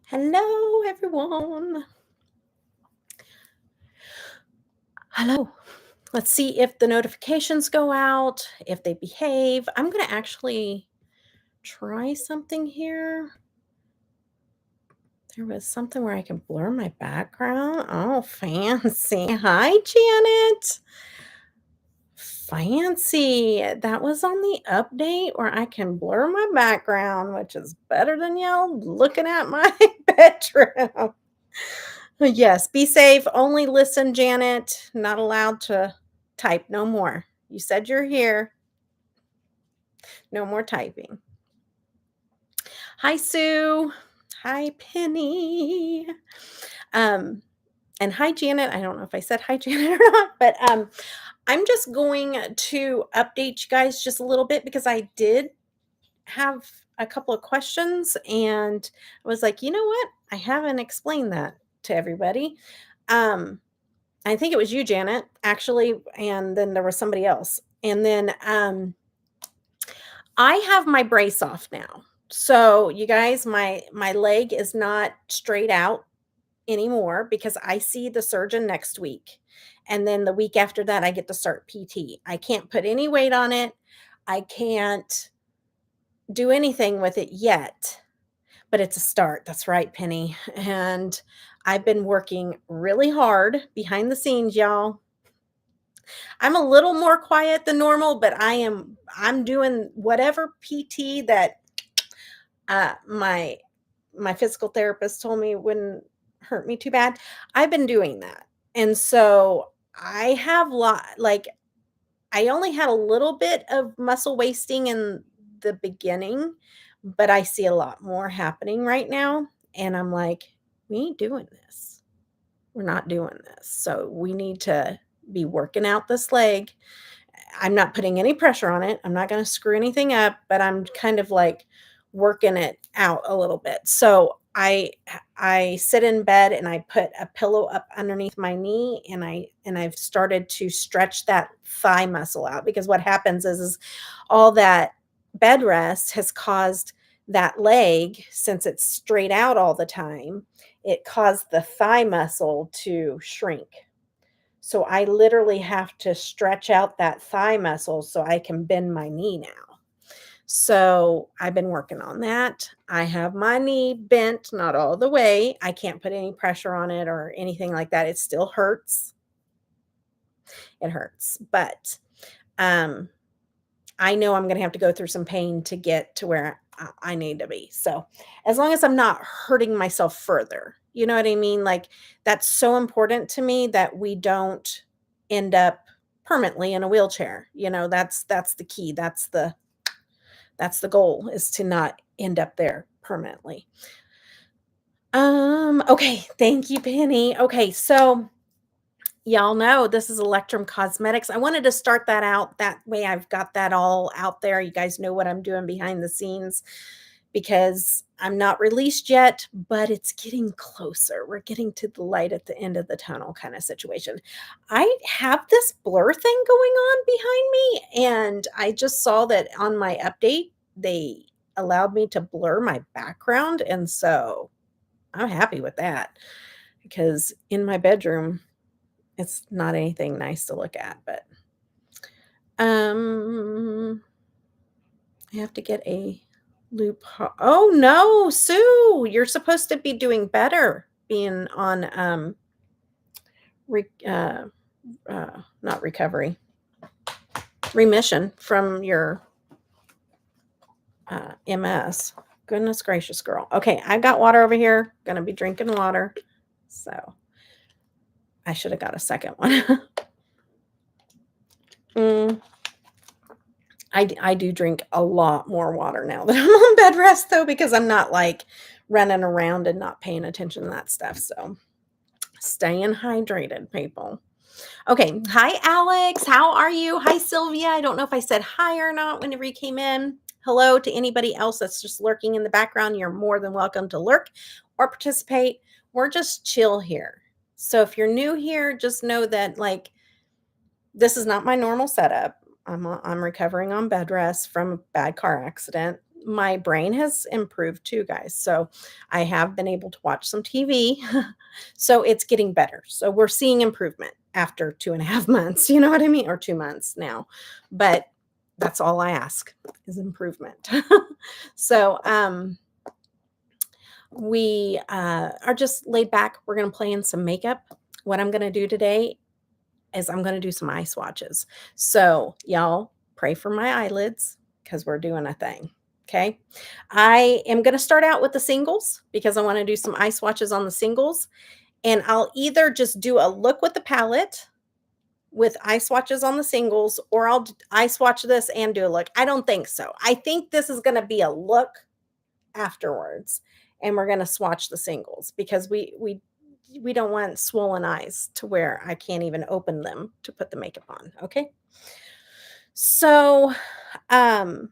Hello, everyone. Hello. Let's see if the notifications go out, if they behave. I'm going to actually try something here. There was something where I can blur my background. Oh, fancy. Hi, Janet. Fancy. That was on the update where I can blur my background, which is better than y'all looking at my bedroom. Yes, be safe. Only listen, Janet. Not allowed to type no more. You said you're here. No more typing. Hi, Sue. Hi, Penny. Um, and hi, Janet. I don't know if I said hi, Janet, or not, but I'm just going to update you guys just a little bit because I did have a couple of questions and I was like, you know what? I haven't explained that to everybody. I think it was you, Janet, actually, and then there was somebody else. And then I have my brace off now. So, you guys, my leg is not straight out anymore because I see the surgeon next week. And then the week after that I get to start PT. I can't put any weight on it. I can't do anything with it yet. But it's a start. That's right, Penny. And I've been working really hard behind the scenes, y'all. I'm a little more quiet than normal, but I'm doing whatever PT that my physical therapist told me wouldn't hurt me too bad. I've been doing that. And so I have like I only had a little bit of muscle wasting in the beginning, but I see a lot more happening right now. And I'm like, we ain't doing this. We're not doing this. So we need to be working out this leg. I'm not putting any pressure on it. I'm not going to screw anything up, but I'm kind of like working it out a little bit. So I sit in bed and I put a pillow up underneath my knee and I've started to stretch that thigh muscle out because what happens is all that bed rest has caused that leg, since it's straight out all the time, it caused the thigh muscle to shrink. So I literally have to stretch out that thigh muscle so I can bend my knee now. So I've been working on that. I have my knee bent, not all the way. I can't put any pressure on it or anything like that. It still hurts. It hurts. But I know I'm going to have to go through some pain to get to where I need to be. So as long as I'm not hurting myself further, you know what I mean? Like that's so important to me that we don't end up permanently in a wheelchair. You know, that's the key. That's the goal is to not end up there permanently. Okay, thank you, Penny. Okay, so y'all know this is Electrum Cosmetics. I wanted to start that out. That way I've got that all out there. You guys know what I'm doing behind the scenes because I'm not released yet, but it's getting closer. We're getting to the light at the end of the tunnel kind of situation. I have this blur thing going on behind me, and I just saw that on my update, they allowed me to blur my background. And so I'm happy with that because in my bedroom, it's not anything nice to look at, but um I have to get a loop. Oh no, Sue, you're supposed to be doing better being on re- uh, not recovery, remission from your MS. Goodness gracious, girl. Okay, I've got water over here. Gonna be drinking water. So I should have got a second one. I do drink a lot more water now that I'm on bed rest, though, because I'm not like running around and not paying attention to that stuff. So staying hydrated, people. Okay. Hi, Alex. How are you? Hi, Sylvia. I don't know if I said hi or not whenever you came in. Hello to anybody else that's just lurking in the background. You're more than welcome to lurk or participate. We're just chill here. So if you're new here, just know that like this is not my normal setup. I'm recovering on bed rest from a bad car accident my brain has improved too, guys. So I have been able to watch some TV. So it's getting better. So we're seeing improvement after 2.5 months. You know what I mean? Or 2 months now. But that's all I ask is improvement. So we are just laid back. We're going to play in some makeup. What I'm going to do today is I'm going to do some eye swatches. So y'all pray for my eyelids because we're doing a thing. Okay. I am going to start out with the singles because I want to do some eye swatches on the singles. And I'll either just do a look with the palette with eye swatches on the singles, or eye swatch this and do a look. I don't think so. I think this is going to be a look afterwards, and we're going to swatch the singles because we don't want swollen eyes to where I can't even open them to put the makeup on. Okay. So, um,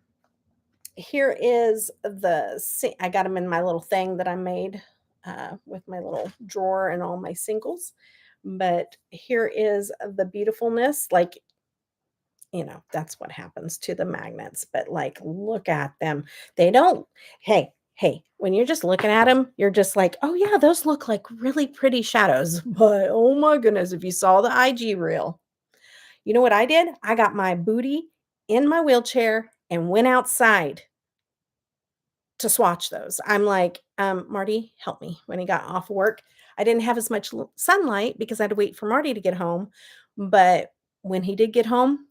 here is I got them in my little thing that I made with my little drawer and all my singles. But here is the beautifulness. Like, that's what happens to the magnets. But like, look at them. They don't, hey, when you're just looking at them, you're just like, oh, yeah, those look like really pretty shadows. But oh my goodness, if you saw the IG reel, you know what I did? I got my booty in my wheelchair and went outside to swatch those. I'm like, Marty, help me when he got off work. I didn't have as much sunlight because I had to wait for Marty to get home. But when he did get home,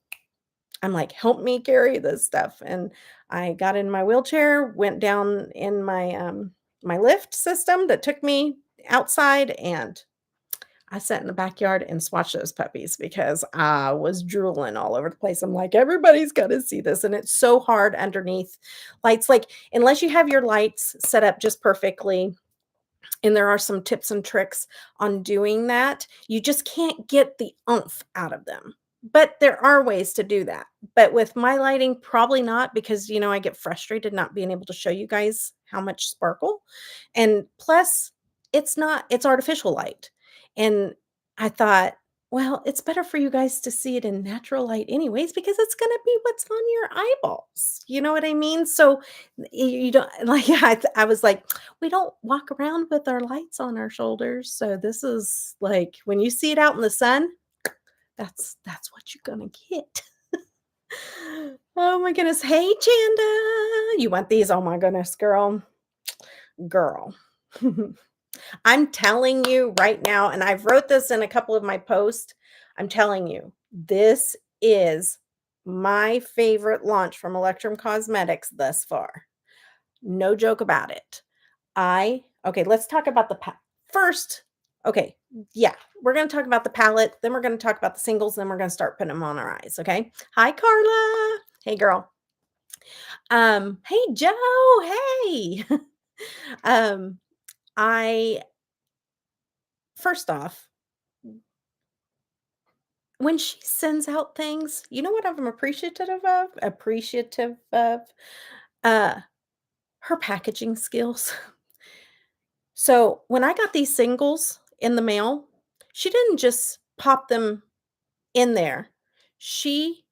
I'm like, help me carry this stuff. And I got in my wheelchair, went down in my lift system that took me outside, and I sat in the backyard and swatched those puppies because I was drooling all over the place. I'm like, everybody's got to see this. And it's so hard underneath lights. Like, unless you have your lights set up just perfectly, and there are some tips and tricks on doing that, you just can't get the oomph out of them. But there are ways to do that. But with my lighting, probably not because, I get frustrated not being able to show you guys how much sparkle. And plus, it's artificial light. And I thought, well, it's better for you guys to see it in natural light, anyways, because it's going to be what's on your eyeballs. You know what I mean? So you don't like, I was like, we don't walk around with our lights on our shoulders. So this is like when you see it out in the sun, that's what you're gonna get. Oh my goodness. Hey, Chanda. You want these? Oh my goodness, girl. Girl. I'm telling you right now, and I've wrote this in a couple of my posts. I'm telling you, this is my favorite launch from Electrum Cosmetics thus far. No joke about it. Okay, let's talk about first. Okay, yeah, we're going to talk about the palette, then we're going to talk about the singles, then we're going to start putting them on our eyes, okay? Hi, Carla. Hey, girl. Hey, Joe. Hey. um, I First off, when she sends out things, you know what I'm appreciative of? Appreciative of uh her packaging skills. So when I got these singles in the mail, she didn't just pop them in there. She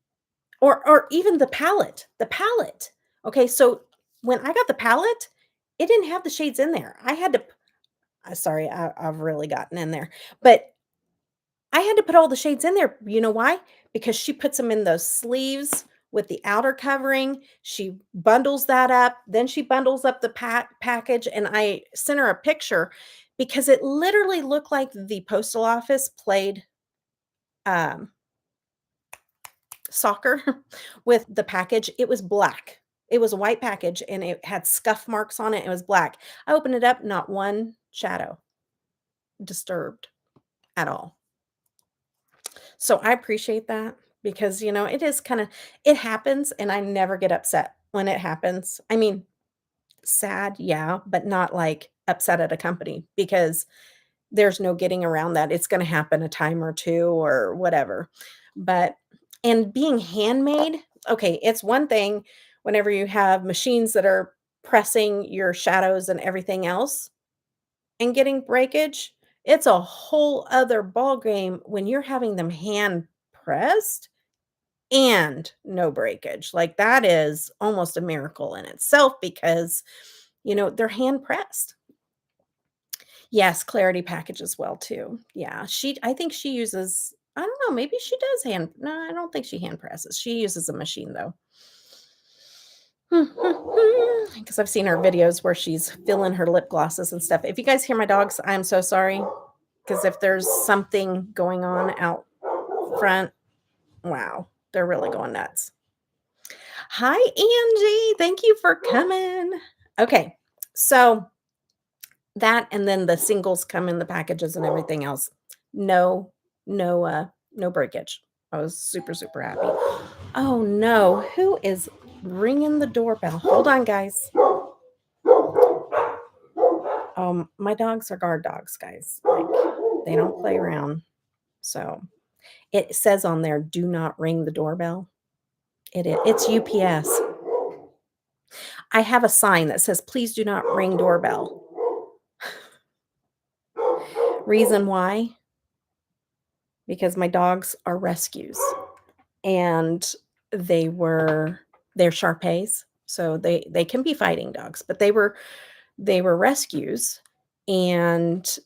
or even the palette. The palette. Okay, so when I got the palette, it didn't have the shades in there. I had to sorry, I've really gotten in there. But I had to put all the shades in there. You know why? Because she puts them in those sleeves with the outer covering. She bundles that up. Then she bundles up the package. And I sent her a picture because it literally looked like the postal office played um, soccer with the package. It was black. It was a white package and it had scuff marks on it. It was black. I opened it up, not one shadow disturbed at all. So I appreciate that because, it is it happens and I never get upset when it happens. I mean, sad, yeah, but not like upset at a company because there's no getting around that. It's going to happen a time or two or whatever. But, and being handmade, okay, it's one thing whenever you have machines that are pressing your shadows and everything else and getting breakage. It's a whole other ball game when you're having them hand pressed and no breakage. Like, that is almost a miracle in itself because, they're hand pressed. Yes, Clarity package as well too. Yeah, I think she uses I don't know, maybe she does hand no, I don't think she hand presses. She uses a machine though. Because I've seen her videos where she's filling her lip glosses and stuff. If you guys hear my dogs, I'm so sorry. Because if there's something going on out front, wow, they're really going nuts. Hi, Angie. Thank you for coming. Okay, so that and then the singles come in the packages and everything else. No, no breakage. I was super, super happy. Oh no, who is ringing the doorbell? Hold on, guys. My dogs are guard dogs, guys. Like, they don't play around. So it says on there, do not ring the doorbell. It's UPS. I have a sign that says, please do not ring doorbell. Reason why? Because my dogs are rescues and they're Shar-Peis. So they can be fighting dogs, but they were rescues and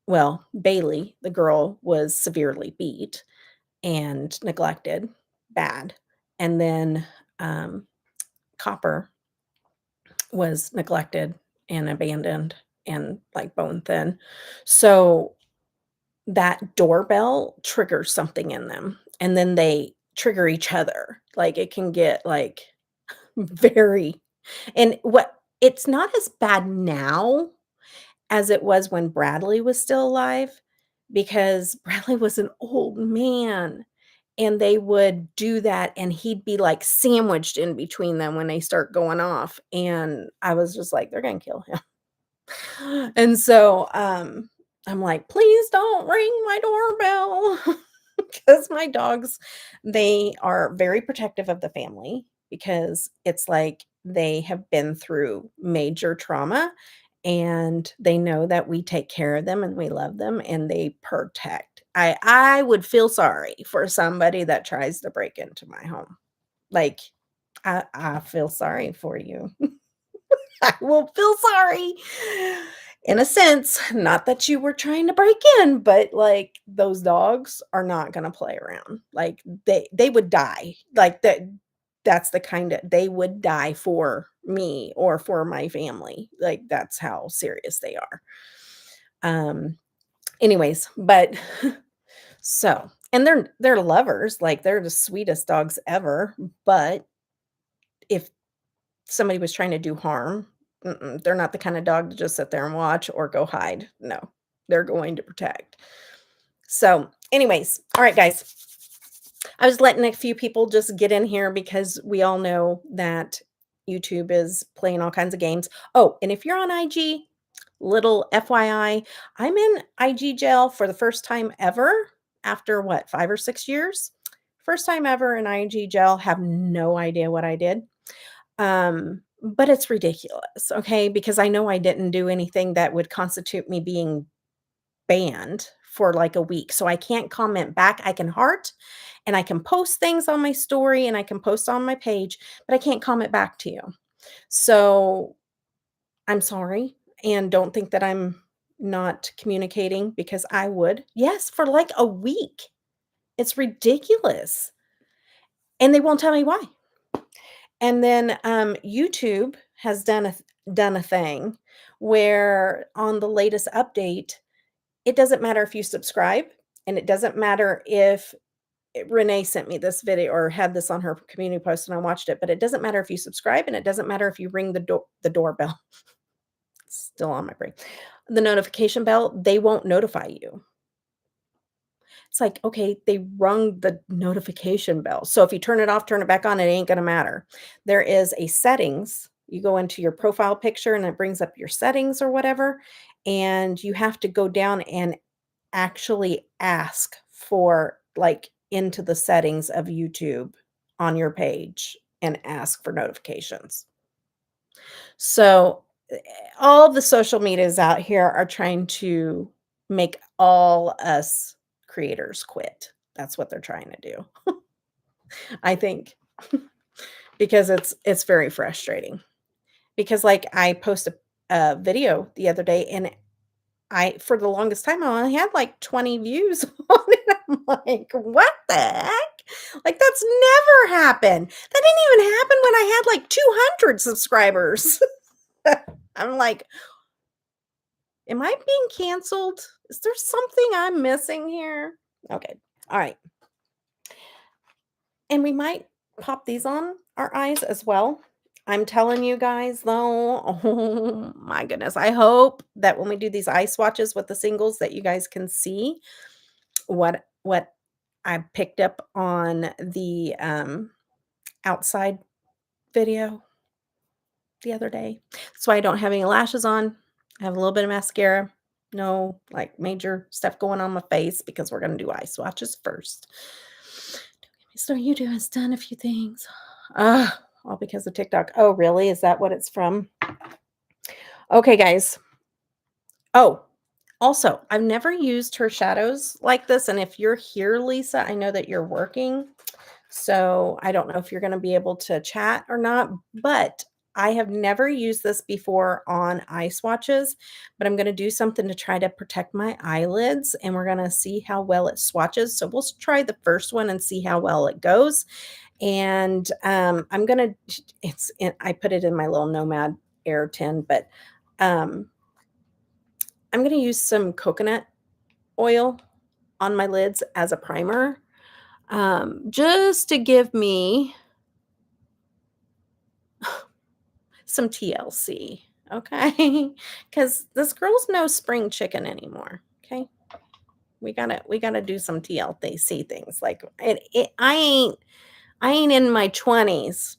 well, Bailey, the girl, was severely beat and neglected bad. And then Copper was neglected and abandoned and like bone thin. So that doorbell triggers something in them and then they trigger each other. Like it can get like very and what it's not as bad now as it was when Bradley was still alive, because Bradley was an old man, and they would do that, and he'd be, like, sandwiched in between them when they start going off, and I was just like, "They're gonna kill him." And so, I'm like, "Please don't ring my doorbell," because my dogs, they are very protective of the family because it's like they have been through major trauma and they know that we take care of them and we love them and they protect. I would feel sorry for somebody that tries to break into my home. Like I feel sorry for you. I will feel sorry in a sense, not that you were trying to break in, but like those dogs are not going to play around. Like they would die. Like that's the kind of they would die for me or for my family. Like that's how serious they are. Um anyways, but so and they're lovers, like they're the sweetest dogs ever, but if somebody was trying to do harm, they're not the kind of dog to just sit there and watch or go hide. No, they're going to protect. So, anyways, all right, guys. I was letting a few people just get in here because we all know that YouTube is playing all kinds of games. Oh, and if you're on IG, little FYI, I'm in IG jail for the first time ever after what, 5 or 6 years? First time ever in IG jail, have no idea what I did. But it's ridiculous, okay? Because I know I didn't do anything that would constitute me being banned for like a week. So I can't comment back. I can heart and I can post things on my story and I can post on my page, but I can't comment back to you. So I'm sorry. And don't think that I'm not communicating because I would. Yes, for like a week. It's ridiculous. And they won't tell me why. And then, YouTube has done a thing where on the latest update, it doesn't matter if you subscribe, and it doesn't matter if Renee sent me this video or had this on her community post and I watched it, but it doesn't matter if you subscribe, and it doesn't matter if you ring the doorbell. It's still on my brain. The notification bell, they won't notify you. It's like, okay, they rung the notification bell. So if you turn it off, turn it back on, it ain't gonna matter. There is a settings. You go into your profile picture and it brings up your settings or whatever, and you have to go down and actually ask for like into the settings of YouTube on your page and ask for notifications. So all the social medias out here are trying to make all us creators quit. That's what they're trying to do. I think, because it's very frustrating. Because, like, I posted a video the other day, and for the longest time, I only had, like, 20 views on it. I'm like, "What the heck?" Like, that's never happened. That didn't even happen when I had, like, 200 subscribers. I'm like, "Am I being canceled? Is there something I'm missing here?" Okay, alright. And we might pop these on our eyes as well. I'm telling you guys though, oh my goodness. I hope that when we do these eye swatches with the singles that you guys can see what I picked up on the outside video the other day. That's why I don't have any lashes on. I have a little bit of mascara. No like major stuff going on my face because we're gonna do eye swatches first. So YouTube has done a few things. All because of TikTok. Oh, really? Is that what it's from? Okay, guys. Oh, also, I've never used her shadows like this. And if you're here, Lisa, I know that you're working. So I don't know if you're going to be able to chat or not, but I have never used this before on eye swatches, but I'm going to do something to try to protect my eyelids and we're going to see how well it swatches. So we'll try the first one and see how well it goes. And I'm going to, I put it in my little Nomad Air tin, but um, I'm going to use some coconut oil on my lids as a primer just to give me some TLC, okay? Because this girl's no spring chicken anymore, okay? We gotta do some TLC things. Like I ain't in my 20s,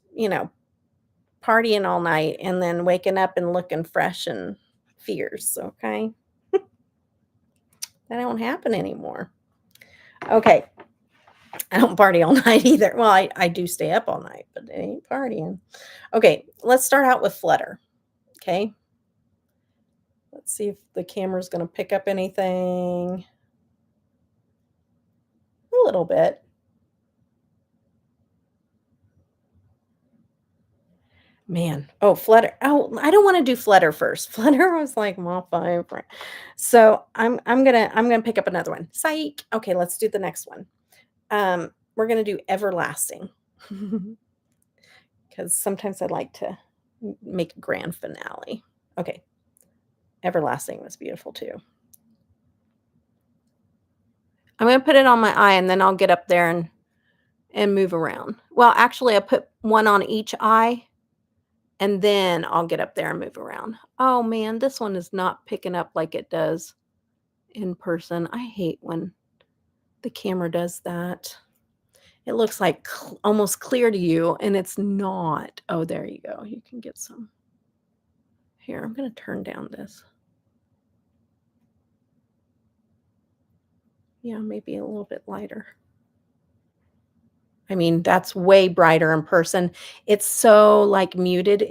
partying all night and then waking up and looking fresh and fierce, okay? That don't happen anymore. Okay. I don't party all night either. Well, I do stay up all night, but it ain't partying. Okay, let's start out with Flutter. Okay. Let's see if the camera's going to pick up anything. A little bit. Man. Oh, Flutter. Oh, I don't want to do Flutter first. Flutter was like Moth. So I'm gonna pick up another one. Psych. Okay, let's do the next one. We're gonna do Everlasting. Because sometimes I like to make a grand finale. Okay. Everlasting was beautiful too. I'm gonna put it on my eye and then I'll get up there and move around. Well, actually, I put one on each eye and then I'll get up there and move around. Oh man, this one is not picking up like it does in person. I hate when the camera does that. It looks like almost clear to you and it's not. Oh, there you go. You can get some. Here, I'm going to turn down this. Yeah, maybe a little bit lighter. I mean, that's way brighter in person. It's so, like, muted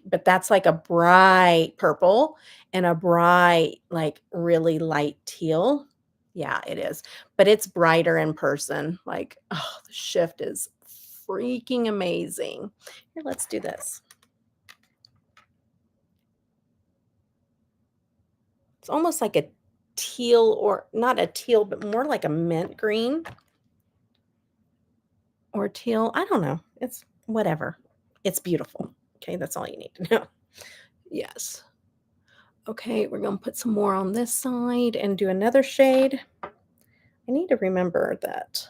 but that's like a bright purple and a bright, like, really light teal. Yeah, it is. But it's brighter in person. Like, oh, the shift is freaking amazing. Here, let's do this. It's almost like a teal or not a teal, but more like a mint green. Or teal, I don't know. It's whatever. It's beautiful. Okay, that's all you need to know. Yes. Okay, we're going to put some more on this side and do another shade. I need to remember that.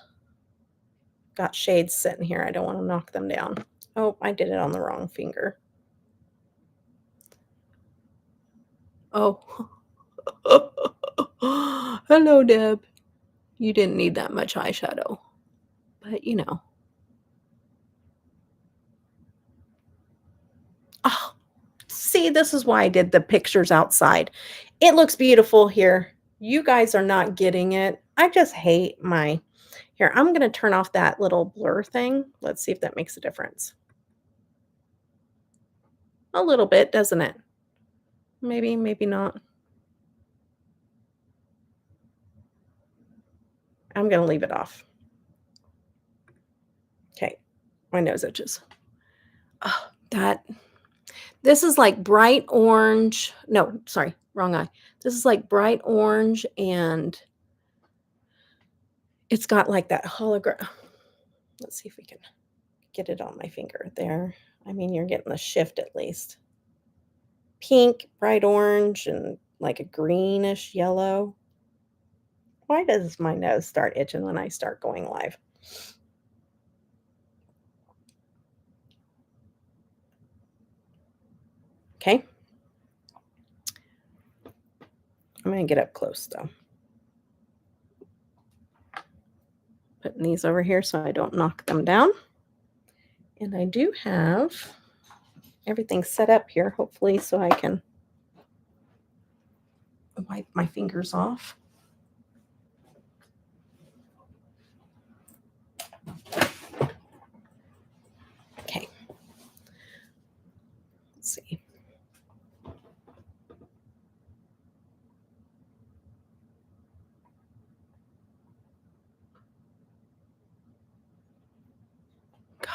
Got shades sitting here. I don't want to knock them down. Oh, I did it on the wrong finger. Oh. Hello, Deb. You didn't need that much eyeshadow. But, Oh, see, this is why I did the pictures outside. It looks beautiful here. You guys are not getting it. I just hate my here. I'm going to turn off that little blur thing. Let's see if that makes a difference. A little bit, doesn't it? Maybe, maybe not. I'm going to leave it off. My nose itches. Oh, this is like bright orange. No, sorry, wrong eye. This is like bright orange, and it's got like that hologram. Let's see if we can get it on my finger there. I mean, you're getting the shift at least. Pink, bright orange, and like a greenish yellow. Why does my nose start itching when I start going live? Okay. I'm going to get up close though. Putting these over here so I don't knock them down. And I do have everything set up here, hopefully, so I can wipe my fingers off. Okay. Let's see.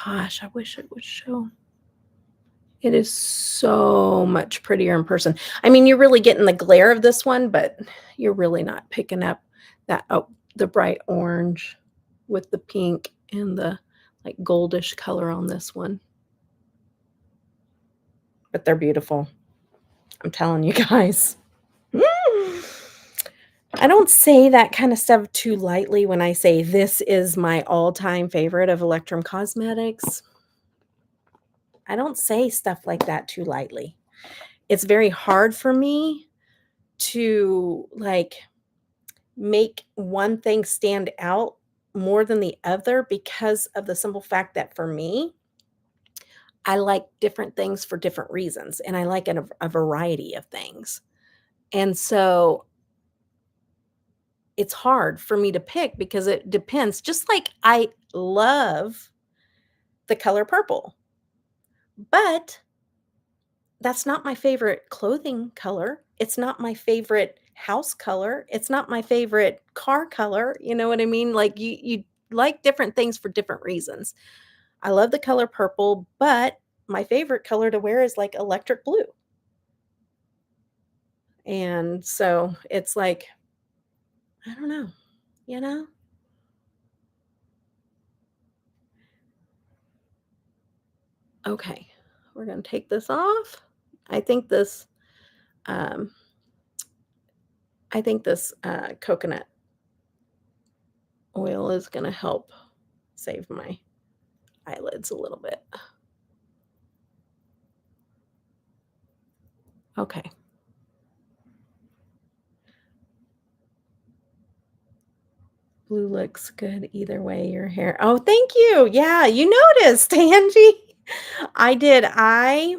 Gosh, I wish it would show. It is so much prettier in person. I mean, you're really getting the glare of this one, but you're really not picking up that, oh, the bright orange with the pink and the like goldish color on this one. But they're beautiful. I'm telling you guys. I don't say that kind of stuff too lightly when I say this is my all-time favorite of Electrum Cosmetics. I don't say stuff like that too lightly. It's very hard for me to like make one thing stand out more than the other because of the simple fact that for me, I like different things for different reasons, and I like a variety of things. And so it's hard for me to pick because it depends. Just like I love the color purple, but that's not my favorite clothing color. It's not my favorite house color. It's not my favorite car color. You know what I mean? Like you like different things for different reasons. I love the color purple, but my favorite color to wear is like electric blue. And so it's like, I don't know, you know? Okay, we're going to take this off. I think this, um, coconut oil is going to help save my eyelids a little bit. Okay. Blue looks good either way, your hair. Oh, thank you. Yeah, you noticed, Angie. I did. I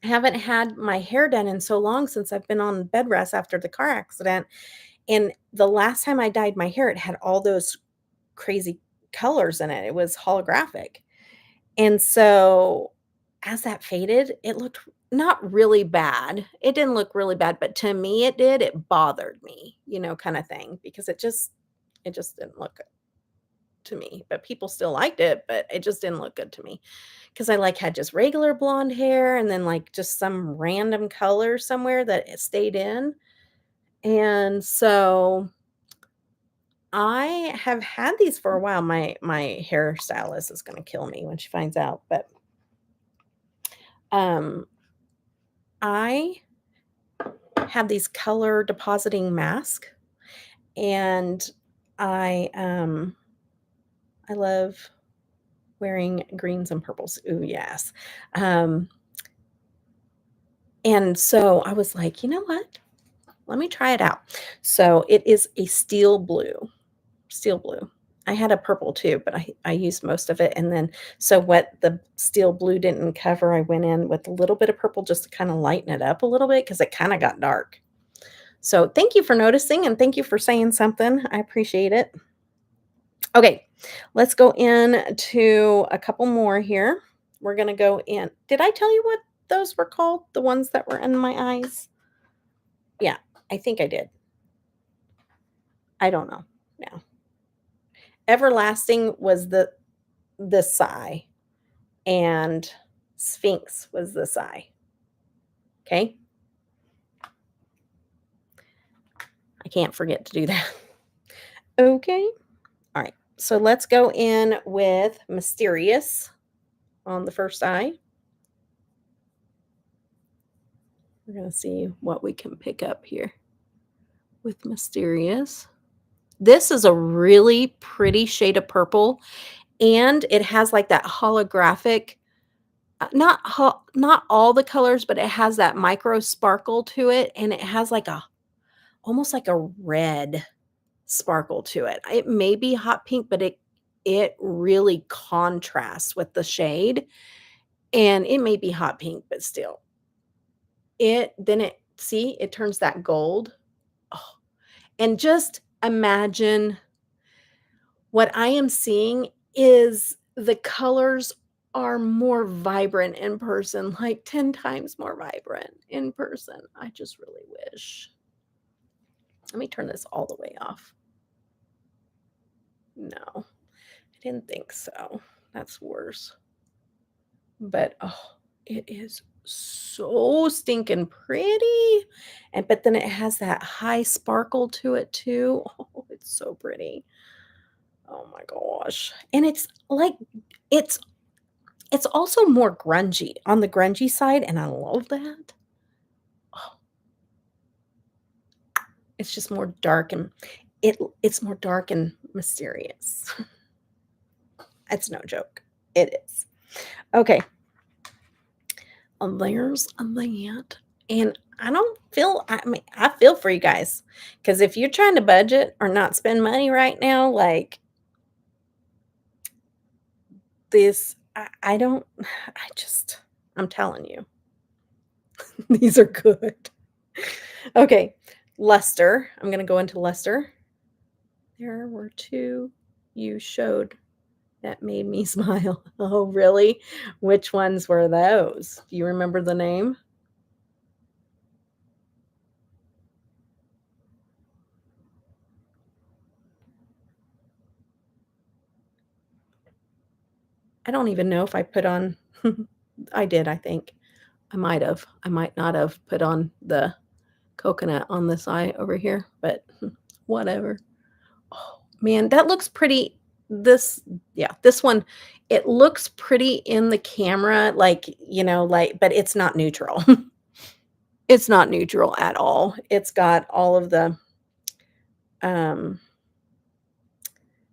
haven't had my hair done in so long since I've been on bed rest after the car accident. And the last time I dyed my hair, it had all those crazy colors in it. It was holographic. And so as that faded, it looked not really bad. It didn't look really bad, but to me it did. It bothered me, kind of thing, because it just didn't look good to me. But people still liked it, but it just didn't look good to me. Because I like had just regular blonde hair and then like just some random color somewhere that it stayed in. And so I have had these for a while. My hairstylist is going to kill me when she finds out, but um I have these color depositing mask, and I love wearing greens and purples. Ooh, yes. Um and so I was like, "You know what? Let me try it out." So it is a steel blue. Steel blue. I had a purple too, but I used most of it, and then so what the steel blue didn't cover, I went in with a little bit of purple just to kinda lighten it up a little bit because it kinda got dark. So thank you for noticing, and thank you for saying something. I appreciate it. Okay, let's go into a couple more here. We're gonna go in. Did I tell you what those were called? The ones that were in my eyes? Yeah, I think I did. I don't know now. Everlasting was the sigh. and Sphinx was this eye. Okay. I can't forget to do that. Okay. All right. So let's go in with Mysterious on the first eye. We're going to see what we can pick up here with Mysterious. This is a really pretty shade of purple, and it has like that holographic, not all the colors, but it has that micro sparkle to it, and it has like a almost like a red sparkle to it. It may be hot pink, but it really contrasts with the shade, and it may be hot pink, but still. It turns that gold. Oh, and just imagine what I am seeing is the colors are more vibrant in person, like 10 times more vibrant in person. I just really wish. Let me turn this all the way off. No, I didn't think so. That's worse. But oh, it is so stinking pretty. But then it has that high sparkle to it too. Oh, it's so pretty. Oh my gosh. And it's like it's also more grungy on the grungy side, and I love that. Oh, it's just more dark and it's more dark and mysterious. It's no joke. It is. Okay. There's a that. And I mean, I feel for you guys. Because if you're trying to budget or not spend money right now, like this, I don't, I'm telling you, these are good. Okay. Luster. I'm going to go into Luster. There were two you showed that made me smile. Oh, really? Which ones were those? Do you remember the name? I don't even know if I put on I did, I think. I might have. I might not have put on the coconut on this eye over here, but whatever. Oh, man, that looks pretty. This one, it looks pretty in the camera, like, but it's not neutral. It's not neutral at all. It's got all of um,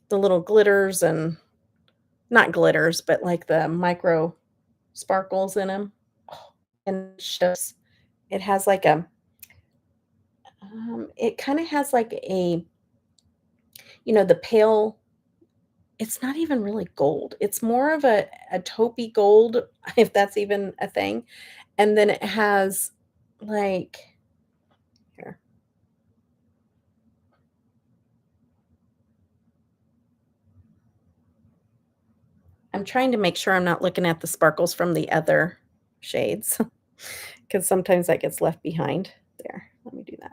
the little glitters and not glitters, but like the micro sparkles in them. Oh, and it has like it kind of has like the pale, it's not even really gold. It's more of a taupey gold, if that's even a thing. And then it has like, here, I'm trying to make sure I'm not looking at the sparkles from the other shades because sometimes that gets left behind. There, let me do that.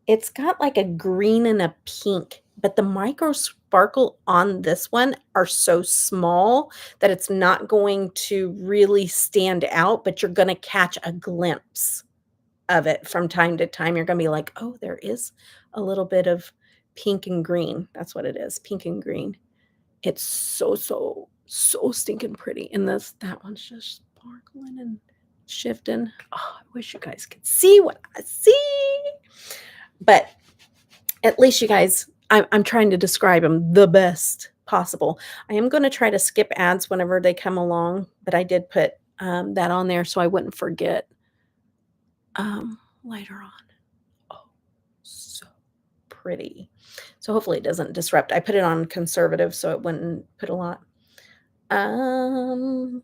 It's got like a green and a pink, but the micro sparkle on this one are so small that it's not going to really stand out, but you're going to catch a glimpse of it from time to time. You're going to be like, oh, there is a little bit of pink and green. That's what it is, pink and green. It's so, so, so stinking pretty. And that one's just sparkling and shifting. Oh, I wish you guys could see what I see. But at least you guys, I'm trying to describe them the best possible. I am going to try to skip ads whenever they come along, but I did put that on there so I wouldn't forget later on. Oh, so pretty. So hopefully it doesn't disrupt. I put it on conservative so it wouldn't put a lot. Oh,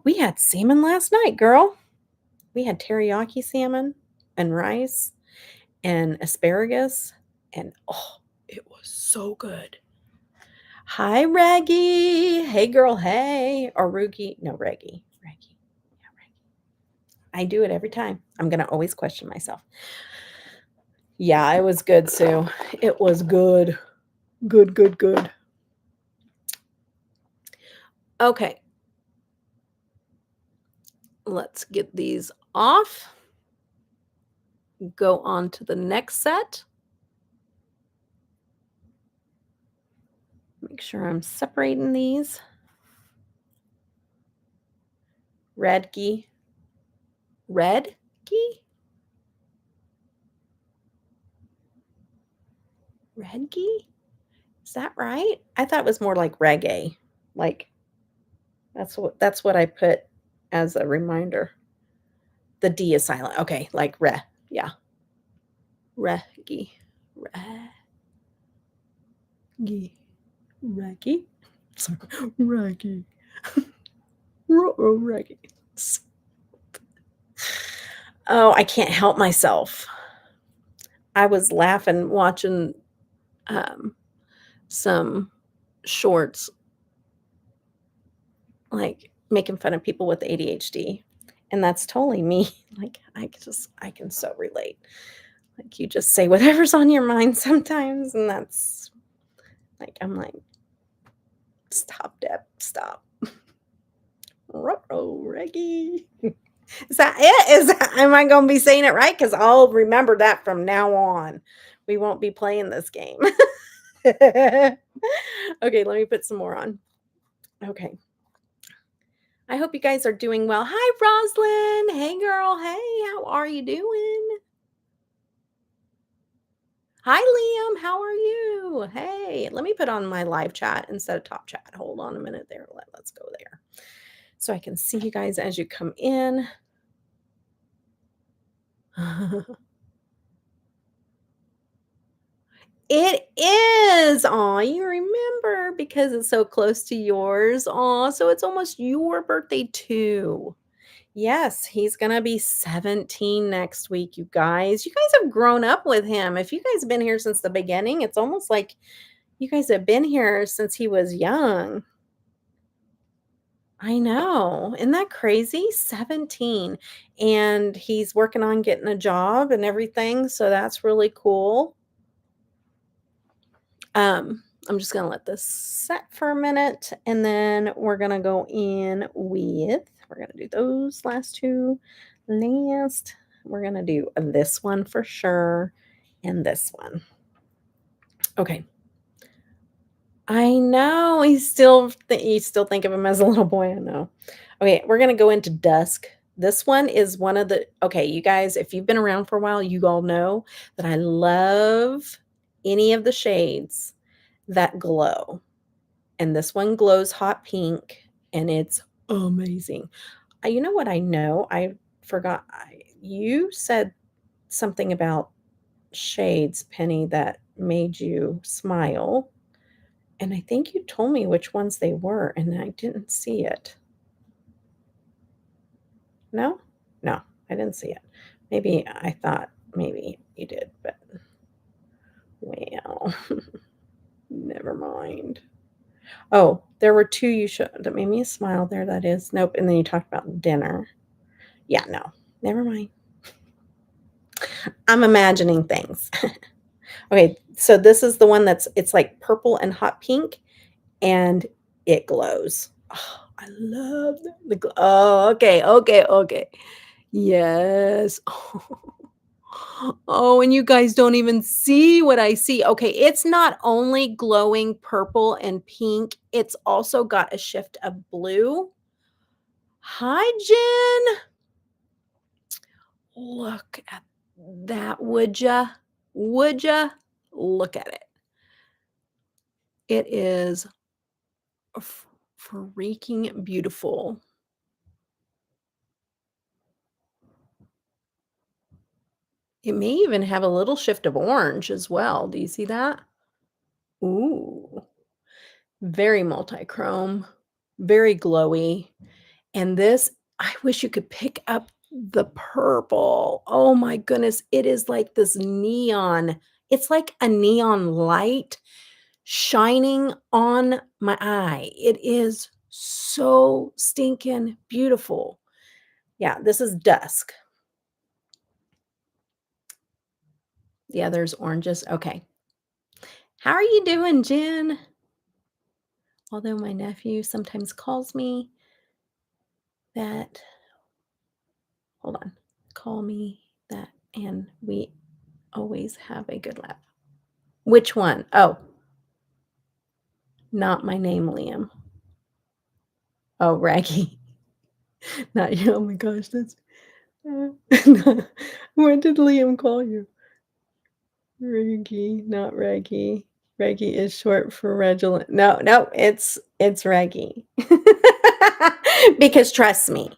we had salmon last night, girl. We had teriyaki salmon and rice and asparagus, and oh, it was so good. Hi, Reggie. Hey, girl. Hey, or Rugi. No, Reggie. Reggie. Yeah, Reggie. I do it every time. I'm gonna always question myself. Yeah, it was good, Sue. It was good. Good, good, good. Okay, let's get these off. Go on to the next set. Make sure I'm separating these. Redgy. Redgy? Redgy? Is that right? I thought it was more like reggae. Like that's what I put as a reminder. The D is silent. Okay, like re. Yeah. Reggy. Reggy. Reggy. Sorry. Reggy. Reggy. Oh, I can't help myself. I was laughing watching um, some shorts, like making fun of people with ADHD. And that's totally me. Like I can so relate. Like you just say whatever's on your mind sometimes, and that's like I'm like, stop, Deb, stop. Ruh-roh, Reggie. Is that it? Is that, am I going to be saying it right? Because I'll remember that from now on. We won't be playing this game. Okay, let me put some more on. Okay. I hope you guys are doing well. Hi, Roslyn. Hey, girl. Hey, how are you doing? Hi, Liam. How are you? Hey, let me put on my live chat instead of top chat. Hold on a minute there. Let's go there so I can see you guys as you come in. It is. Aw, you remember because it's so close to yours. Aw, so it's almost your birthday too. Yes, he's gonna be 17 next week, you guys. You guys have grown up with him. If you guys have been here since the beginning, it's almost like you guys have been here since he was young. I know. Isn't that crazy? 17. And he's working on getting a job and everything, so that's really cool. I'm just gonna let this set for a minute, and then we're gonna go in with we're gonna do those last two last. We're gonna do this one for sure, and this one. Okay. I know you still think of him as a little boy. I know. Okay, we're gonna go into dusk. This one is one of the okay, you guys, if you've been around for a while, you all know that I love any of the shades that glow. And this one glows hot pink, and it's amazing. You know what I know? I forgot. You said something about shades, Penny, that made you smile. And I think you told me which ones they were, and I didn't see it. No? No, I didn't see it. Maybe I thought maybe you did, but well, never mind. Oh, there were 2 you showed that made me smile there, that is. Nope, and then you talked about dinner. Yeah, no, never mind. I'm imagining things. Okay, so this is the one it's like purple and hot pink, and it glows. Oh, I love the glow. Oh, okay, okay, okay. Yes. Oh, and you guys don't even see what I see. Okay, it's not only glowing purple and pink, it's also got a shift of blue. Hi, Jen. Look at that, would ya? Would ya? Look at it. It is freaking beautiful. It may even have a little shift of orange as well. Do you see that? Ooh, very multichrome, very glowy. And this, I wish you could pick up the purple. Oh my goodness, it is like this neon. It's like a neon light shining on my eye. It is so stinking beautiful. Yeah, this is dusk. The other's oranges. Okay. How are you doing, Jen? although my nephew sometimes calls me that hold on, call me that, and we always have a good laugh. Which one? Oh, not my name, Liam. Oh, Raggy. Not you. Oh my gosh, that's what did Liam call you? Reggie, not Reggie. Reggie is short for Reginald. No, no, it's Reggie. Because trust me,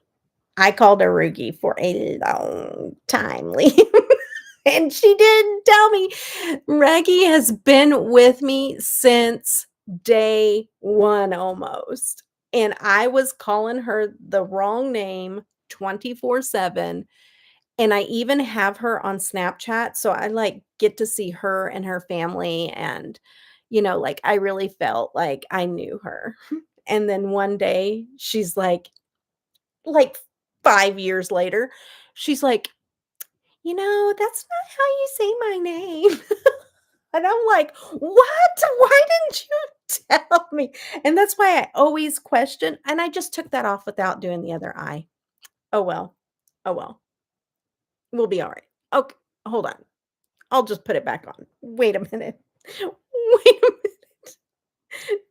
I called her Rugie for a long time, Liam. And she did tell me Reggie has been with me since day 1 almost, and I was calling her the wrong name 24/7, and I even have her on Snapchat, so I, like, get to see her and her family, and, like, I really felt like I knew her. And then one day, she's like 5 years later, she's like, that's not how you say my name." And I'm like, "What? Why didn't you tell me?" And that's why I always question, and I just took that off without doing the other eye. Oh, well. Oh, well. We'll be alright. Okay, hold on. I'll just put it back on. Wait a minute. Wait a minute.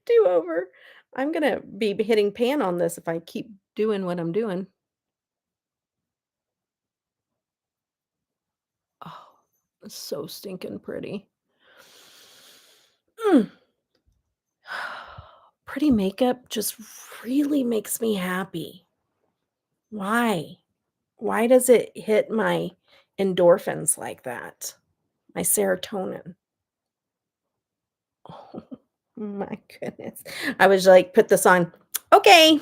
Do over. I'm gonna be hitting pan on this if I keep doing what I'm doing. Oh, it's so stinking pretty. Mm. Pretty makeup just really makes me happy. Why? Why does it hit my endorphins like that? My serotonin. Oh my goodness. I was like, "Put this on. Okay.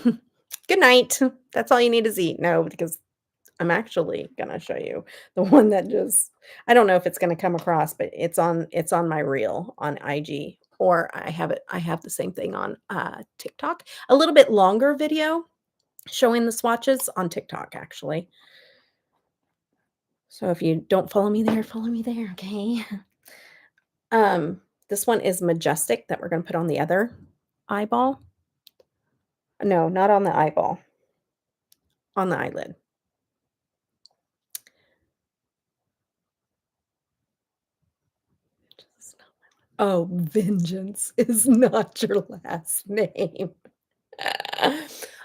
Good night. That's all you need is eat." No, because I'm actually gonna show you the one that just I don't know if it's gonna come across, but it's on my reel on IG, or I have the same thing on, TikTok. A little bit longer video showing the swatches on TikTok, actually. So if you don't follow me there, okay? This one is Majestic that we're gonna put on the other eyeball. No, not on the eyeball, on the eyelid. Oh, vengeance is not your last name.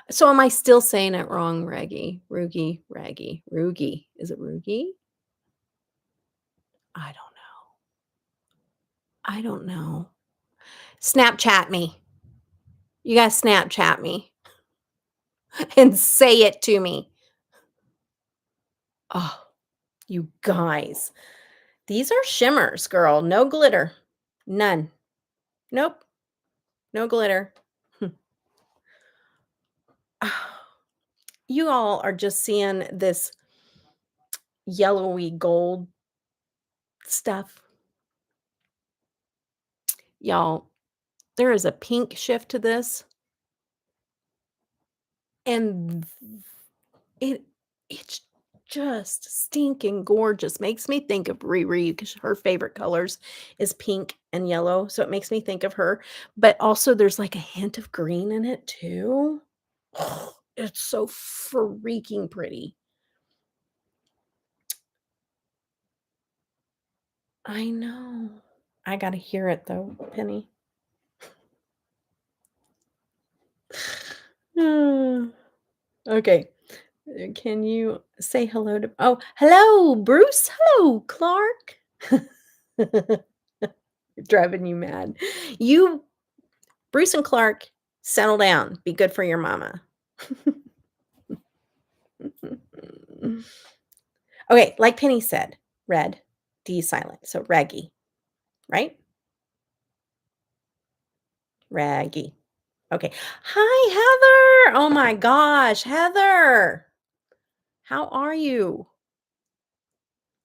So am I still saying it wrong, Raggy? Roogie, Raggy, Roogie. Is it Roogie? I don't know. I don't know. Snapchat me. You guys Snapchat me and say it to me. Oh, you guys. These are shimmers, girl. No glitter. None. Nope. No glitter. You all are just seeing this yellowy gold stuff. Y'all, there is a pink shift to this, and it it's just stinking gorgeous. Makes me think of Riri because her favorite colors is pink and yellow, so it makes me think of her, but also there's, like, a hint of green in it too. It's so freaking pretty. I know. I gotta hear it though, Penny. Okay. Can you say hello to Oh, hello, Bruce. Hello, Clark. Driving you mad. You Bruce and Clark, settle down. Be good for your mama. Okay, like Penny said, red, D silent. So raggy, right? Raggy. Okay. Hi, Heather. Oh my gosh, Heather. How are you?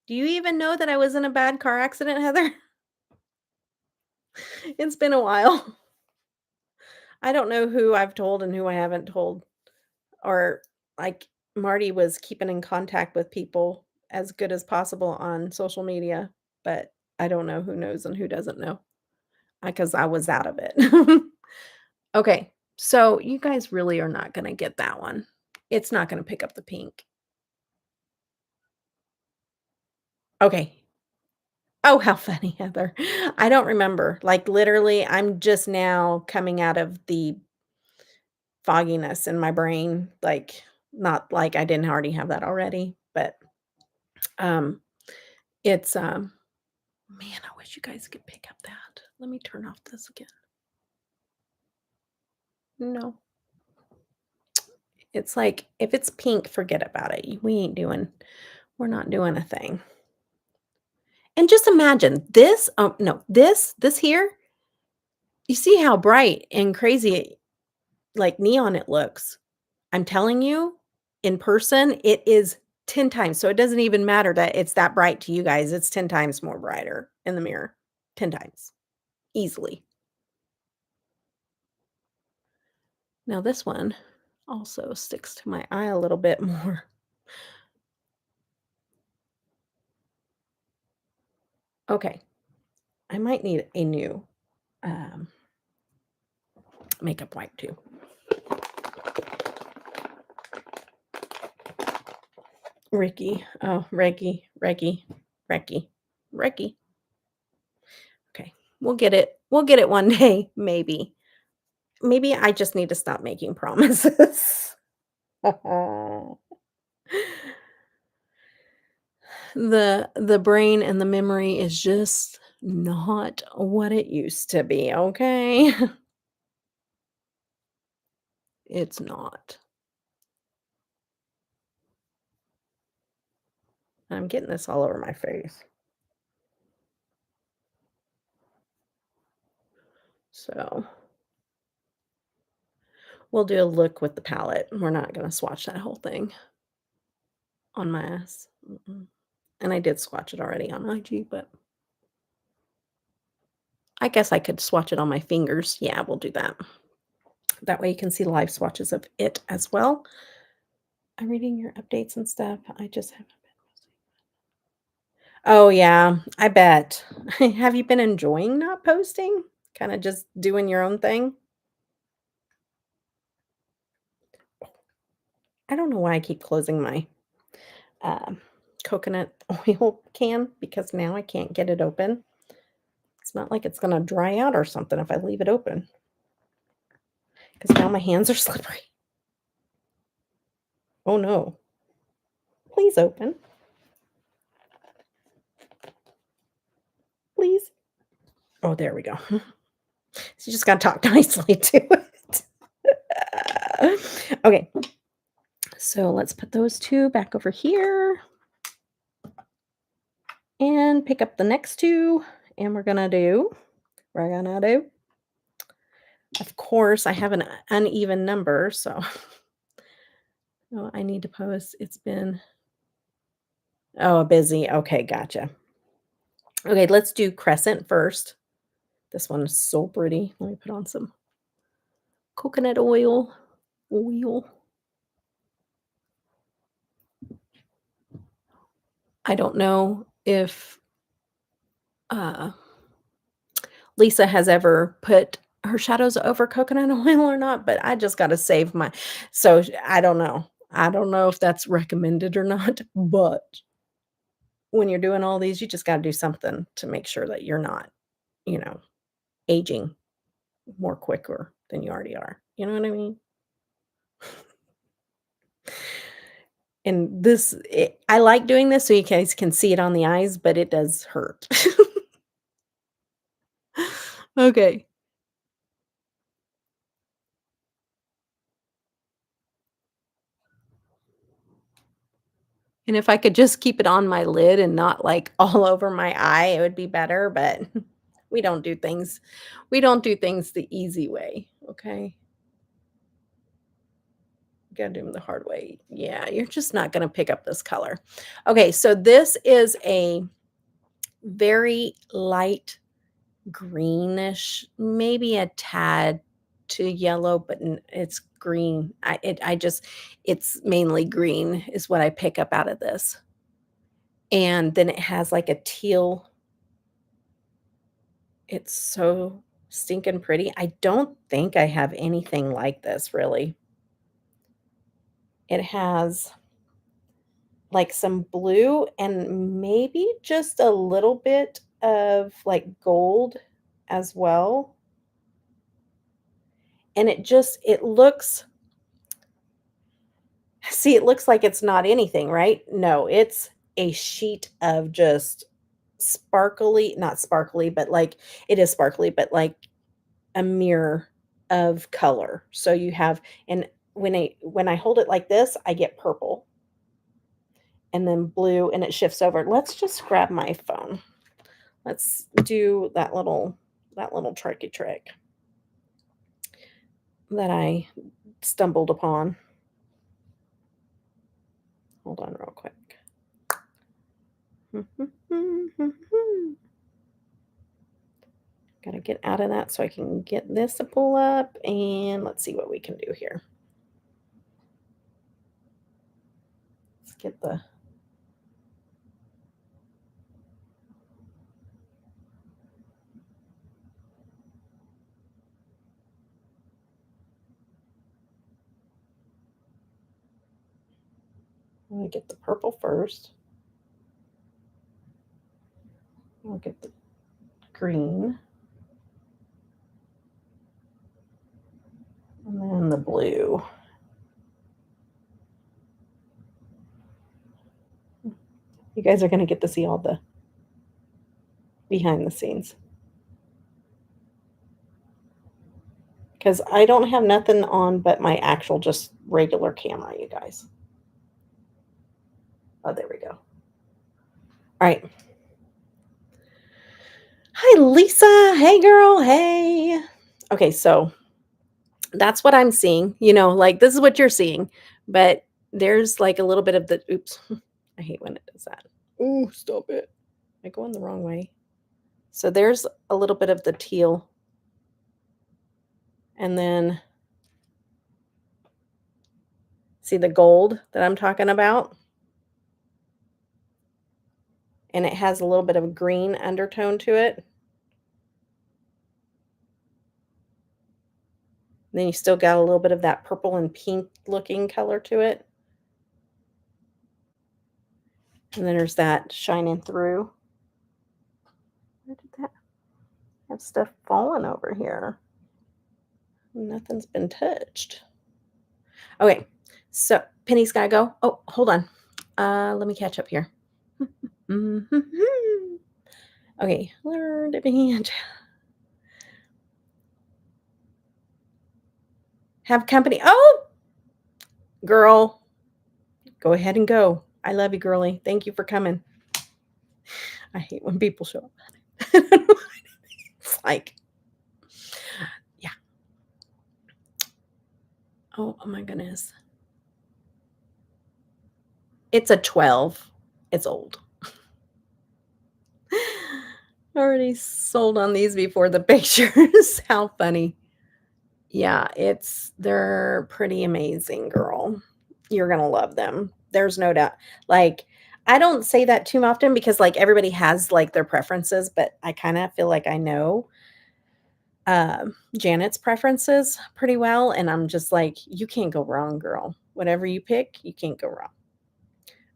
Do you even know that I was in a bad car accident, Heather? It's been a while. I don't know who I've told and who I haven't told. Or, like, Marty was keeping in contact with people as good as possible on social media, but I don't know who knows and who doesn't know, because I was out of it. Okay, so you guys really are not gonna get that one. It's not gonna pick up the pink. Okay. Oh, how funny, Heather. I don't remember. Like, literally, I'm just now coming out of the fogginess in my brain, like, not like I didn't already have that already, but, um, it's, man, I wish you guys could pick up that. Let me turn off this again. No. It's like, if it's pink, forget about it. We're not doing a thing. And just imagine this, no, this here, you see how bright and crazy, like, neon it looks. I'm telling you, in person, it is 10 times, so it doesn't even matter that it's that bright to you guys, it's 10 times more brighter in the mirror. 10 times, easily. Now this one also sticks to my eye a little bit more. Okay, I might need a new, um, makeup wipe too. Ricky. Oh, Ricky. Okay, we'll get it one day, maybe. Maybe I just need to stop making promises. The brain and the memory is just not what it used to be, okay? It's not. I'm getting this all over my face. So, we'll do a look with the palette. We're not gonna swatch that whole thing on my ass. Mm-mm. And I did swatch it already on IG, but I guess I could swatch it on my fingers. Yeah, we'll do that. That way you can see live swatches of it as well. I'm reading your updates and stuff. I just haven't been posting. Oh, yeah, I bet. Have you been enjoying not posting? Kinda just doing your own thing? I don't know why I keep closing my, um, coconut oil can because now I can't get it open. It's not like it's gonna dry out or something if I leave it open. Because now my hands are slippery. Oh, no. Please open. Please. Oh, there we go. So you just gotta talk nicely to it. Okay, so let's put those 2 back over here and pick up the next 2, and we're gonna do of course, I have an uneven number, so oh, I need to post. It's been oh, busy. Okay, gotcha. Okay, let's do crescent first. This one is so pretty. Let me put on some coconut oil. Oil. I don't know if uh Lisa has ever put her shadows over coconut oil or not, but I just gotta save my so I don't know. I don't know if that's recommended or not, but when you're doing all these, you just gotta do something to make sure that you're not, you know, aging more quicker than you already are. You know what I mean? And I like doing this so you guys can see it on the eyes, but it does hurt. Okay. And if I could just keep it on my lid and not, like, all over my eye, it would be better, but we don't do things the easy way, okay? Gotta do them the hard way. Yeah, you're just not gonna pick up this color. Okay, so this is a very light greenish, maybe a tad to yellow, but it's green. I just it's mainly green is what I pick up out of this. And then it has like a teal. It's so stinking pretty. I don't think I have anything like this really. It has like some blue and maybe just a little bit of like gold as well. And it looks, see, it looks like it's not anything, right? No, it's a sheet of just sparkly, not sparkly, but like it is sparkly, but like a mirror of color. So you have, and when I hold it like this, I get purple and then blue and it shifts over. Let's just grab my phone. Let's do that little tricky trick that I stumbled upon. Hold on real quick. Gotta get out of that so I can get this to pull up, and let's see what we can do here. Let's get the I'm gonna get the purple first. I'll get the green. And then the blue. You guys are gonna get to see all the behind the scenes. Because I don't have nothing on but my actual just regular camera, you guys. Oh, there we go. All right. Hi, Lisa. Hey, girl. Hey. Okay, so that's what I'm seeing. Like this is what you're seeing, but there's like a little bit of the oops. I hate when it does that. Ooh, stop it. Am I going the wrong way? So there's a little bit of the teal. And then see the gold that I'm talking about? And it has a little bit of green undertone to it. Then you still got a little bit of that purple and pink looking color to it. And then there's that shining through. Where did that have stuff falling over here? Nothing's been touched. Okay, so Penny's gotta go. Oh, hold on. Let me catch up here. Okay, learn to be have company. Oh, girl, go ahead and go. I love you, girly. Thank you for coming. I hate when people show up. It's like, yeah. Oh my goodness. It's a 12. It's old. Already sold on these before the pictures. How funny. Yeah, they're pretty amazing, girl. You're gonna love them. There's no doubt. Like, I don't say that too often because like everybody has like their preferences, but I kind of feel like I know Janet's preferences pretty well, and I'm just like, you can't go wrong, girl. Whatever you pick, you can't go wrong.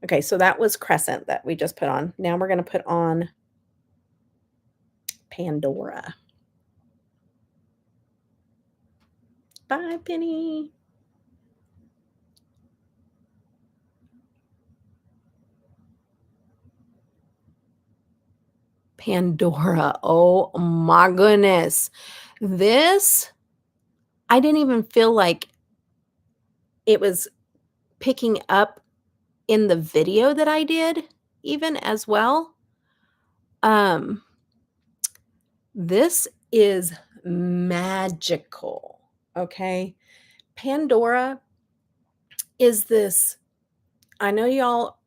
Okay, so that was Crescent that we just put on. Now we're gonna put on Pandora. Bye, Penny. Pandora. Oh my goodness. This, I didn't even feel like it was picking up in the video that I did even as well. This is magical, okay? Pandora is this, I know y'all,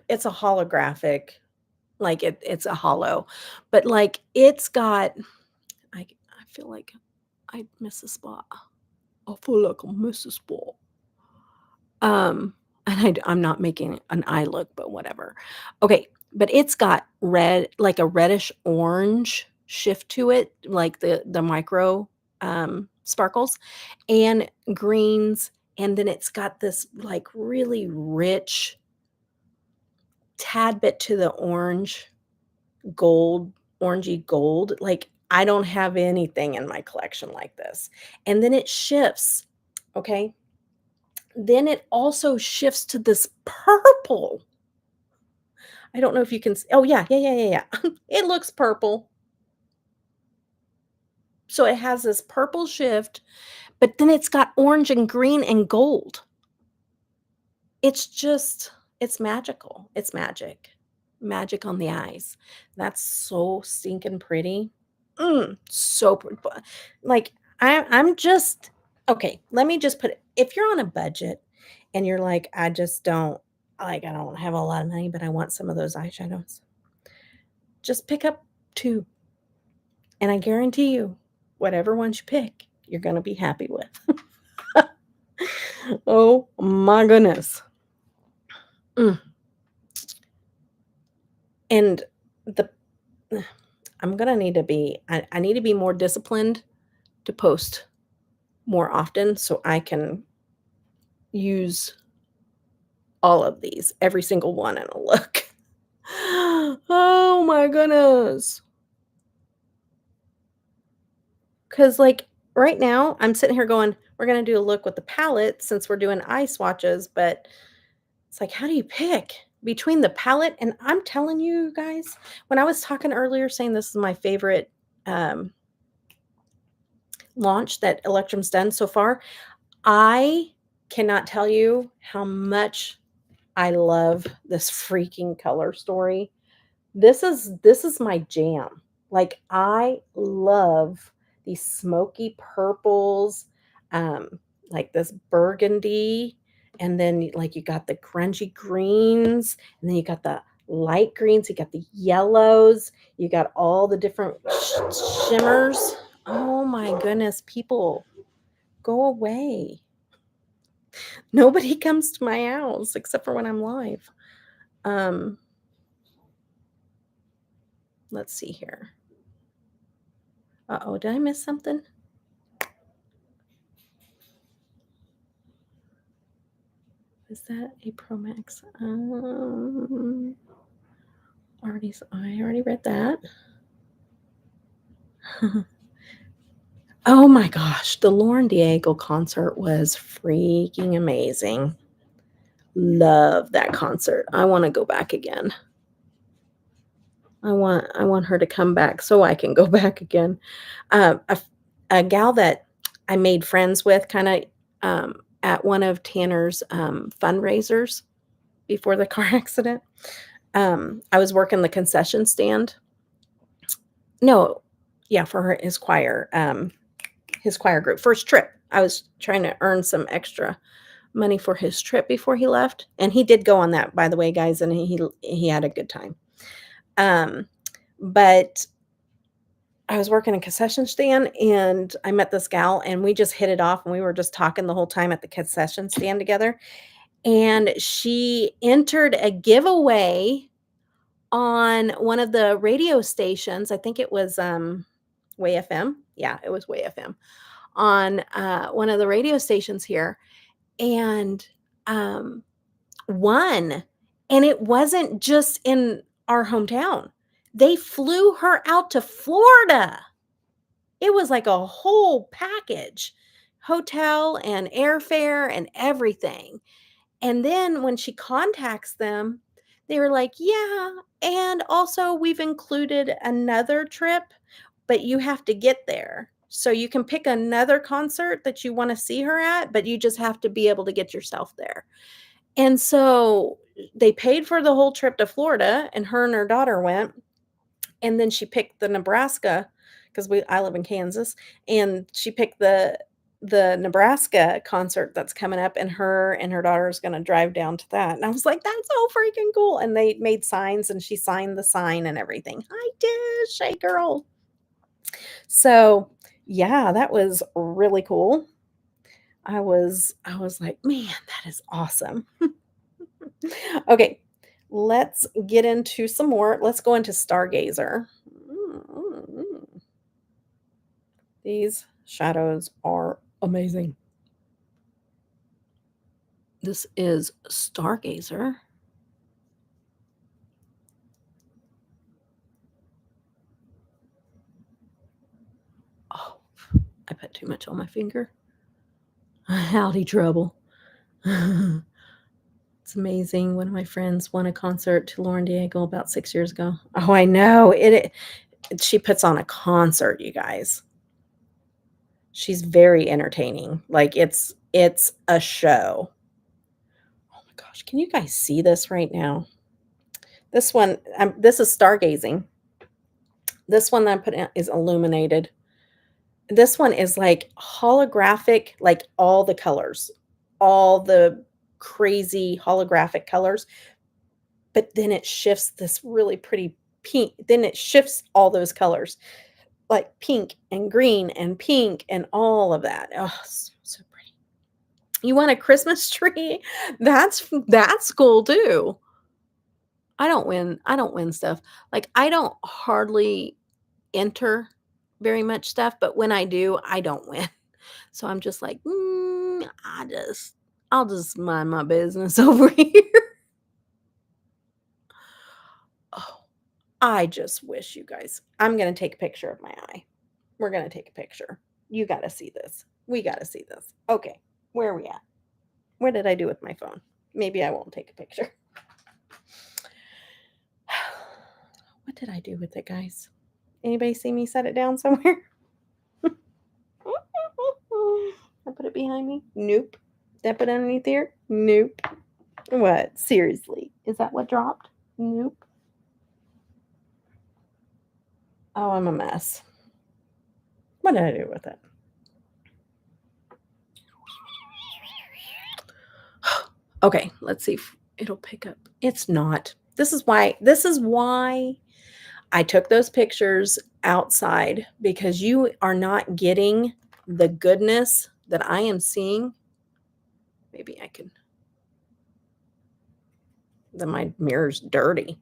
it's a holographic, like it's a hollow, but like it's got, I feel like I miss a spot. I feel like I miss a spot. And I'm not making an eye look, but whatever. Okay, but it's got red, like a reddish orange shift to it, like the micro sparkles and greens. And then it's got this like really rich tad bit to the orange, gold, orangey gold. Like I don't have anything in my collection like this. And then it shifts. Okay. Then it also shifts to this purple. I don't know if you can oh, yeah, yeah, yeah, yeah, yeah. It looks purple. So it has this purple shift, but then it's got orange and green and gold. It's just it's magical. It's magic. Magic on the eyes. That's so stinking pretty. So like, I'm just okay, let me just put it if you're on a budget and you're like, "I just don't like, I don't have a lot of money, but I want some of those eyeshadows." Just pick up 2, and I guarantee you, whatever ones you pick, you're gonna be happy with. Oh my goodness. Mm, and the I'm gonna need to be I need to be more disciplined to post more often so I can use all of these, every single one in a look. Oh my goodness. 'Cause, like, right now, I'm sitting here going, "We're gonna do a look with the palette since we're doing eye swatches," but it's like, how do you pick between the palette and I'm telling you guys, when I was talking earlier saying this is my favorite, um, launch that Electrum's done so far, I cannot tell you how much I love this freaking color story. This is my jam. Like, I love these smoky purples, like this burgundy, and then, like, you got the grungy greens, and then you got the light greens, you got the yellows, you got all the different shimmers. Oh my goodness, people, go away. Nobody comes to my house except for when I'm live. Um, let's see here. Uh-oh, did I miss something? Is that a Pro Max? I already read that. Oh my gosh, the Lauren Diego concert was freaking amazing. Love that concert. I wanna go back again. I want her to come back so I can go back again. A gal that I made friends with kinda, at one of Tanner's, fundraisers before the car accident. I was working the concession stand. No, yeah, for his choir group, first trip. I was trying to earn some extra money for his trip before he left, and he did go on that, by the way, guys, and he had a good time. Um, but I was working a concession stand, and I met this gal, and we just hit it off, and we were just talking the whole time at the concession stand together, and she entered a giveaway on one of the radio stations. I think it was, Way FM. Yeah, it was Way FM on, one of the radio stations here, and, um, won, and it wasn't just in our hometown. They flew her out to Florida. It was like a whole package, hotel and airfare and everything. And then when she contacts them, they were like, "Yeah, and also we've included another trip, but you have to get there. So you can pick another concert that you wanna see her at, but you just have to be able to get yourself there." And so they paid for the whole trip to Florida, and her and her daughter went, and then she picked the Nebraska, 'cause I live in Kansas, and she picked the Nebraska concert that's coming up, and her daughter is gonna drive down to that, and I was like, "That's so freaking cool," and they made signs, and she signed the sign and everything. "I did, Shay girl." So, yeah, that was really cool. I was like, "Man, that is awesome." Okay, let's get into some more. Let's go into Stargazer. These shadows are amazing. This is Stargazer. Oh, I put too much on my finger. Howdy trouble. It's amazing. One of my friends won a concert to Lauren Diego about 6 years ago. Oh, I know. She puts on a concert, you guys. She's very entertaining. Like it's a show. Oh my gosh, can you guys see this right now? This one, this is stargazing. This one that I put in is illuminated. This one is like holographic, like all the colors, all the crazy holographic colors. But then it shifts this really pretty pink. Then it shifts all those colors, like pink and green and pink and all of that. Oh, so pretty. You want a Christmas tree? That's cool too. I don't win stuff. Like I don't hardly enter very much stuff, but when I do, I don't win. So I'm just like, I'll just mind my business over here. Oh, I just wish you guys. I'm gonna take a picture of my eye. We're gonna take a picture. You gotta see this. We gotta see this. Okay, where are we at? What did I do with my phone? Maybe I won't take a picture. What did I do with it, guys? Anybody see me set it down somewhere? I put it behind me? Nope. Did I put it underneath here? Nope. What? Seriously? Is that what dropped? Nope. Oh, I'm a mess. What did I do with it? Okay, let's see if it'll pick up. It's not. This is why I took those pictures outside, because you are not getting the goodness that I am seeing. Maybe I can. Then my mirror's dirty.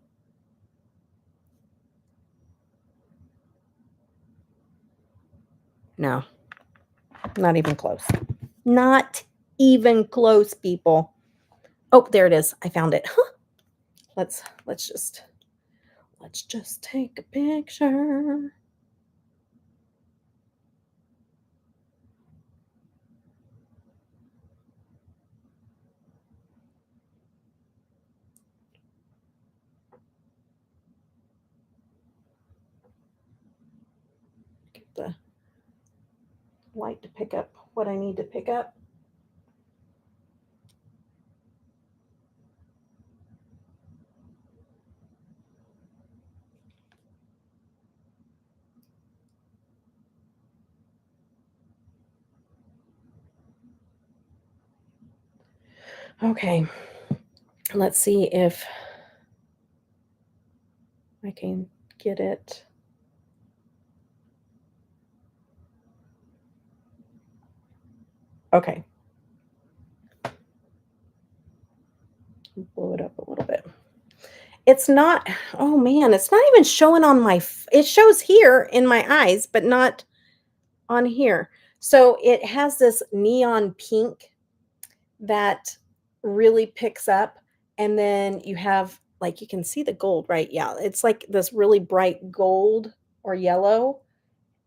No, not even close. Not even close, people. Oh, there it is. I found it. Huh. Let's just take a picture. Get the light to pick up what I need to pick up. Okay, let's see if I can get it. Okay. Blow it up a little bit. It's not, oh man, it's not even showing on my, it shows here in my eyes, but not on here. So it has this neon pink that really picks up. And then you have, like, you can see the gold, right? Yeah, it's like this really bright gold or yellow.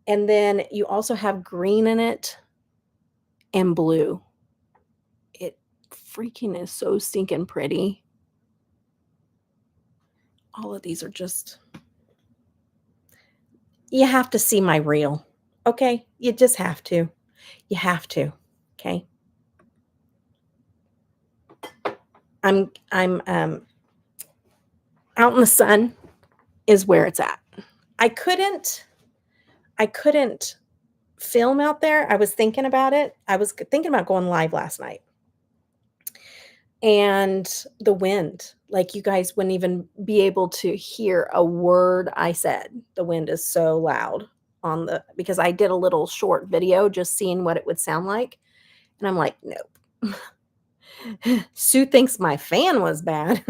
And then you also have green in it and blue. It freaking is so stinking pretty. All of these are just, you have to see my reel. Okay? You just have to. You have to. Okay? I'm out in the sun is where it's at. I couldn't film out there. I was thinking about it. I was thinking about going live last night. And the wind, like you guys wouldn't even be able to hear a word I said. The wind is so loud because I did a little short video just seeing what it would sound like. And I'm like, nope. Sue thinks my fan was bad.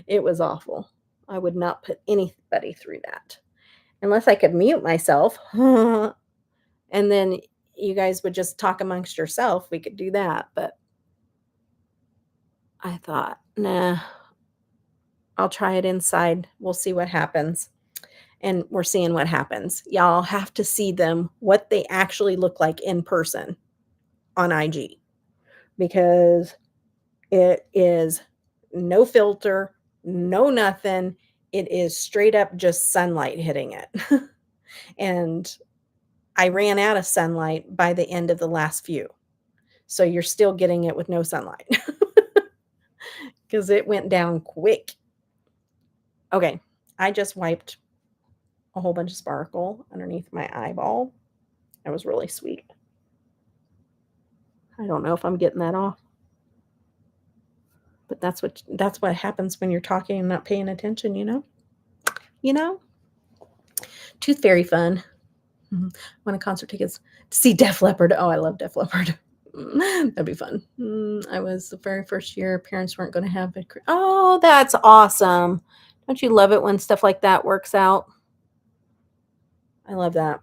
It was awful. I would not put anybody through that unless I could mute myself. And then you guys would just talk amongst yourself. We could do that, but I thought, nah, I'll try it inside. We'll see what happens. And we're seeing what happens. Y'all have to see them, what they actually look like in person on IG, because it is no filter, no nothing. It is straight up just sunlight hitting it. And I ran out of sunlight by the end of the last few. So you're still getting it with no sunlight because it went down quick. Okay, I just wiped a whole bunch of sparkle underneath my eyeball. That was really sweet. I don't know if I'm getting that off. But that's what happens when you're talking and not paying attention, you know? You know? Tooth Fairy fun. Want a concert tickets to see Def Leppard. Oh, I love Def Leppard. That'd be fun. I was the very first year parents weren't going to have it. Oh, that's awesome. Don't you love it when stuff like that works out? I love that.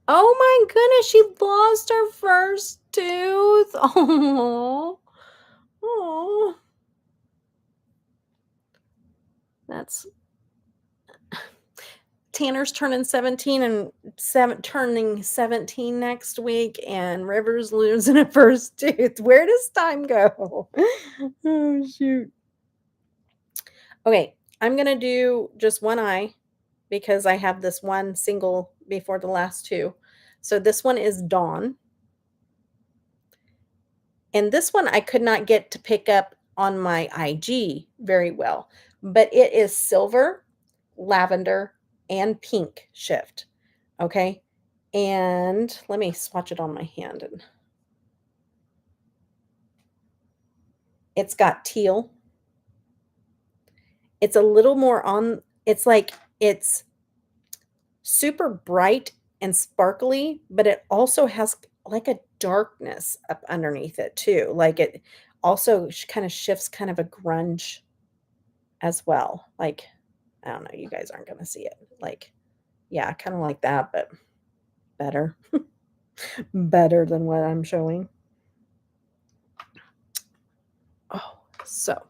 Oh my goodness, she lost her first tooth. Oh, oh, that's Tanner's turning 17 and turning 17 next week, and River's losing a first tooth. Where does time go? Oh shoot. Okay, I'm gonna do just one eye because I have this one single before the last two. So this one is Dawn. And this one I could not get to pick up on my IG very well, but it is silver, lavender, and pink shift. Okay. And let me swatch it on my hand. And it's got teal. It's a little more on, it's like, it's super bright and sparkly, but it also has like a darkness up underneath it too. Like it also kind of shifts kind of a grunge as well. Like, I don't know, you guys aren't going to see it. Like, yeah, kind of like that, but better. Better than what I'm showing. Oh, so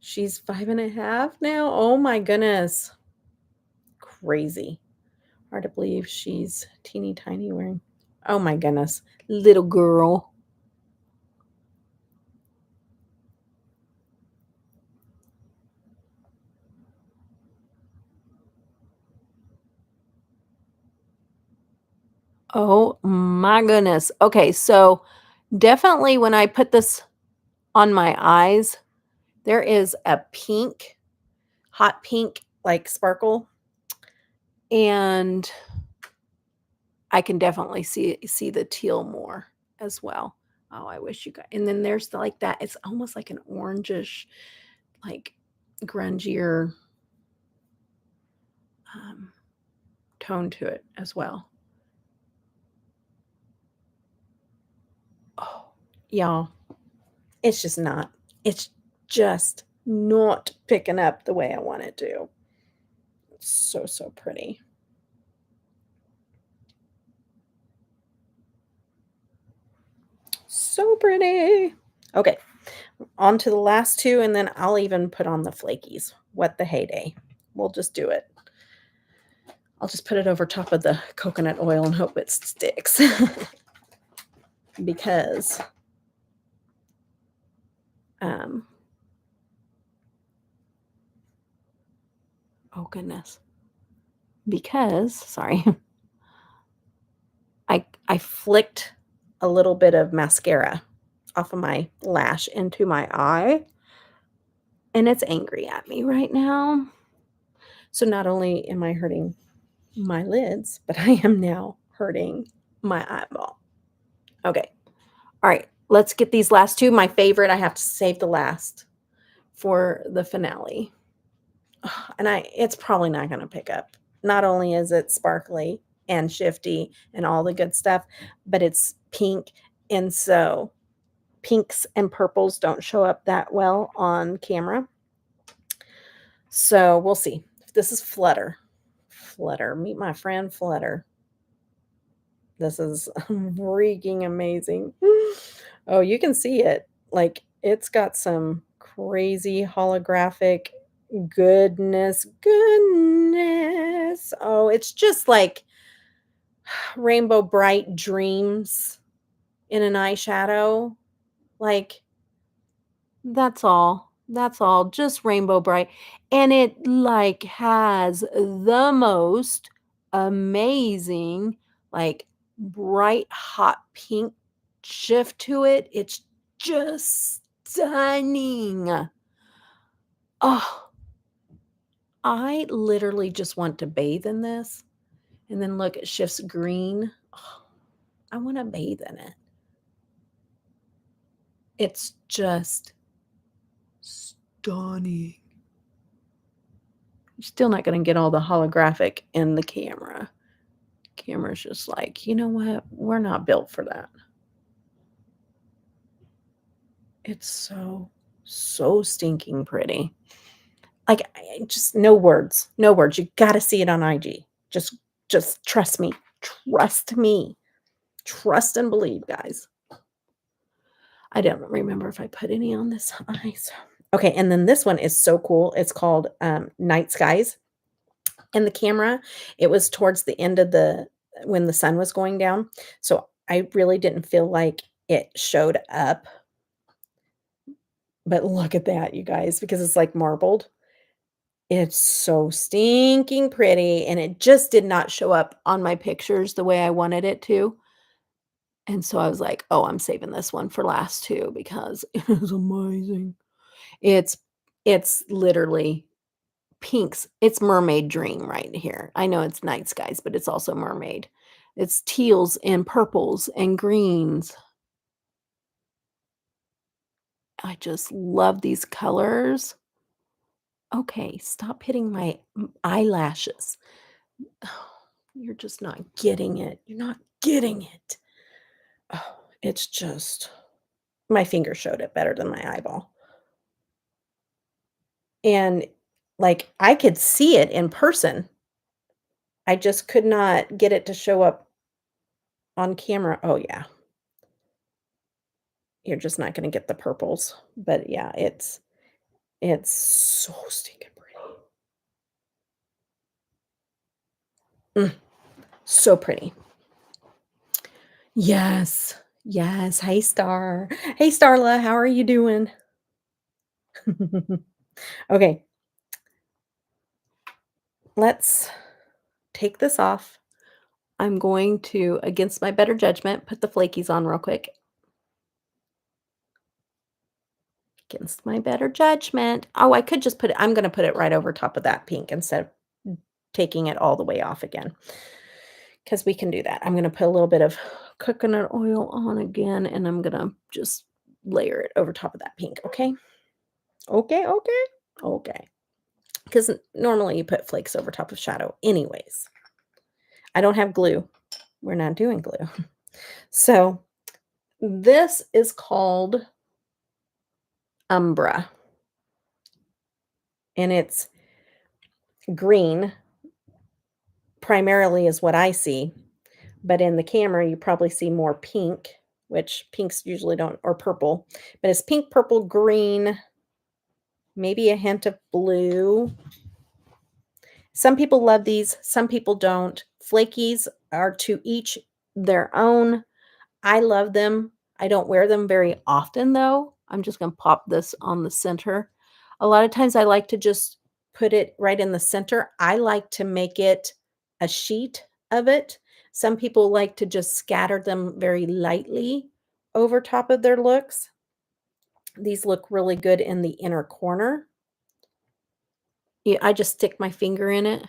she's 5.5 now. Oh my goodness. Crazy. Hard to believe she's teeny tiny wearing. Oh my goodness. Little girl. Oh my goodness. Okay, so definitely when I put this on my eyes, there is a pink, hot pink, like sparkle. And I can definitely see the teal more as well. Oh, I wish you guys. And then there's like that. It's almost like an orangish, like grungier tone to it as well. Oh, y'all, it's just not. It's just not picking up the way I want it to. It's so, so pretty. So pretty. Okay, on to the last two, and then I'll even put on the flakies. What the heyday. We'll just do it. I'll just put it over top of the coconut oil and hope it sticks. Because oh goodness. Because, sorry. I flicked a little bit of mascara off of my lash into my eye, and it's angry at me right now. So not only am I hurting my lids, but I am now hurting my eyeball. Okay. All right. Let's get these last two. My favorite, I have to save the last for the finale. And it's probably not going to pick up. Not only is it sparkly and shifty and all the good stuff, but it's pink. And so pinks and purples don't show up that well on camera. So we'll see. This is Flutter. Flutter. Meet my friend Flutter. This is freaking amazing. Oh, you can see it. Like, it's got some crazy holographic goodness. Oh, it's just like rainbow bright dreams in an eyeshadow. Like, that's all. That's all. Just rainbow bright. And it like has the most amazing, like bright hot pink shift to it. It's just stunning. Oh, I literally just want to bathe in this. And then look, it shifts green. Oh, I want to bathe in it. It's just stunning. You're still not gonna get all the holographic in the camera. Camera's just like, "You know what? We're not built for that." It's so, so stinking pretty. Like, I just no words, no words. You gotta see it on IG. Just trust me. Trust me. Trust and believe, guys. I don't remember if I put any on this eyes. Okay, and then this one is so cool. It's called, Night Skies. In the camera, it was towards the end of the when the sun was going down, so I really didn't feel like it showed up, but look at that, you guys, because it's, like, marbled. It's so stinking pretty, and it just did not show up on my pictures the way I wanted it to, and so I was like, "Oh, I'm saving this one for last too because it is amazing." It's it's literally pinks. It's mermaid dream right here. I know it's night skies, but it's also mermaid. It's teals and purples and greens. I just love these colors. Okay, stop hitting my eyelashes. You're just not getting it. You're not getting it. Oh, it's just my finger showed it better than my eyeball. And like I could see it in person. I just could not get it to show up on camera. Oh yeah. You're just not gonna get the purples, but yeah, it's so stinking pretty. Mm, so pretty. Yes, yes. Hey, Star. Hey, Starla, how are you doing? Okay, let's take this off. I'm going to, against my better judgment, put the flakies on real quick. Against my better judgment. Oh, I could just put it I'm gonna put it right over top of that pink instead of taking it all the way off again, because we can do that. I'm gonna put a little bit of coconut oil on again, and I'm gonna just layer it over top of that pink, okay? Okay, okay, okay. Because normally you put flakes over top of shadow anyways. I don't have glue. We're not doing glue. So, this is called Umbra, and it's green primarily is what I see, but in the camera, you probably see more pink, which pinks usually don't or purple, but it's pink, purple, green, maybe a hint of blue. Some people love these, some people don't. Flakies are to each their own. I love them. I don't wear them very often, though. I'm just gonna pop this on the center. A lot of times, I like to just put it right in the center. I like to make it a sheet of it. Some people like to just scatter them very lightly over top of their looks. These look really good in the inner corner. Yeah, I just stick my finger in it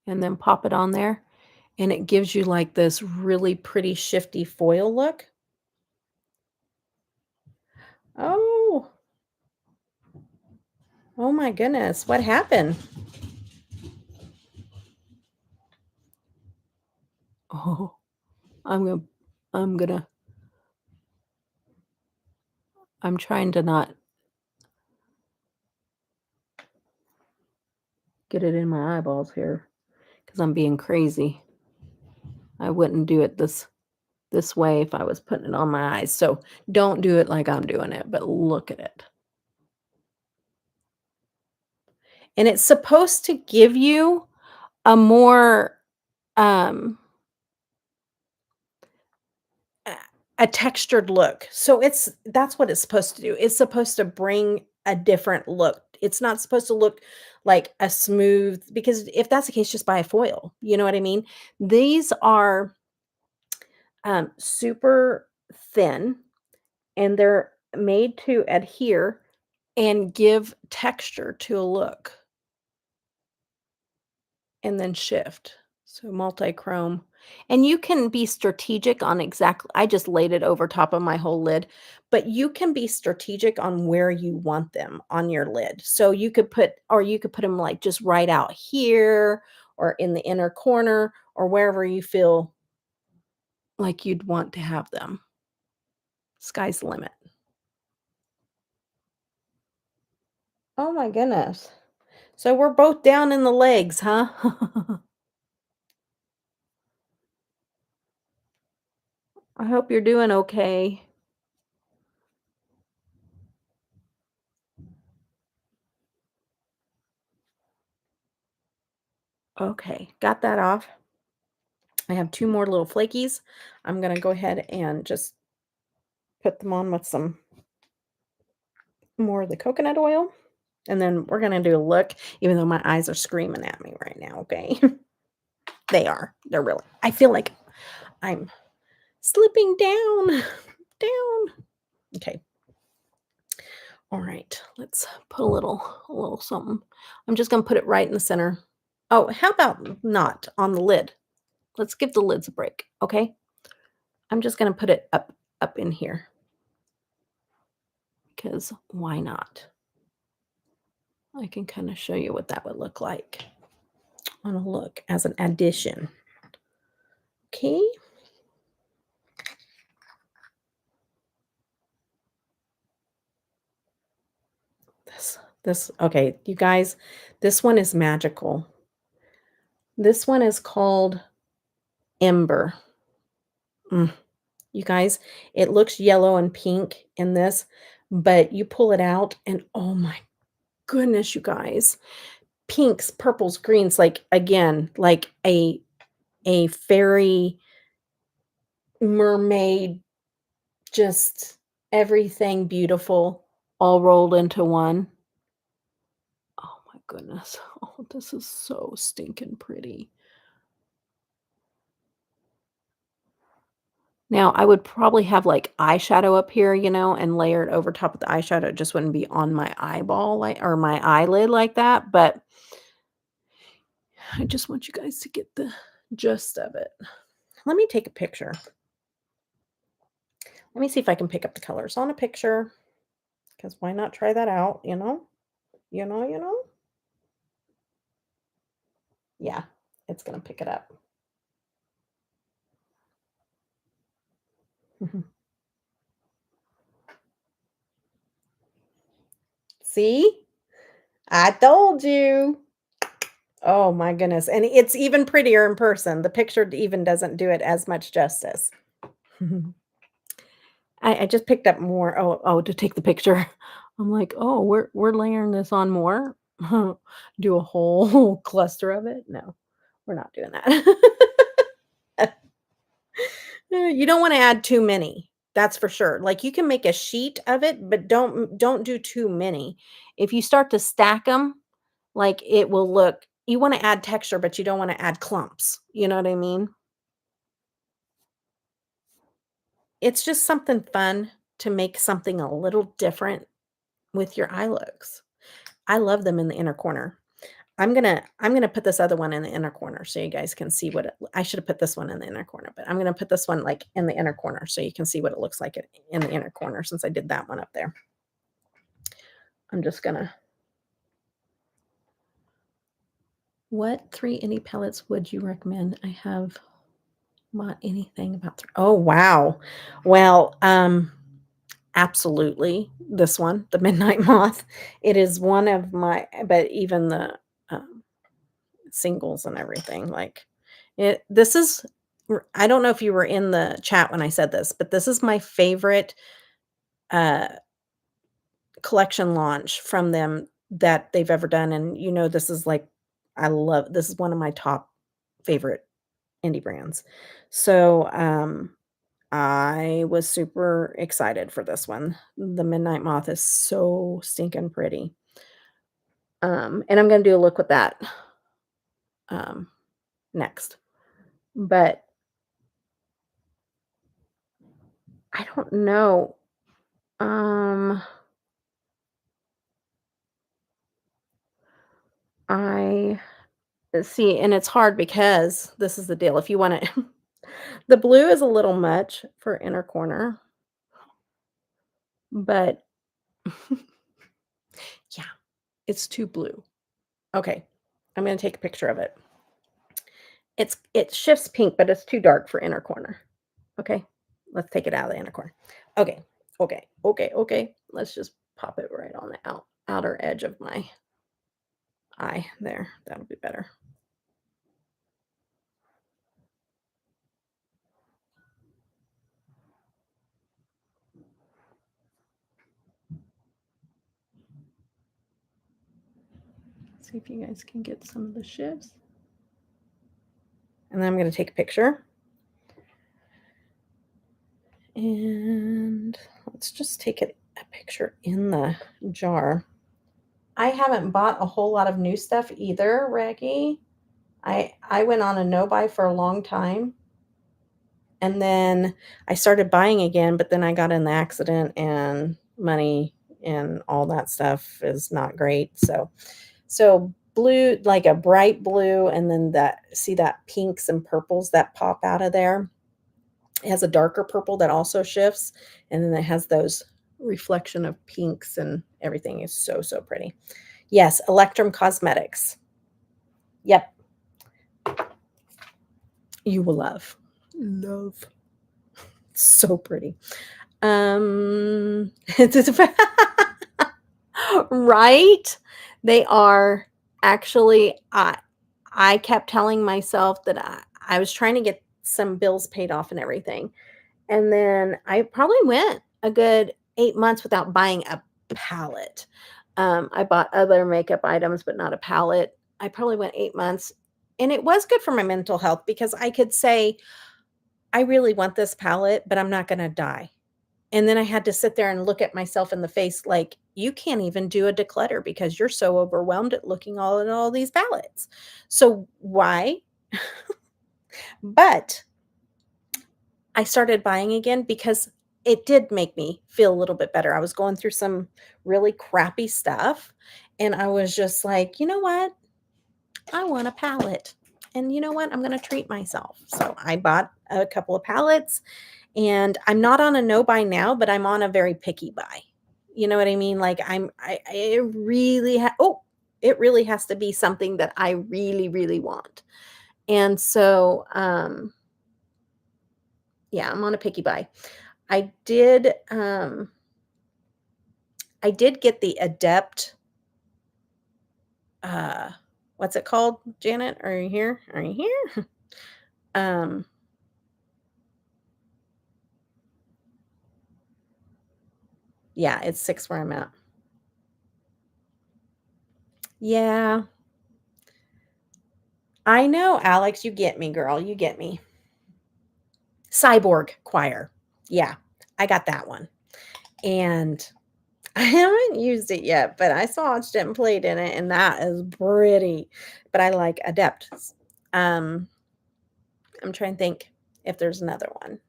and then pop it on there, and it gives you, like, this really pretty shifty foil look. Oh. Oh my goodness, what happened? Oh, I'm gonna I'm gonna I'm trying to not get it in my eyeballs here because I'm being crazy. I wouldn't do it this way if I was putting it on my eyes. So don't do it like I'm doing it, but look at it. And it's supposed to give you a more um a a textured look. So that's what it's supposed to do. It's supposed to bring a different look. It's not supposed to look like a smooth because if that's the case, just buy a foil. You know what I mean? These are super thin and they're made to adhere and give texture to a look and then shift. So multichrome. And you can be strategic on exactly I just laid it over top of my whole lid, but you can be strategic on where you want them on your lid. So you could put them like just right out here or in the inner corner or wherever you feel like you'd want to have them. Sky's the limit. Oh my goodness. So we're both down in the legs, huh? I hope you're doing okay. Okay, got that off. I have 2 more little flakies. I'm gonna go ahead and just put them on with some more of the coconut oil, and then we're gonna do a look, even though my eyes are screaming at me right now, okay? They are. They're really I feel like I'm slipping down, down. Okay. Alright, let's put a little something. I'm just gonna put it right in the center. Oh, how about not on the lid? Let's give the lids a break, okay? I'm just gonna put it up in here because why not? I can kinda show you what that would look like on a look as an addition. Okay. This okay, you guys, this one is magical. This one is called Ember. Mm, you guys, it looks yellow and pink in this, but you pull it out and oh my goodness, you guys. Pinks, purples, greens, like again, like a fairy mermaid, just everything beautiful all rolled into one. Oh my goodness. Oh, this is so stinking pretty. Now, I would probably have like eyeshadow up here, and layer it over top of the eyeshadow. It just wouldn't be on my eyeball or my eyelid like that. But I just want you guys to get the gist of it. Let me take a picture. Let me see if I can pick up the colors on a picture. Because why not try that out, you know? You know? Yeah, it's gonna pick it up. See? I told you. Oh my goodness, and it's even prettier in person. The picture even doesn't do it as much justice. I just picked up more to take the picture. I'm like, "Oh, we're layering this on more? Do a whole cluster of it? No, we're not doing that." You don't wanna add too many, that's for sure. Like, you can make a sheet of it, but don't do too many. If you start to stack them, like, it will look you wanna add texture, but you don't wanna add clumps, you know what I mean? It's just something fun to make something a little different with your eye looks. I love them in the inner corner. I'm gonna put this other one in the inner corner so you guys can see what I should have put this one in the inner corner, but I'm gonna put this one, like, in the inner corner so you can see what it looks like in the inner corner since I did that one up there. I'm just gonna what 3 indie palettes would you recommend? I have not anything about oh, wow. Well, absolutely, this one, the Midnight Moth. It is one of my but even the, um singles and everything. Like this is, I don't know if you were in the chat when I said this, but this is my favorite uh collection launch from them that they've ever done. And this is like, this is one of my top favorite indie brands. So I was super excited for this one. The Midnight Moth is so stinking pretty. And I'm gonna do a look with that next. But I don't know. I see, and it's hard because this is the deal. If you want to, the blue is a little much for inner corner, but yeah, it's too blue. Okay, I'm going to take a picture of it. It shifts pink, but it's too dark for inner corner. Okay, let's take it out of the inner corner. Okay, okay. Let's just pop it right on the outer edge of my eye there. That'll be better. See if you guys can get some of the shifts. And then I'm going to take a picture. And let's just take a picture in the jar. I haven't bought a whole lot of new stuff either, Raggy. I went on a no-buy for a long time. And then I started buying again, but then I got in the accident and money and all that stuff is not great. So blue, like a bright blue, and then see that pinks and purples that pop out of there. It has a darker purple that also shifts, and then it has those reflection of pinks, and everything is so, so pretty. Yes, Electrum Cosmetics. Yep. You will love. Love. So pretty. Right? They are actually, I kept telling myself that I was trying to get some bills paid off and everything. And then I probably went a good 8 months without buying a palette. I bought other makeup items, but not a palette. I probably went 8 months, and it was good for my mental health because I could say, I really want this palette, but I'm not going to die. And then I had to sit there and look at myself in the face like, you can't even do a declutter because you're so overwhelmed at looking at all these palettes. So why? But I started buying again because it did make me feel a little bit better. I was going through some really crappy stuff, and I was just like, you know what? I want a palette. And you know what? I'm going to treat myself. So I bought a couple of palettes, and I'm not on a no buy now, but I'm on a very picky buy. You know what I mean? Like it really has to be something that I really, really want. And so, yeah, I'm on a picky buy. I did get the Adept, what's it called? Janet, are you here? Are you here? Yeah, it's 6 where I'm at. Yeah. I know, Alex, you get me, girl. You get me. Cyborg Choir. Yeah, I got that one. And I haven't used it yet, but I swatched it and played in it, and that is pretty. But I like Adept. I'm trying to think if there's another one.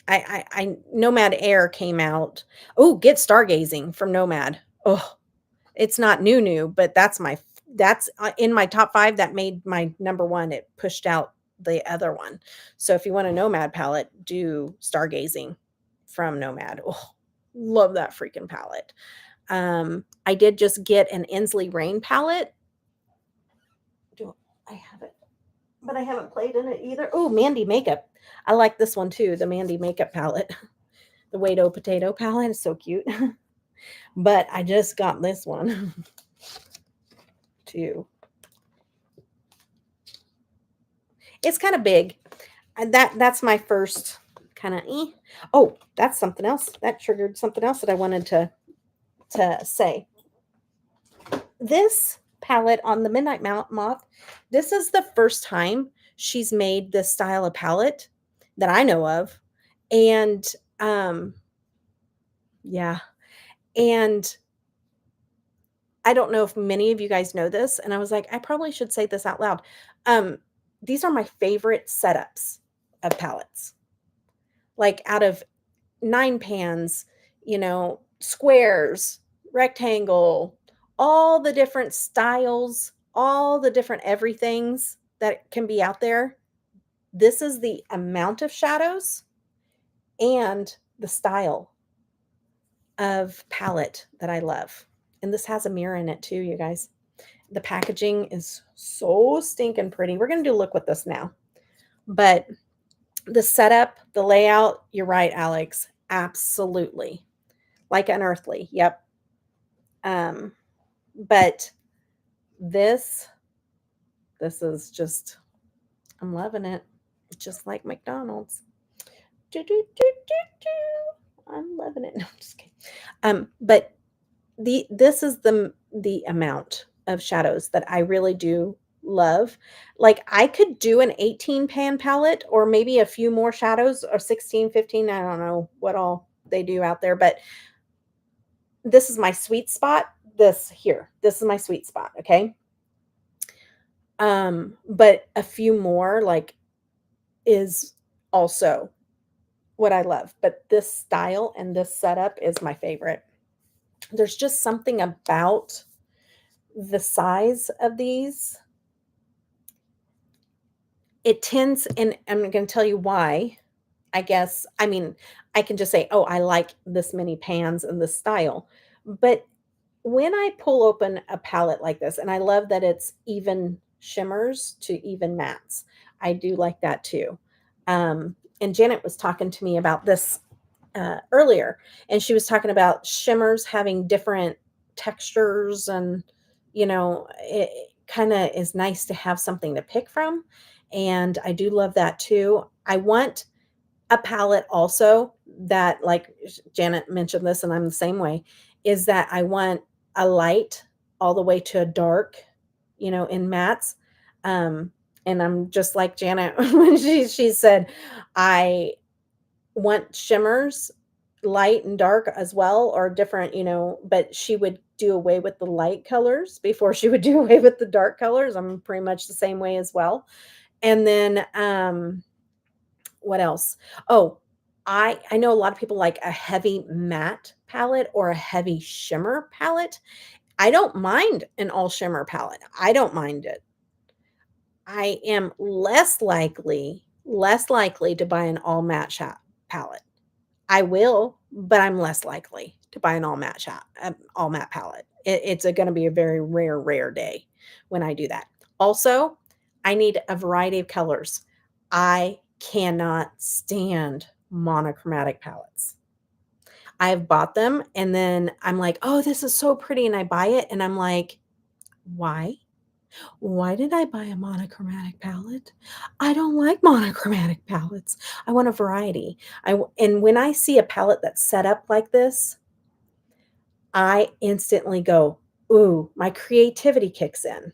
I Nomad Air came out. Oh, Get Stargazing from Nomad. Oh, it's not new, but that's in my top 5. That made my number 1. It pushed out the other one. So if you want a Nomad palette, do Stargazing from Nomad. Oh, love that freaking palette. I did just get an Inslee Rain palette. I have it, but I haven't played in it either. Oh, Mandy Makeup. I like this one too, the Mandy Makeup palette. The Wado Potato palette is so cute. But I just got this one. to, it's kind of big. That's my first kind of, oh, that's something else. That triggered something else that I wanted to say. This palette on the Midnight Moth, this is the first time she's made this style of palette that I know of. And yeah, and I don't know if many of you guys know this, and I was like, I probably should say this out loud. Um, these are my favorite setups of palettes. Like out of 9 pans, squares, rectangle, all the different styles, all the different everythings that can be out there. This is the amount of shadows and the style of palette that I love. And this has a mirror in it too, you guys. The packaging is so stinking pretty. We're going to do a look with this now. But the setup, the layout, you're right, Alex. Absolutely. Like unearthly. Yep. But this is just, I'm loving it. Just like McDonald's. Do, do, do, do, do. I'm loving it. No, I'm just kidding. But this is the amount of shadows that I really do love. Like I could do an 18 pan palette or maybe a few more shadows or 16, 15. I don't know what all they do out there, but this is my sweet spot. This is my sweet spot. Okay. But a few more like is also what I love, but this style and this setup is my favorite. There's just something about the size of these. It tends, and I'm going to tell you why. I guess, I mean, I can just say, oh, I like this many pans and this style. But when I pull open a palette like this, and I love that it's even shimmers to even mattes. I do like that too. And Janet was talking to me about this earlier, and she was talking about shimmers having different textures, and it kind of is nice to have something to pick from. And I do love that too. I want a palette also that, like Janet mentioned this, and I'm the same way, is that I want a light all the way to a dark, in mattes. And I'm just like Janet when she said, I want shimmers, light and dark as well, or different, but she would do away with the light colors before she would do away with the dark colors. I'm pretty much the same way as well. And then what else? Oh, I know a lot of people like a heavy matte palette or a heavy shimmer palette. I don't mind an all shimmer palette. I don't mind it. I am less likely to buy an all matte palette. I will, but I'm less likely to buy an all matte palette. It's going to be a very rare day when I do that. Also, I need a variety of colors. I cannot stand monochromatic palettes. I've bought them and then I'm like, oh, this is so pretty. And I buy it and I'm like, why? Why did I buy a monochromatic palette? I don't like monochromatic palettes. I want a variety. And when I see a palette that's set up like this, I instantly go, ooh, my creativity kicks in.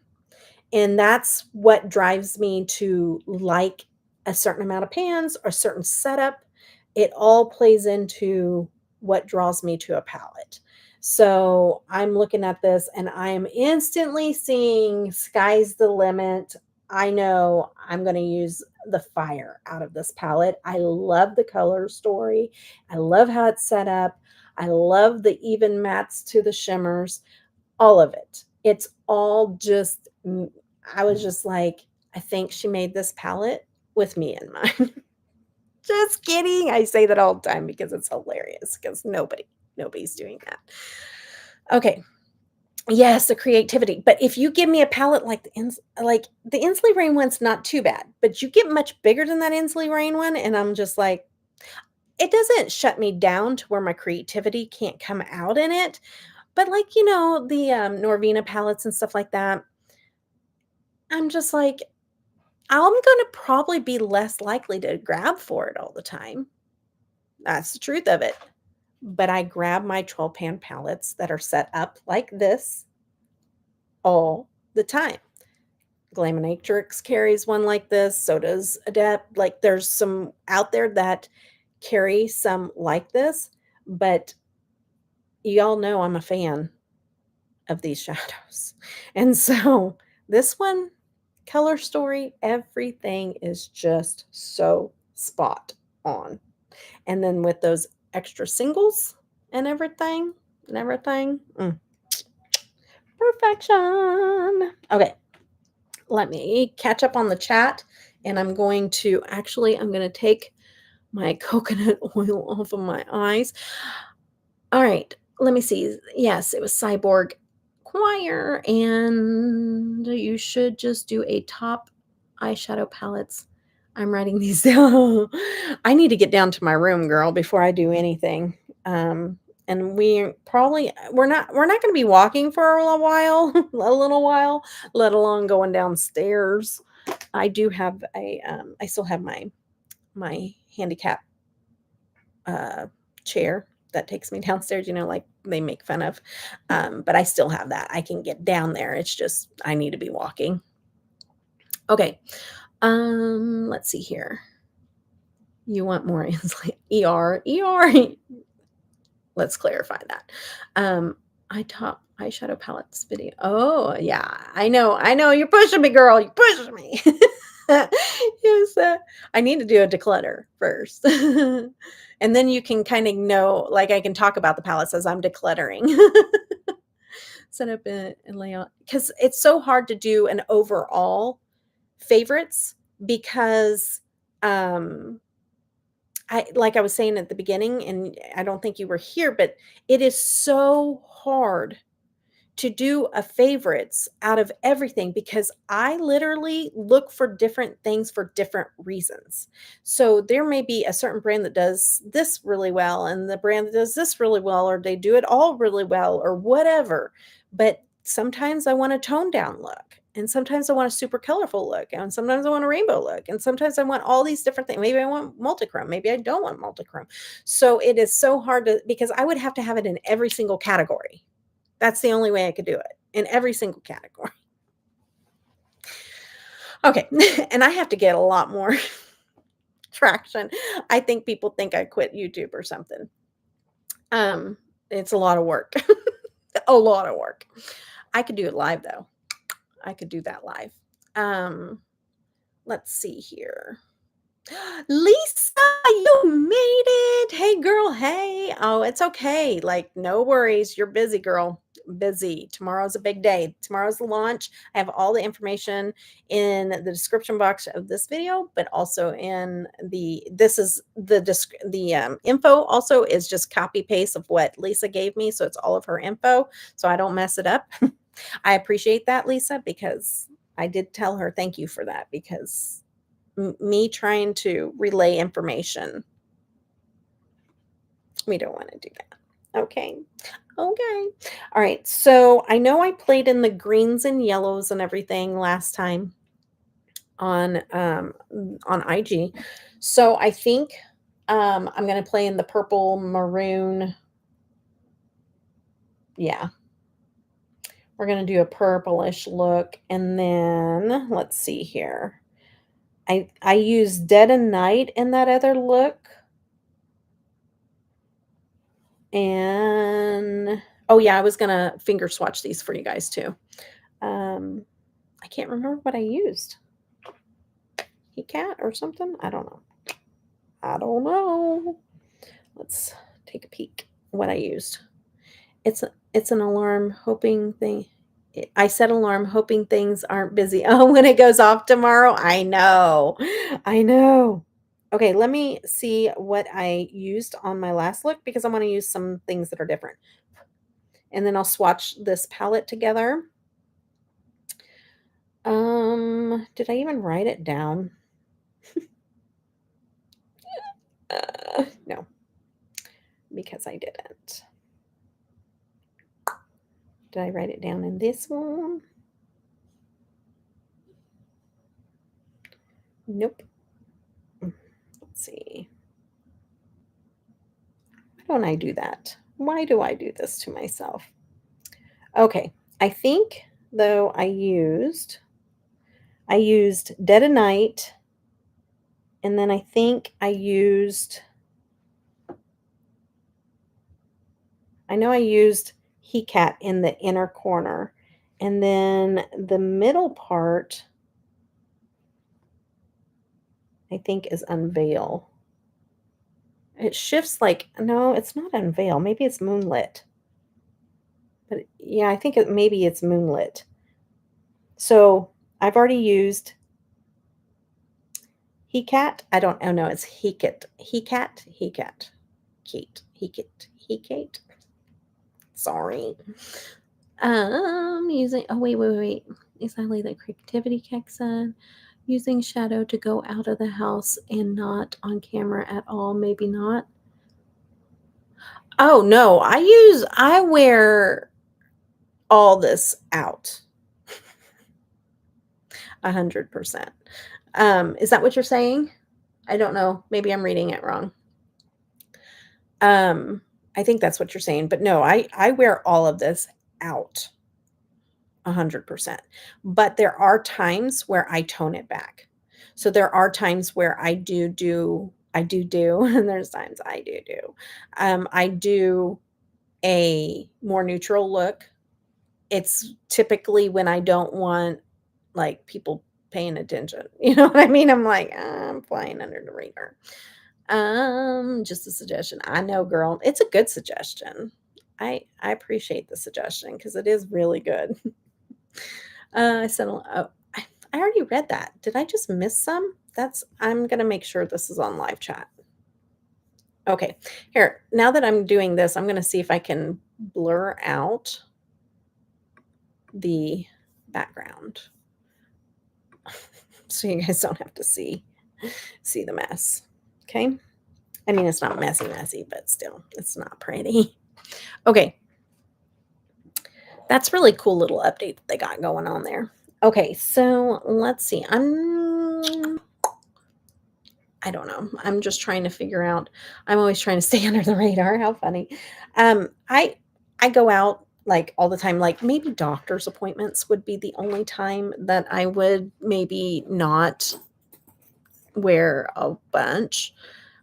And that's what drives me to like a certain amount of pans or a certain setup. It all plays into what draws me to a palette. So I'm looking at this and I am instantly seeing sky's the limit. I know I'm going to use the fire out of this palette. I love the color story. I love how it's set up. I love the even mattes to the shimmers, all of it. It's all just, I was just like, I think she made this palette with me in mind. Just kidding. I say that all the time because it's hilarious because nobody's doing that. Okay. Yes, the creativity. But if you give me a palette like the Inslee Rain one's not too bad, but you get much bigger than that Inslee Rain one, and I'm just like, it doesn't shut me down to where my creativity can't come out in it. But like, the Norvina palettes and stuff like that, I'm just like, I'm gonna probably be less likely to grab for it all the time. That's the truth of it. But I grab my 12-pan palettes that are set up like this all the time. Glaminatrix carries one like this, so does Adept. Like, there's some out there that carry some like this, but y'all know I'm a fan of these shadows. And so this one, color story, everything is just so spot on. And then with those extra singles and everything, perfection. Okay, let me catch up on the chat, and I'm gonna take my coconut oil off of my eyes. All right, let me see. Yes, it was Cyborg Choir, and you should just do a top eyeshadow palettes. I'm writing these down. I need to get down to my room, girl, before I do anything. And we're not going to be walking for a little while, let alone going downstairs. I still have my handicap uh, chair that takes me downstairs, like they make fun of. But I still have that. I can get down there. It's just I need to be walking. Okay. Let's see here. You want more insight? ER. Let's clarify that. I top eyeshadow palettes video. Oh yeah, I know. You're pushing me, girl. You're pushing me. Yes, I need to do a declutter first. And then you can kind of know, like I can talk about the palettes as I'm decluttering. Set up and layout, because it's so hard to do an overall favorites because like I was saying at the beginning, and I don't think you were here, but it is so hard to do a favorites out of everything because I literally look for different things for different reasons. So there may be a certain brand that does this really well and the brand that does this really well, or they do it all really well, or whatever. But sometimes I want a toned down look. And sometimes I want a super colorful look. And sometimes I want a rainbow look. And sometimes I want all these different things. Maybe I want multichrome. Maybe I don't want multichrome. So it is so hard because I would have to have it in every single category. That's the only way I could do it, in every single category. Okay, and I have to get a lot more traction. I think people think I quit YouTube or something. It's a lot of work. A lot of work. I could do it live, though. I could do that live. Let's see here. Lisa, you made it. Hey, girl. Hey. Oh, it's okay. Like, no worries. You're busy, girl. Busy. Tomorrow's a big day. Tomorrow's the launch. I have all the information in the description box of this video, but also in the info also is just copy paste of what Lisa gave me. So it's all of her info. So I don't mess it up. I appreciate that, Lisa, because I did tell her thank you for that, because me trying to relay information, we don't want to do that. Okay. All right, so I know I played in the greens and yellows and everything last time on IG, so I think I'm gonna play in the purple maroon. Yeah, we're gonna do a purplish look, and then let's see here. I use Dead and Night in that other look. And oh yeah, I was gonna finger swatch these for you guys too. I can't remember what I used. He cat or something? I don't know. I don't know. Let's take a peek what I used. It's an alarm hoping thing. I set alarm hoping things aren't busy. Oh, when it goes off tomorrow. I know. I know. Okay, let me see what I used on my last look, because I want to use some things that are different. And then I'll swatch this palette together. Did I even write it down? No, because I didn't. Did I write it down in this one? Nope. Let's see. Why don't I do that? Why do I do this to myself? Okay. I think though I used Dead of Night, and then I think I know I used He Cat in the inner corner. And then the middle part, I think, is Unveil. It shifts like, no, it's not Unveil. Maybe it's Moonlit. But yeah, I think maybe it's Moonlit. So I've already used He Cat. I don't, oh no, it's He Cat. He Cat. He Cat. Kate. He Cat. He Kate. Sorry. Using, oh, wait. Exactly, the creativity kicks in. Using shadow to go out of the house and not on camera at all. Maybe not. Oh no, I wear all this out. 100%. Is that what you're saying? I don't know. Maybe I'm reading it wrong. I think that's what you're saying, but no, I wear all of this out. 100%. But there are times where I tone it back. So there are times where and there's times I do a more neutral look. It's typically when I don't want, like, people paying attention. You know what I mean? I'm like, I'm flying under the radar. Just a suggestion. I know, girl. It's a good suggestion. I appreciate the suggestion because it is really good. I said, oh, I already read that. Did I just miss some? I'm gonna make sure this is on live chat. Okay, here. Now that I'm doing this, I'm gonna see if I can blur out the background so you guys don't have to see the mess. Okay. I mean, it's not messy, but still, it's not pretty. Okay. That's really cool little update that they got going on there. Okay, so let's see. I don't know. I'm just trying to figure out. I'm always trying to stay under the radar. How funny. I go out like all the time. Like maybe doctor's appointments would be the only time that I would maybe not wear a bunch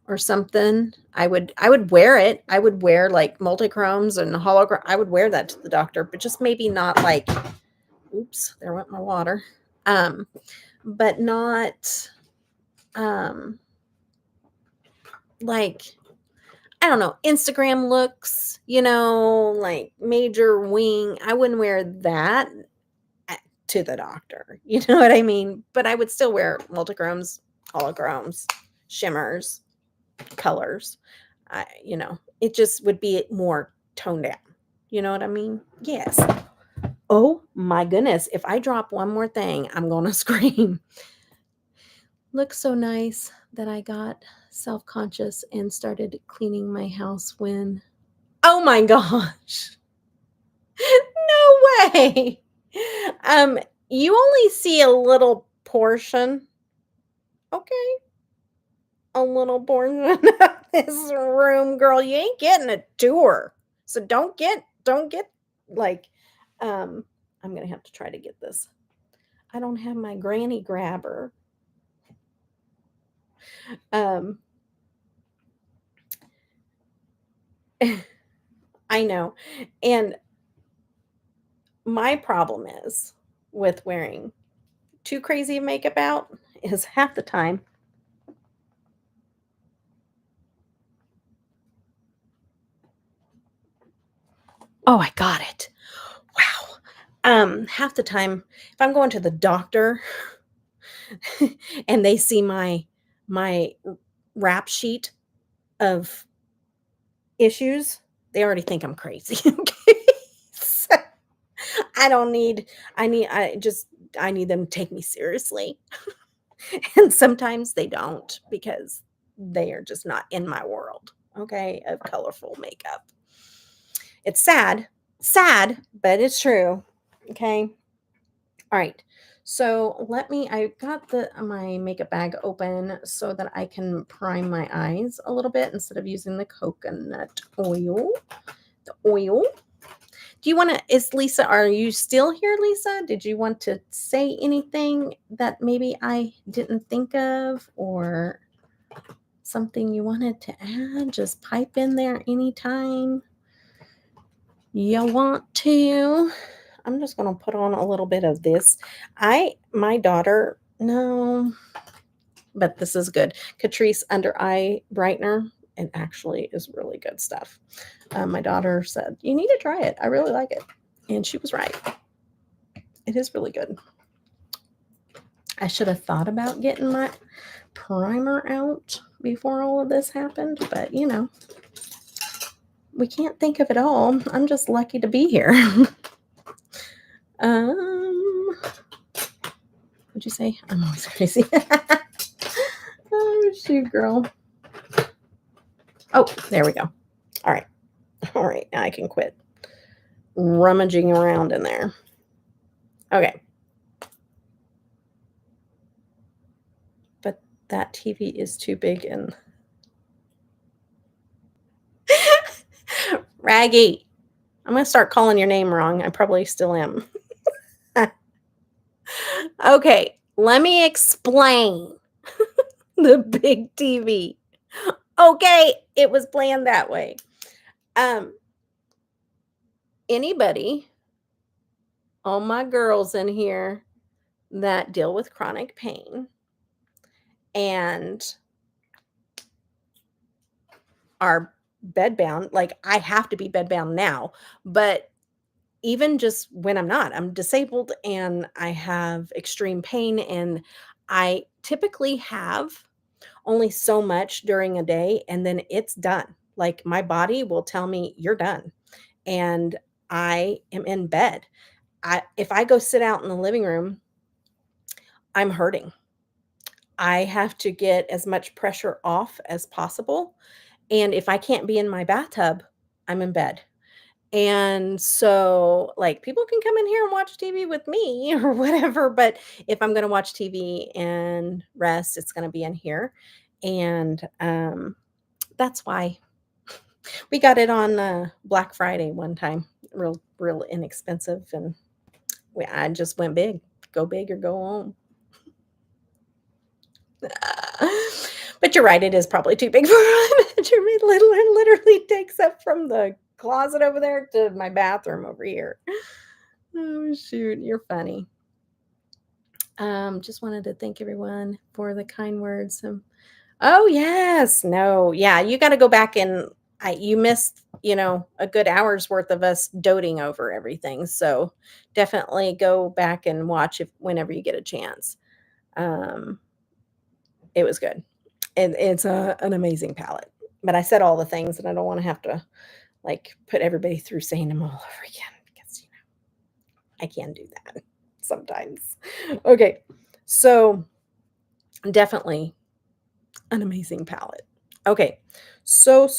or something. I would wear it. I would wear like multichromes and holochrome. I would wear that to the doctor, but just maybe not like, oops, there went my water. But not like, I don't know, Instagram looks, like major wing. I wouldn't wear that to the doctor. You know what I mean? But I would still wear multichromes, holochromes, shimmers, colors. It just would be more toned down. You know what I mean? Yes. Oh my goodness. If I drop one more thing, I'm going to scream. Looks so nice that I got self-conscious and started cleaning my house when, oh my gosh. No way. You only see a little portion. Okay. A little portion of this room, girl. You ain't getting a tour. So don't get like, I'm gonna have to try to get this. I don't have my granny grabber. Um, I know. And my problem is with wearing too crazy of makeup out is half the time. Oh, I got it. Wow. Half the time, if I'm going to the doctor and they see my rap sheet of issues, they already think I'm crazy. Okay. So I don't need I need them to take me seriously. And sometimes they don't because they are just not in my world, okay, of colorful makeup. It's sad, but it's true. Okay. All right. So I got my makeup bag open so that I can prime my eyes a little bit instead of using the coconut oil. The oil. Do you want to, are you still here, Lisa? Did you want to say anything that maybe I didn't think of or something you wanted to add? Just pipe in there anytime you want to. I'm just going to put on a little bit of this. My daughter, no, but this is good. Catrice Under Eye Brightener. It actually is really good stuff. My daughter said, you need to try it. I really like it. And she was right. It is really good. I should have thought about getting my primer out before all of this happened, but you know, we can't think of it all. I'm just lucky to be here. What'd you say? I'm always crazy. Oh, shoot, girl. Oh, there we go. All right. All right. Now I can quit rummaging around in there. Okay. But that TV is too big and Raggy. I'm going to start calling your name wrong. I probably still am. Okay. Let me explain the big TV. Okay. It was planned that way. Anybody, all my girls in here that deal with chronic pain and are bedbound, like I have to be bedbound now, but even just when I'm disabled and I have extreme pain and I typically have only so much during a day and then it's done. Like my body will tell me you're done and I am in bed. If I go sit out in the living room, I'm hurting. I have to get as much pressure off as possible. And if I can't be in my bathtub, I'm in bed. And so, like, people can come in here and watch TV with me or whatever, but if I'm going to watch TV and rest, it's going to be in here. And that's why we got it on Black Friday one time, real inexpensive. And I just went big, go big or go home. But you're right, it is probably too big for my bedroom. It literally takes up from the closet over there to my bathroom over here. Oh, shoot, you're funny. Just wanted to thank everyone for the kind words. Oh, yes. No, yeah, you got to go back and you missed, a good hour's worth of us doting over everything. So definitely go back and watch whenever you get a chance. It was good. It's an amazing palette. But I said all the things, and I don't want to have to like put everybody through saying them all over again because I can do that sometimes. Okay, so definitely an amazing palette. Okay, so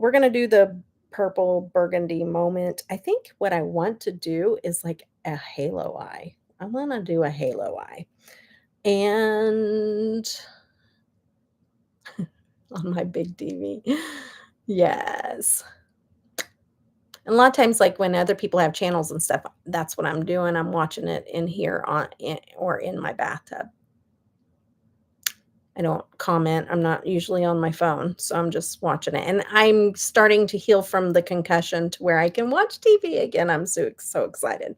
we're gonna do the purple burgundy moment. I think what I want to do is like a halo eye. I want to do a halo eye, and on my big TV. Yes. And a lot of times, like when other people have channels and stuff, that's what I'm doing. I'm watching it in here or in my bathtub. I don't comment. I'm not usually on my phone, so I'm just watching it. And I'm starting to heal from the concussion to where I can watch TV again. I'm so excited.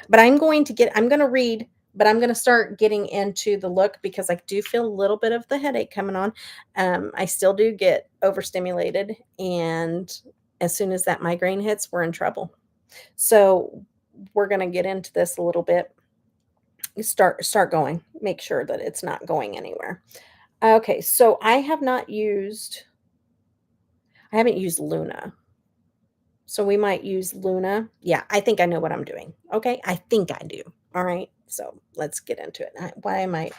But I'm going to read, but I'm going to start getting into the look because I do feel a little bit of the headache coming on. I still do get overstimulated, and as soon as that migraine hits, we're in trouble. So we're going to get into this a little bit. Start going. Make sure that it's not going anywhere. Okay, so I haven't used Luna. So we might use Luna. Yeah, I think I know what I'm doing. Okay, I think I do. All right, so let's get into it.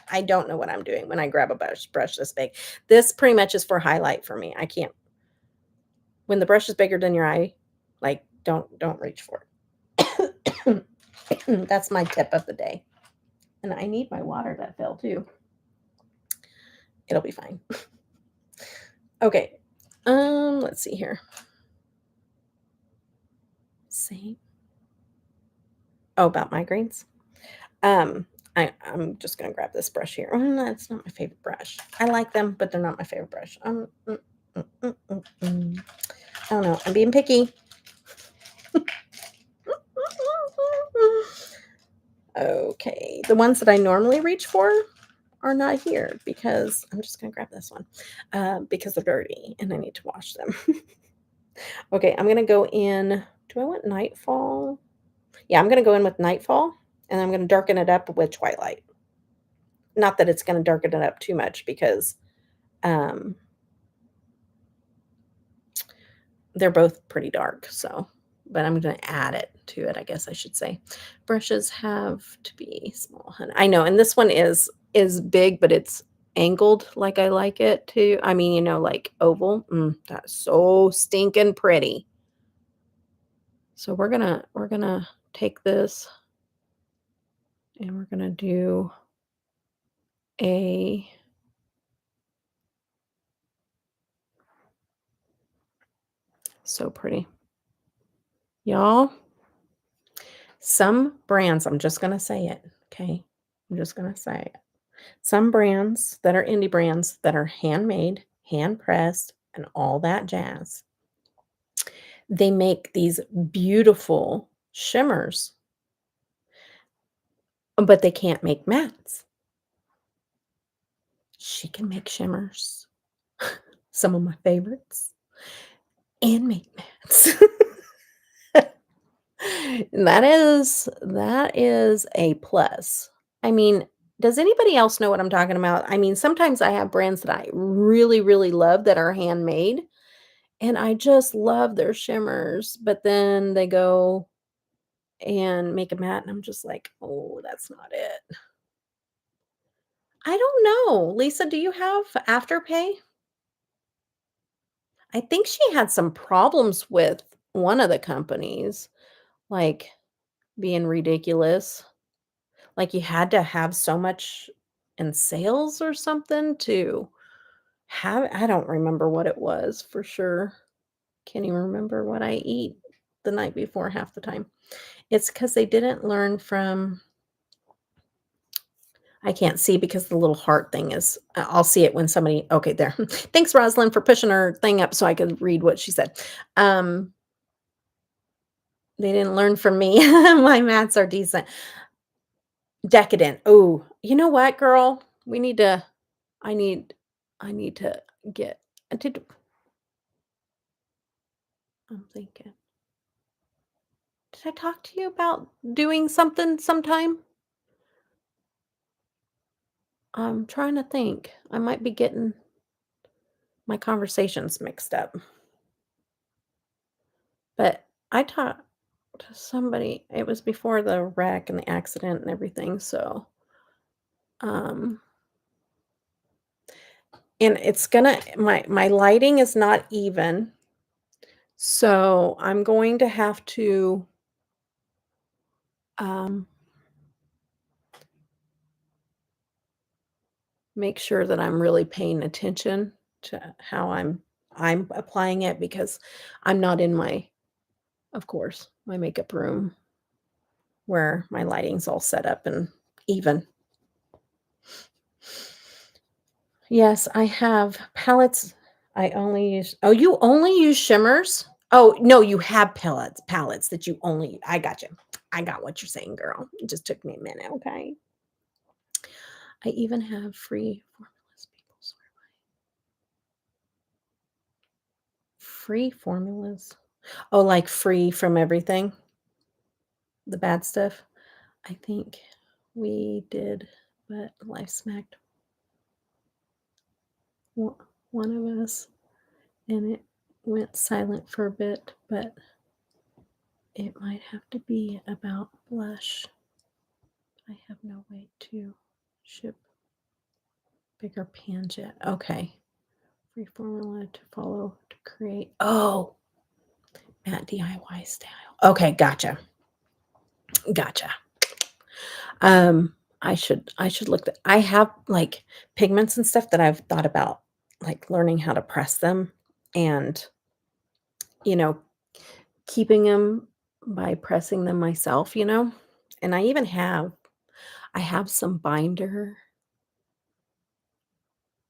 I don't know what I'm doing when I grab a brush this big. This pretty much is for highlight for me. I can't, when the brush is bigger than your eye, like don't reach for it. That's my tip of the day. And I need my water that fell too. It'll be fine. Okay. Let's see here. Same. Oh, about migraines. I'm just gonna grab this brush here. Oh, no, it's not my favorite brush. I like them, but they're not my favorite brush. I don't know. I'm being picky. Okay, the ones that I normally reach for are not here because I'm just gonna grab this one because they're dirty and I need to wash them. Okay, I'm gonna go in. Do I want Nightfall? Yeah, I'm gonna go in with Nightfall and I'm gonna darken it up with Twilight. Not that it's gonna darken it up too much because um, they're both pretty dark. So, but I'm gonna add it to it, I guess I should say. Brushes have to be small, honey. I know, and this one is big, but it's angled like I like it to. I mean, you know, like oval. That's so stinking pretty. So we're gonna take this and we're gonna do a so pretty. Y'all, some brands, I'm just gonna say it, okay? I'm just gonna say it. Some brands that are indie brands that are handmade, hand pressed, and all that jazz, they make these beautiful shimmers, but they can't make mattes. She can make shimmers, some of my favorites, and make mattes. That is a plus. I mean, does anybody else know what I'm talking about? I mean, sometimes I have brands that I really, really love that are handmade, and I just love their shimmers, but then they go and make a matte, and I'm just like, "Oh, that's not it." I don't know. Lisa, do you have Afterpay? I think she had some problems with one of the companies, like, being ridiculous. Like, you had to have so much in sales or something to have I don't remember what it was for sure. Can't even remember what I eat the night before half the time. It's because they didn't learn from I can't see because the little heart thing is I'll see it when somebody okay, there. Thanks, Rosalind, for pushing her thing up so I could read what she said. Um, they didn't learn from me. My maths are decent. Decadent. Oh, you know what, girl? We need to I need I need to get did I'm thinking. Did I talk to you about doing something sometime? I'm trying to think. I might be getting my conversations mixed up. But I talked to somebody, it was before the wreck and the accident and everything, so, um and it's gonna my lighting is not even, so I'm going to have to, um, make sure that I'm really paying attention to how I'm applying it because I'm not in my of course, my makeup room where my lighting's all set up and even. Yes, I have palettes. I only use Oh, you only use shimmers? Oh, no, you have palettes that you only I got you. I got what you're saying, girl. It just took me a minute, okay? I even have free formulas, people swear by. Free formulas. Oh, like free from everything, the bad stuff? I think we did, but life smacked one one of us, and it went silent for a bit, but it might have to be about blush. I have no way to ship bigger pans yet. Okay. Free formula to follow to create. Oh, matte DIY style. Okay, gotcha. Gotcha. I should look th I have, like, pigments and stuff that I've thought about, like, learning how to press them and, you know, keeping them by pressing them myself, you know? And I have some binder,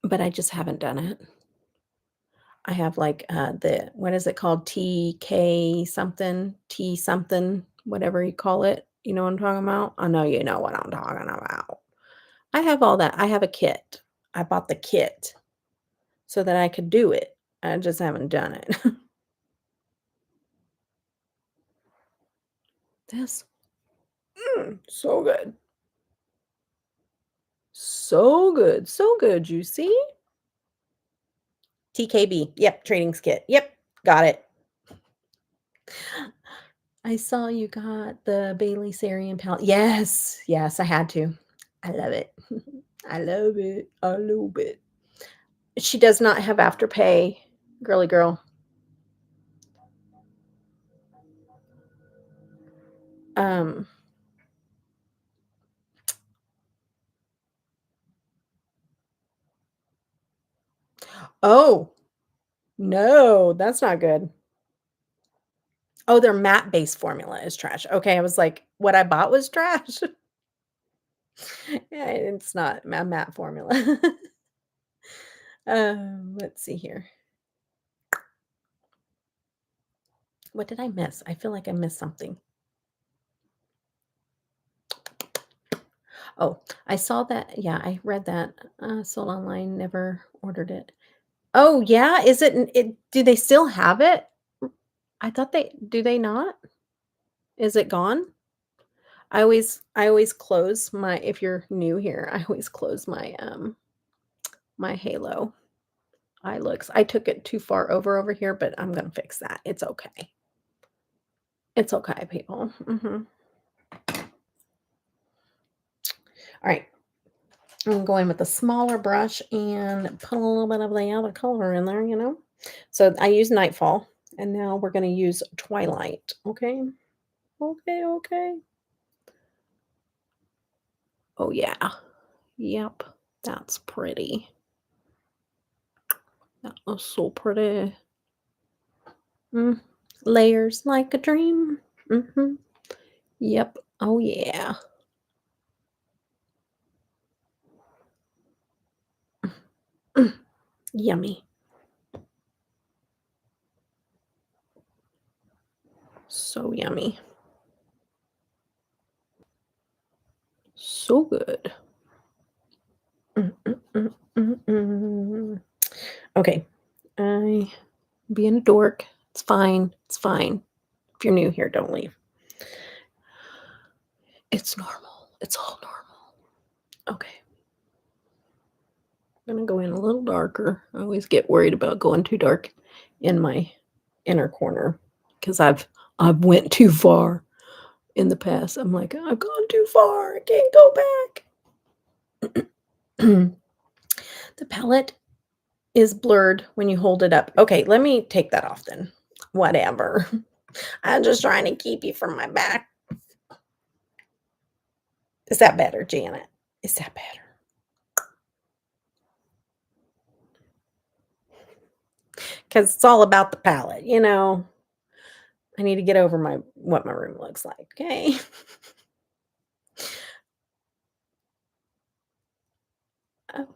but I just haven't done it. I have, like, the what is it called? TK something, T something, whatever you call it. You know what I'm talking about? I know you know what I'm talking about. I have all that. I have a kit. I bought the kit so that I could do it. I just haven't done it. This so good. So good, so good, you see? TKB. Yep, trainings kit. Yep, got it. I saw you got the Bailey Sarian palette. Yes, yes, I had to. I love it. I love it. I love it. She does not have Afterpay, girly girl. Um, oh, no, that's not good. Oh, their matte-based formula is trash. Okay, I was like, what I bought was trash? Yeah, it's not a matte formula. Let's see here. What did I miss? I feel like I missed something. Oh, I saw that yeah, I read that, sold online, never ordered it. Oh, yeah? Is it do they still have it? I thought they do they not? Is it gone? I always close my if you're new here, I always close my halo eye looks. I took it too far over here, but I'm gonna fix that. It's okay. It's okay, people. Mhm. Alright. I'm going with a smaller brush and put a little bit of the other color in there, you know? So I use Nightfall, and now we're gonna use Twilight, okay? Okay, okay. Oh, yeah. Yep. That's pretty. That was so pretty. Mm. Layers like a dream. Mhm. Yep. Oh, yeah. Mm. Yummy. So yummy. So good. Mm, mm, mm, mm, mm. Okay. I being a dork. It's fine. It's fine. If you're new here, don't leave. It's normal. It's all normal. Okay. I'm gonna go in a little darker. I always get worried about going too dark in my inner corner because I've went too far in the past. I'm like, I've gone too far. I can't go back. The palette is blurred when you hold it up. Okay, let me take that off then. Whatever. I'm just trying to keep you from my back. Is that better, Janet? Is that better? Because it's all about the palette, you know? I need to get over my what my room looks like, okay? Oh,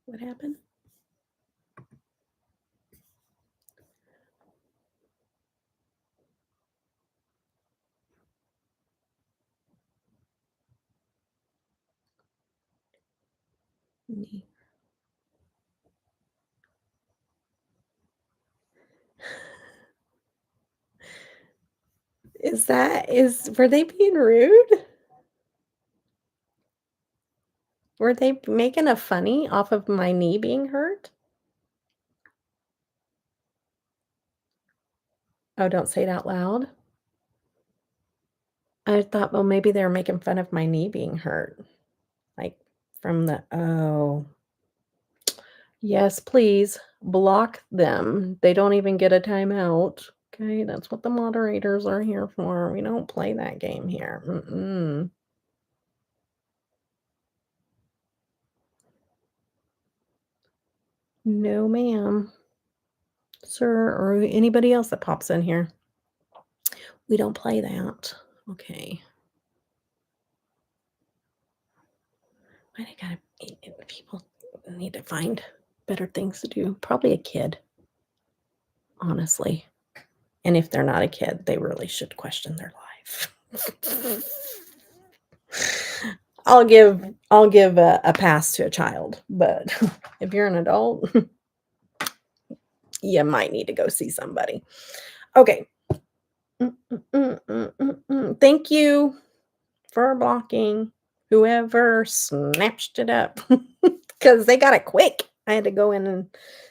what happened? Ne is were they being rude? Were they making a funny off of my knee being hurt? Oh, don't say it out loud? I thought, well, maybe they were making fun of my knee being hurt, like, from the oh. Yes, please block them. They don't even get a timeout. Okay, that's what the moderators are here for. We don't play that game here. Mm-mm. No, ma'am, sir, or anybody else that pops in here. We don't play that. Okay. Why they gotta people need to find better things to do. Probably a kid, honestly. And if they're not a kid, they really should question their life. I'll give a pass to a child, but if you're an adult, you might need to go see somebody. Okay. Thank you for blocking whoever snatched it up because they got it quick. I had to go in and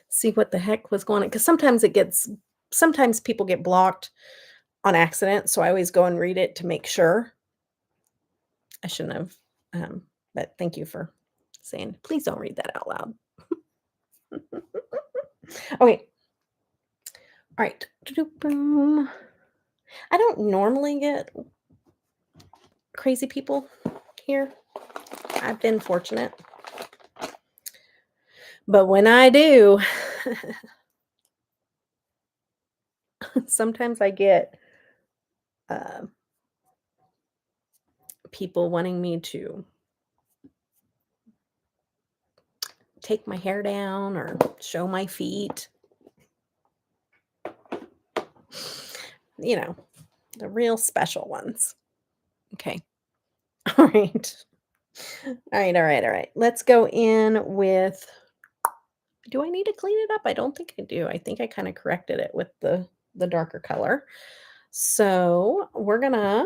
see what the heck was going on because sometimes people get blocked on accident. So I always go and read it to make sure. I shouldn't have, but thank you for saying, please don't read that out loud. Okay. All right. Boom. I don't normally get crazy people here. I've been fortunate. But when I do, sometimes I get uh, people wanting me to take my hair down or show my feet. You know, the real special ones. Okay. All right. All right. Let's go in with, do I need to clean it up? I don't think I do. I think I kind of corrected it with the darker color. So we're gonna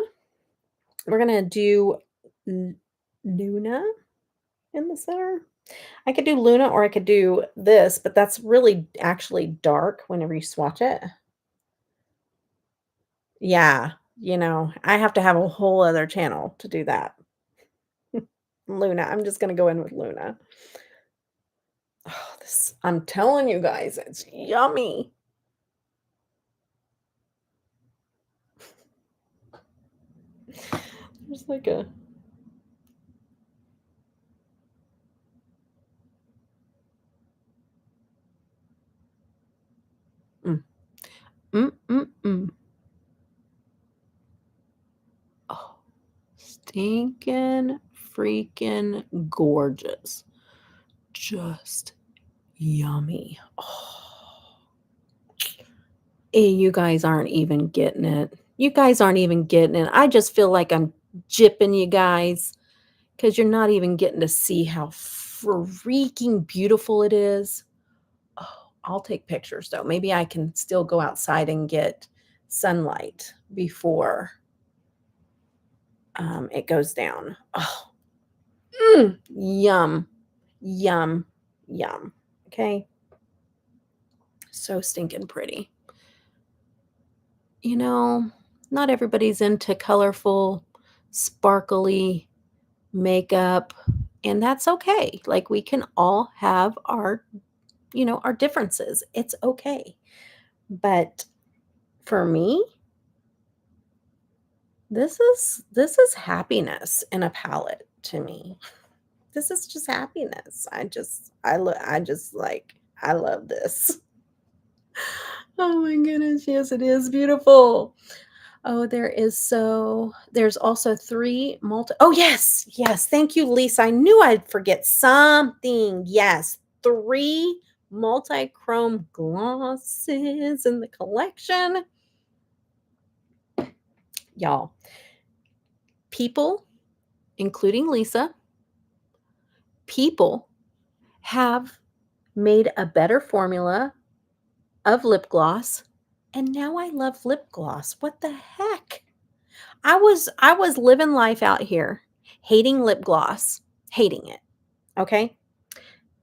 do Luna in the center. I could do Luna or I could do this, but that's really actually dark whenever you swatch it. Yeah, I have to have a whole other channel to do that. Luna, I'm just gonna go in with Luna. Oh, I'm telling you guys, it's yummy. There's like a mm, mm. Oh, stinking freaking gorgeous. Just yummy. Oh. You guys aren't even getting it. You guys aren't even getting it. I just feel like I'm jipping you guys because you're not even getting to see how freaking beautiful it is. Oh, I'll take pictures though. Maybe I can still go outside and get sunlight before it goes down. Oh, yum, yum, yum. Okay. So stinking pretty. Not everybody's into colorful, sparkly makeup, and that's okay. Like, we can all have our differences. It's okay. But for me, this is happiness in a palette to me. This is just happiness. I love this. Oh my goodness, yes, it is beautiful. Oh, there's also 3 multi oh, yes, thank you, Lisa. I knew I'd forget something. Yes, 3 multichrome glosses in the collection. Y'all, people, including Lisa, people have made a better formula of lip gloss, and now I love lip gloss. What the heck? I was living life out here, hating lip gloss, hating it, okay?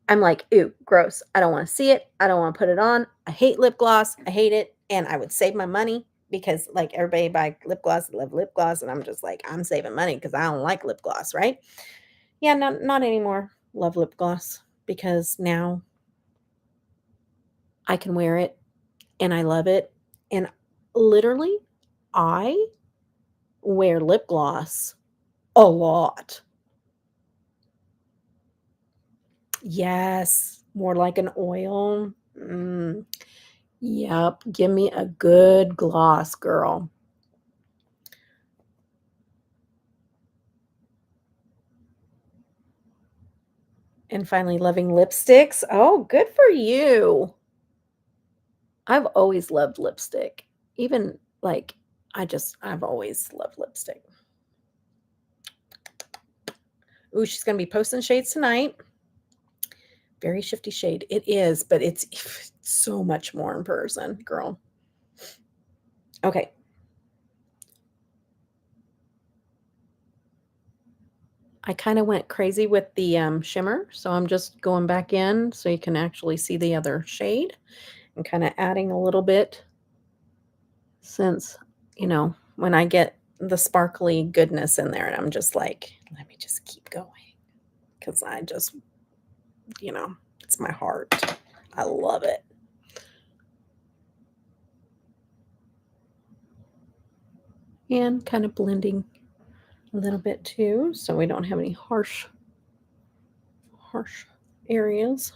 I'm like, "Ooh, gross. I don't wanna see it. I don't wanna put it on. I hate lip gloss. I hate it." And I would save my money because, like, everybody buy lip gloss, I love lip gloss, and I'm just like, "I'm saving money because I don't like lip gloss," right? Yeah, not anymore. Love lip gloss because now I can wear it and I love it, and literally, I wear lip gloss a lot. Yes. More like an oil. Yep. Give me a good gloss, girl. And finally, loving lipsticks. Oh, good for you. I've always loved lipstick. Even like, I've always loved lipstick. Ooh, she's going to be posting shades tonight. Very shifty shade. It is, but it's so much more in person, girl. Okay. I kind of went crazy with the shimmer, so I'm just going back in so you can actually see the other shade and kind of adding a little bit since, when I get the sparkly goodness in there and I'm just like, let me just keep going because I just, it's my heart. I love it. And kind of blending a little bit too so we don't have any harsh areas.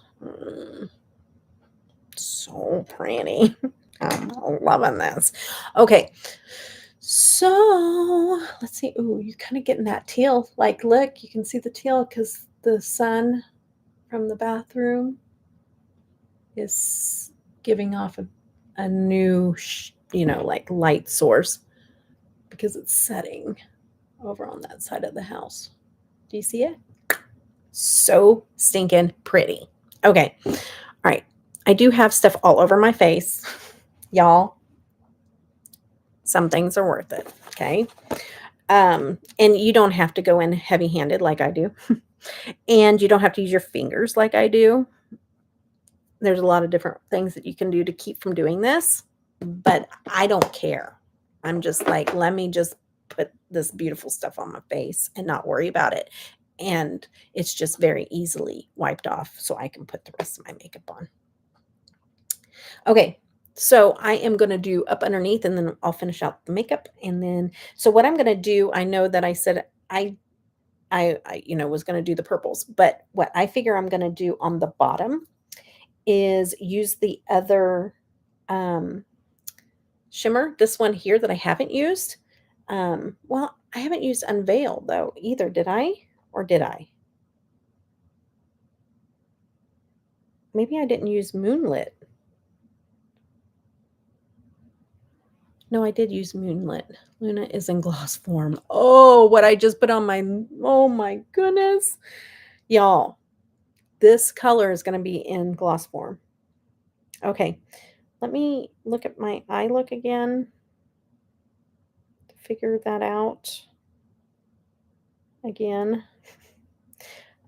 So pretty. I'm loving this. Okay. So let's see. Ooh, you're kind of getting that teal. Like, look, you can see the teal because the sun from the bathroom is giving off a new, like light source because it's setting over on that side of the house. Do you see it? So stinking pretty. Okay. All right. I do have stuff all over my face. Y'all, some things are worth it. Okay. And you don't have to go in heavy handed like I do. And you don't have to use your fingers like I do. There's a lot of different things that you can do to keep from doing this, but I don't care. I'm just like, let me just put this beautiful stuff on my face and not worry about it. And it's just very easily wiped off so I can put the rest of my makeup on. Okay, so I am going to do up underneath and then I'll finish out the makeup. And then, so what I'm going to do, I know that I said I was going to do the purples, but what I figure I'm going to do on the bottom is use the other shimmer, this one here that I haven't used. Well, I haven't used Unveil though either, did I? Or did I? Maybe I didn't use Moonlit. No, I did use Moonlit. Luna is in gloss form. Oh, what I just put on oh my goodness. Y'all, this color is going to be in gloss form. Okay, let me look at my eye look again to figure that out again.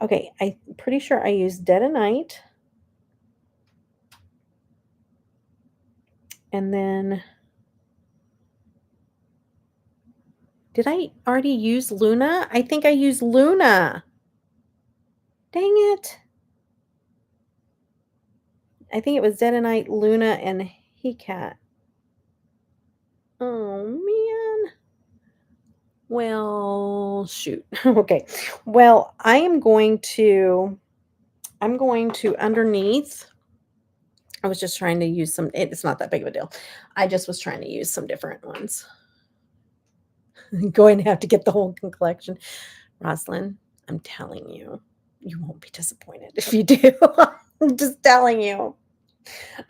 Okay, I'm pretty sure I used Dead of Night. And then, did I already use Luna? I think I used Luna. Dang it. I think it was Dead of Night, Luna, and He Cat. Oh, man. Well, shoot. Okay. Well, I'm going to underneath. I was just trying to use it's not that big of a deal. I just was trying to use some different ones. Going to have to get the whole collection. Rosalind, I'm telling you, you won't be disappointed if you do. I'm just telling you.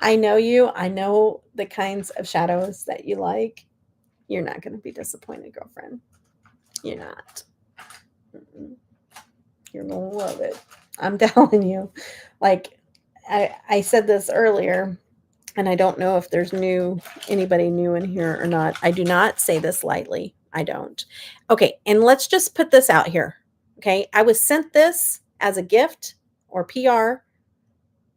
I know you. I know the kinds of shadows that you like. You're not going to be disappointed, girlfriend. You're not. You're going to love it. I'm telling you. Like, I said this earlier, and I don't know if there's anybody new in here or not. I do not say this lightly. I don't. Okay, and let's just put this out here. Okay, I was sent this as a gift or PR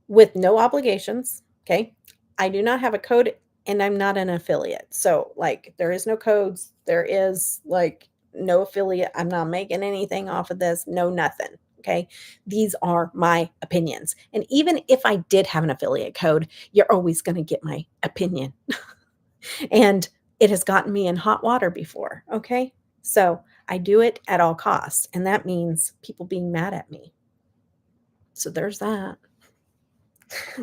with no obligations. Okay, I do not have a code and I'm not an affiliate. So, like, there is no codes. There is, like, no affiliate. I'm not making anything off of this. No, nothing. Okay. These are my opinions. And even if I did have an affiliate code, you're always going to get my opinion. And it has gotten me in hot water before. Okay. So I do it at all costs. And that means people being mad at me. So there's that.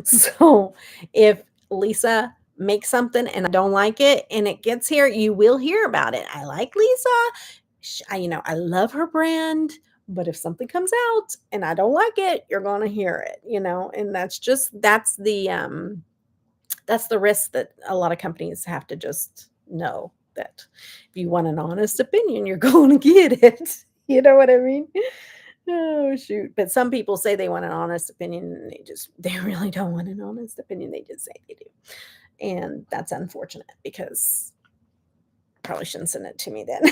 So if Lisa makes something and I don't like it and it gets here, you will hear about it. I like Lisa. I love her brand, but if something comes out and I don't like it, you're going to hear it. And that's the risk that a lot of companies have to just know that if you want an honest opinion, you're going to get it. You know what I mean? Oh, shoot. But some people say they want an honest opinion and they really don't want an honest opinion. They just say they do. And that's unfortunate because I probably shouldn't send it to me then.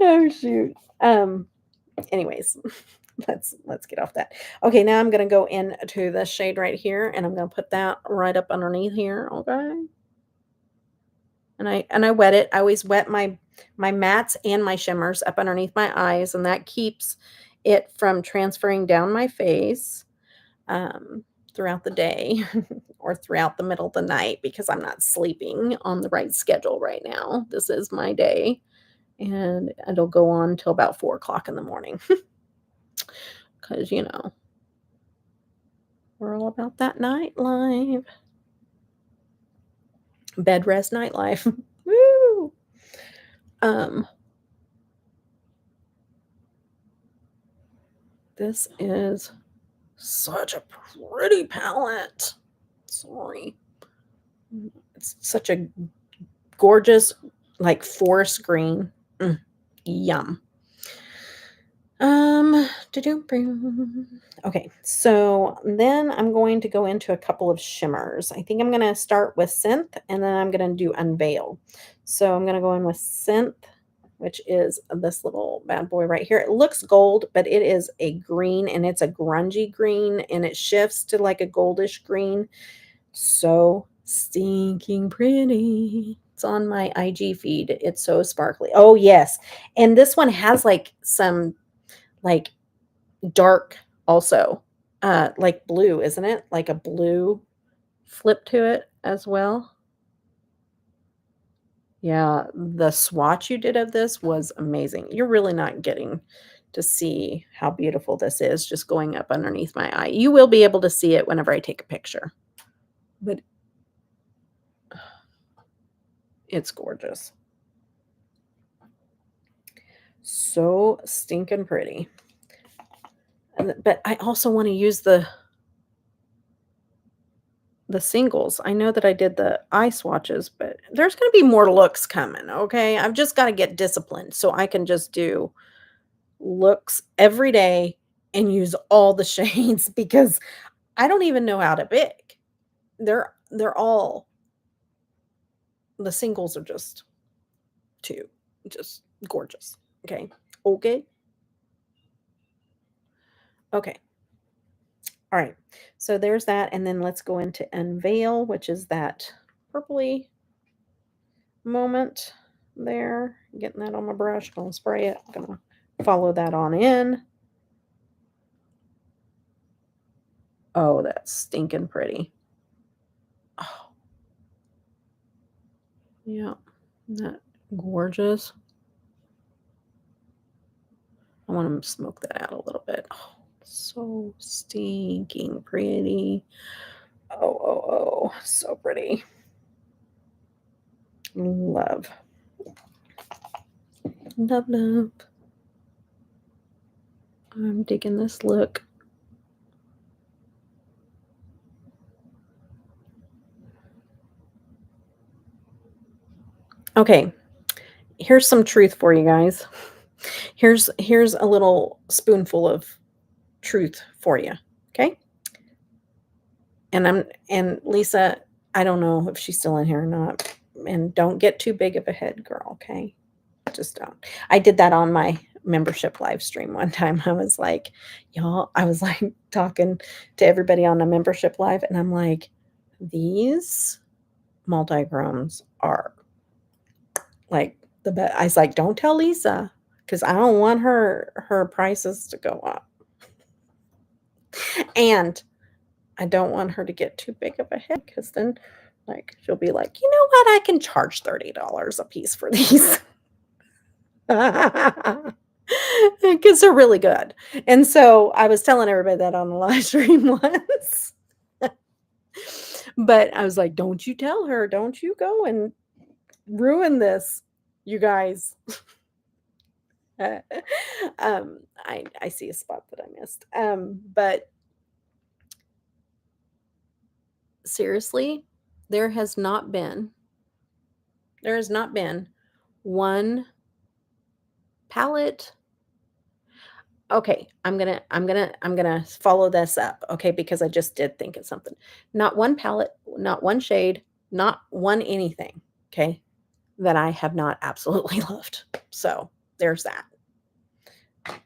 Oh, shoot. Anyways, let's get off that. Okay, now I'm gonna go into the shade right here, and I'm gonna put that right up underneath here, okay? And I wet it. I always wet my mattes and my shimmers up underneath my eyes, and that keeps it from transferring down my face throughout the day or throughout the middle of the night because I'm not sleeping on the right schedule right now. This is my day, and it'll go on till about 4 o'clock in the morning because we're all about that nightlife, bed rest nightlife. Woo! Um, this is such a pretty palette. Sorry. It's such a gorgeous, like forest green. Yum. Okay, so then I'm going to go into a couple of shimmers. I think I'm going to start with Synth and then I'm going to do Unveil. So I'm going to go in with Synth, which is this little bad boy right here. It looks gold, but it is a green and it's a grungy green and it shifts to like a goldish green. So stinking pretty. It's on my IG feed. It's so sparkly. Oh, yes. And this one has like some like dark also like blue, isn't it? Like a blue flip to it as well. Yeah, the swatch you did of this was amazing. You're really not getting to see how beautiful this is just going up underneath my eye. You will be able to see it whenever I take a picture, but it's gorgeous. So stinking pretty. But I also want to use the singles. I know that I did the eye swatches, but there's going to be more looks coming, okay? I've just got to get disciplined so I can just do looks every day and use all the shades because I don't even know how to pick. They're all the singles are just gorgeous. Okay. Okay. Okay. All right. So there's that. And then let's go into Unveil, which is that purpley moment there. Getting that on my brush. Gonna spray it. Gonna follow that on in. Oh, that's stinking pretty. Oh. Yeah. Isn't that gorgeous? I want to smoke that out a little bit. Oh, so stinking pretty. Oh, so pretty. Love. Love, love. I'm digging this look. Okay, here's some truth for you guys. Here's a little spoonful of truth for you, okay? And Lisa, I don't know if she's still in here or not. And don't get too big of a head, girl, okay? Just don't. I did that on my membership live stream one time. I was like, y'all, I was like talking to everybody on the membership live, and I'm like, these multichromes are like the best. I was like, don't tell Lisa because I don't want her prices to go up. And I don't want her to get too big of a head because then like she'll be like, you know what? I can charge $30 a piece for these. because they're really good. And so I was telling everybody that on the live stream once. But I was like, "Don't you tell her, don't you go and ruin this, you guys." I see a spot that I missed. But seriously, there has not been there has not been one palette. Okay, I'm gonna follow this up, okay, because I just did think of something. Not one palette, not one shade, not one anything, okay, that I have not absolutely loved. So there's that.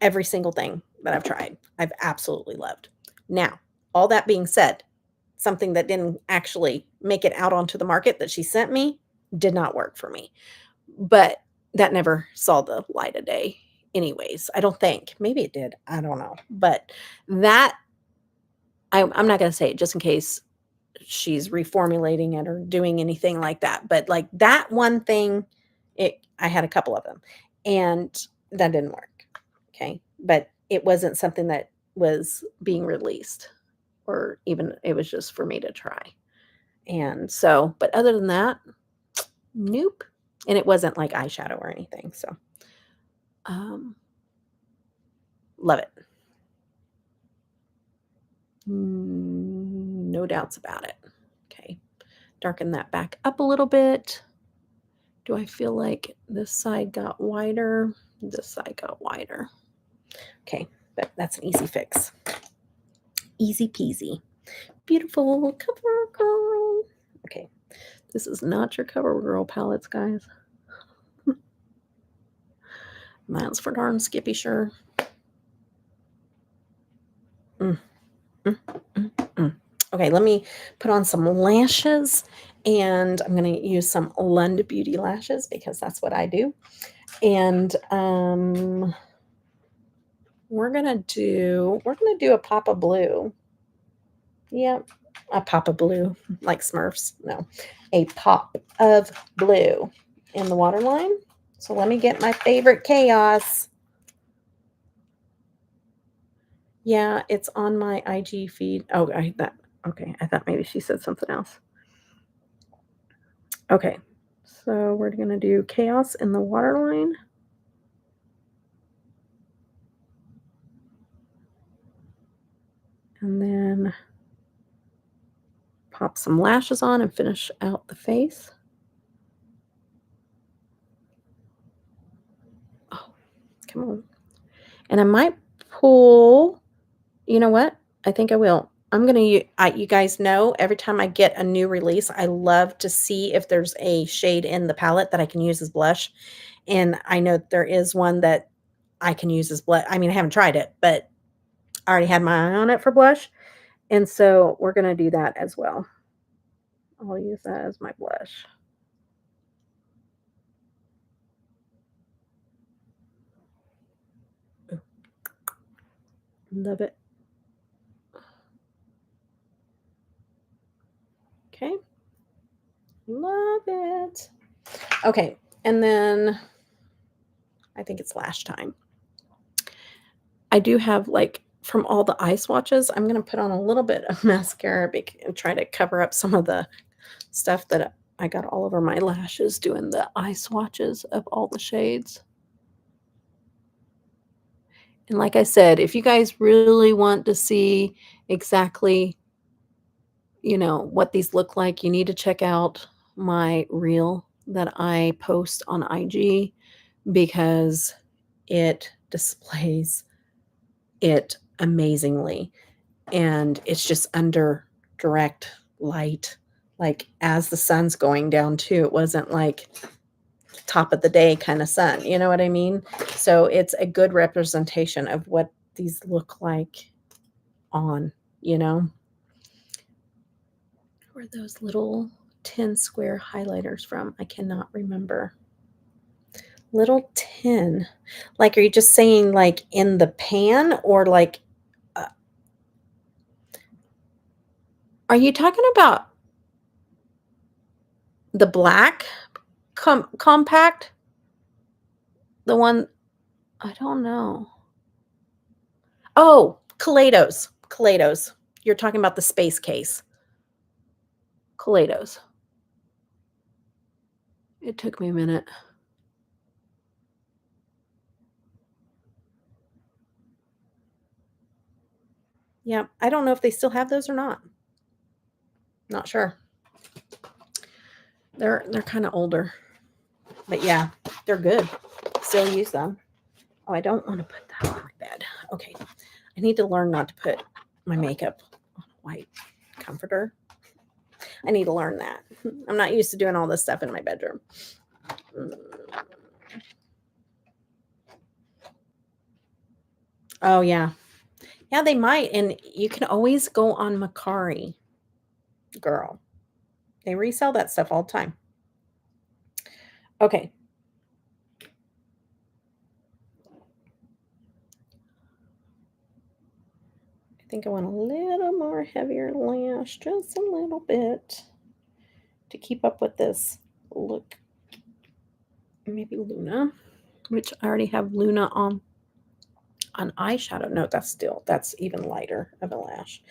Every single thing that I've tried, I've absolutely loved. Now, all that being said, something that didn't actually make it out onto the market that she sent me did not work for me. But that never saw the light of day anyways. I don't think. Maybe it did. I don't know. But that I'm not gonna say it just in case she's reformulating it or doing anything like that. But like that one thing, I had a couple of them and that didn't work. Okay. But it wasn't something that was being released or even it was just for me to try. And so, but other than that, nope. And it wasn't like eyeshadow or anything. So, um, love it. No doubts about it. Okay. Darken that back up a little bit. Do I feel like this side got wider? This side got wider. Okay, but that's an easy fix. Easy peasy. Beautiful cover girl. Okay, this is not your cover girl palettes, guys. Mine's for darn Skippy, sure. Mm, mm, mm, mm. Okay, let me put on some lashes, and I'm going to use some LUND Beauty lashes because that's what I do. And we're gonna do a pop of blue. Yep, a pop of blue, like Smurfs. No, a pop of blue in the waterline. So let me get my favorite chaos. Yeah, it's on my IG feed. Oh, okay. I thought maybe she said something else. Okay, so we're gonna do chaos in the waterline. And then pop some lashes on and finish out the face. Oh, come on. And I might pull, you know what? I think I will. I'm going to, you guys know, every time I get a new release, I love to see if there's a shade in the palette that I can use as blush. And I know there is one that I can use as blush. I mean, I haven't tried it, but I already had my eye on it for blush. And so we're going to do that as well. I'll use that as my blush. Ooh. Love it. Okay. Love it. Okay. And then I think it's Lash time. I do have like from all the eye swatches, I'm going to put on a little bit of mascara and try to cover up some of the stuff that I got all over my lashes doing the eye swatches of all the shades. And like I said, if you guys really want to see exactly, what these look like, you need to check out my reel that I post on IG because it displays it amazingly. And it's just under direct light, like as the sun's going down too. It wasn't like top of the day kind of sun, you know what I mean? So it's a good representation of what these look like on, where those little 10 square highlighters from? I cannot remember. Little 10. Like, are you just saying like in the pan or like, uh, are you talking about the black compact? The one, I don't know. Oh, Kaleidos. Kaleidos. You're talking about the space case. Kaleidos. It took me a minute. Yeah, I don't know if they still have those or not. Not sure. They're kinda older. But yeah, they're good. Still use them. Oh, I don't wanna put that on my bed. Okay. I need to learn not to put my makeup on a white comforter. I need to learn that. I'm not used to doing all this stuff in my bedroom. Mm. Oh, yeah. Yeah, they might, and you can always go on Macari, girl. They resell that stuff all the time. Okay. I think I want a little more heavier lash, just a little bit, to keep up with this look. Maybe Luna, which I already have Luna on eyeshadow. No, that's even lighter of a lash.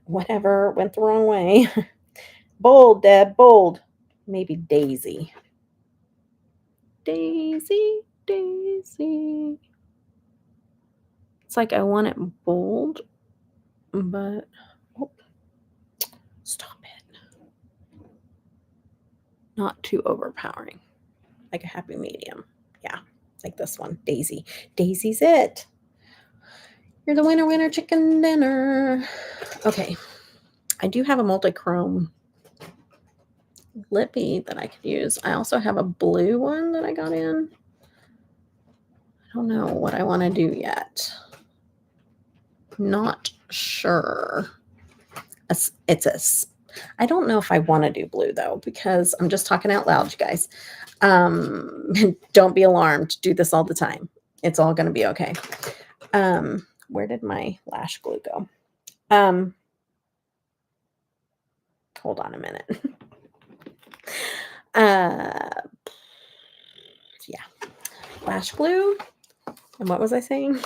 Whatever, went the wrong way. Bold, Deb, bold. Maybe Daisy. Daisy, Daisy. It's like I want it bold, but oh, stop it. Not too overpowering. Like a happy medium. Yeah, like this one, Daisy. Daisy's it. You're the winner, winner, chicken dinner. Okay, I do have a multichrome lippy that I could use. I also have a blue one that I got in. I don't know what I want to do yet. Not sure. I don't know if I want to do blue though, because I'm just talking out loud, you guys. Don't be alarmed. Do this all the time. It's all going to be okay. Where did my lash glue go? Hold on a minute. Yeah. Lash glue. And what was I saying?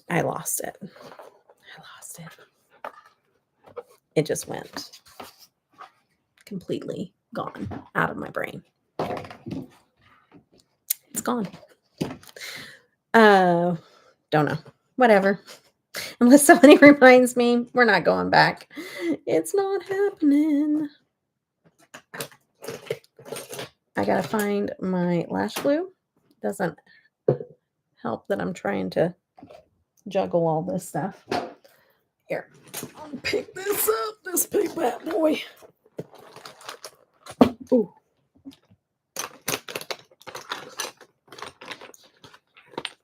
I lost it. It just went completely gone out of my brain. It's gone. Don't know. Whatever. Unless somebody reminds me, we're not going back. It's not happening. I gotta find my lash glue. Doesn't help that I'm trying to juggle all this stuff. Here, I'll pick this up, this big bad boy. Ooh.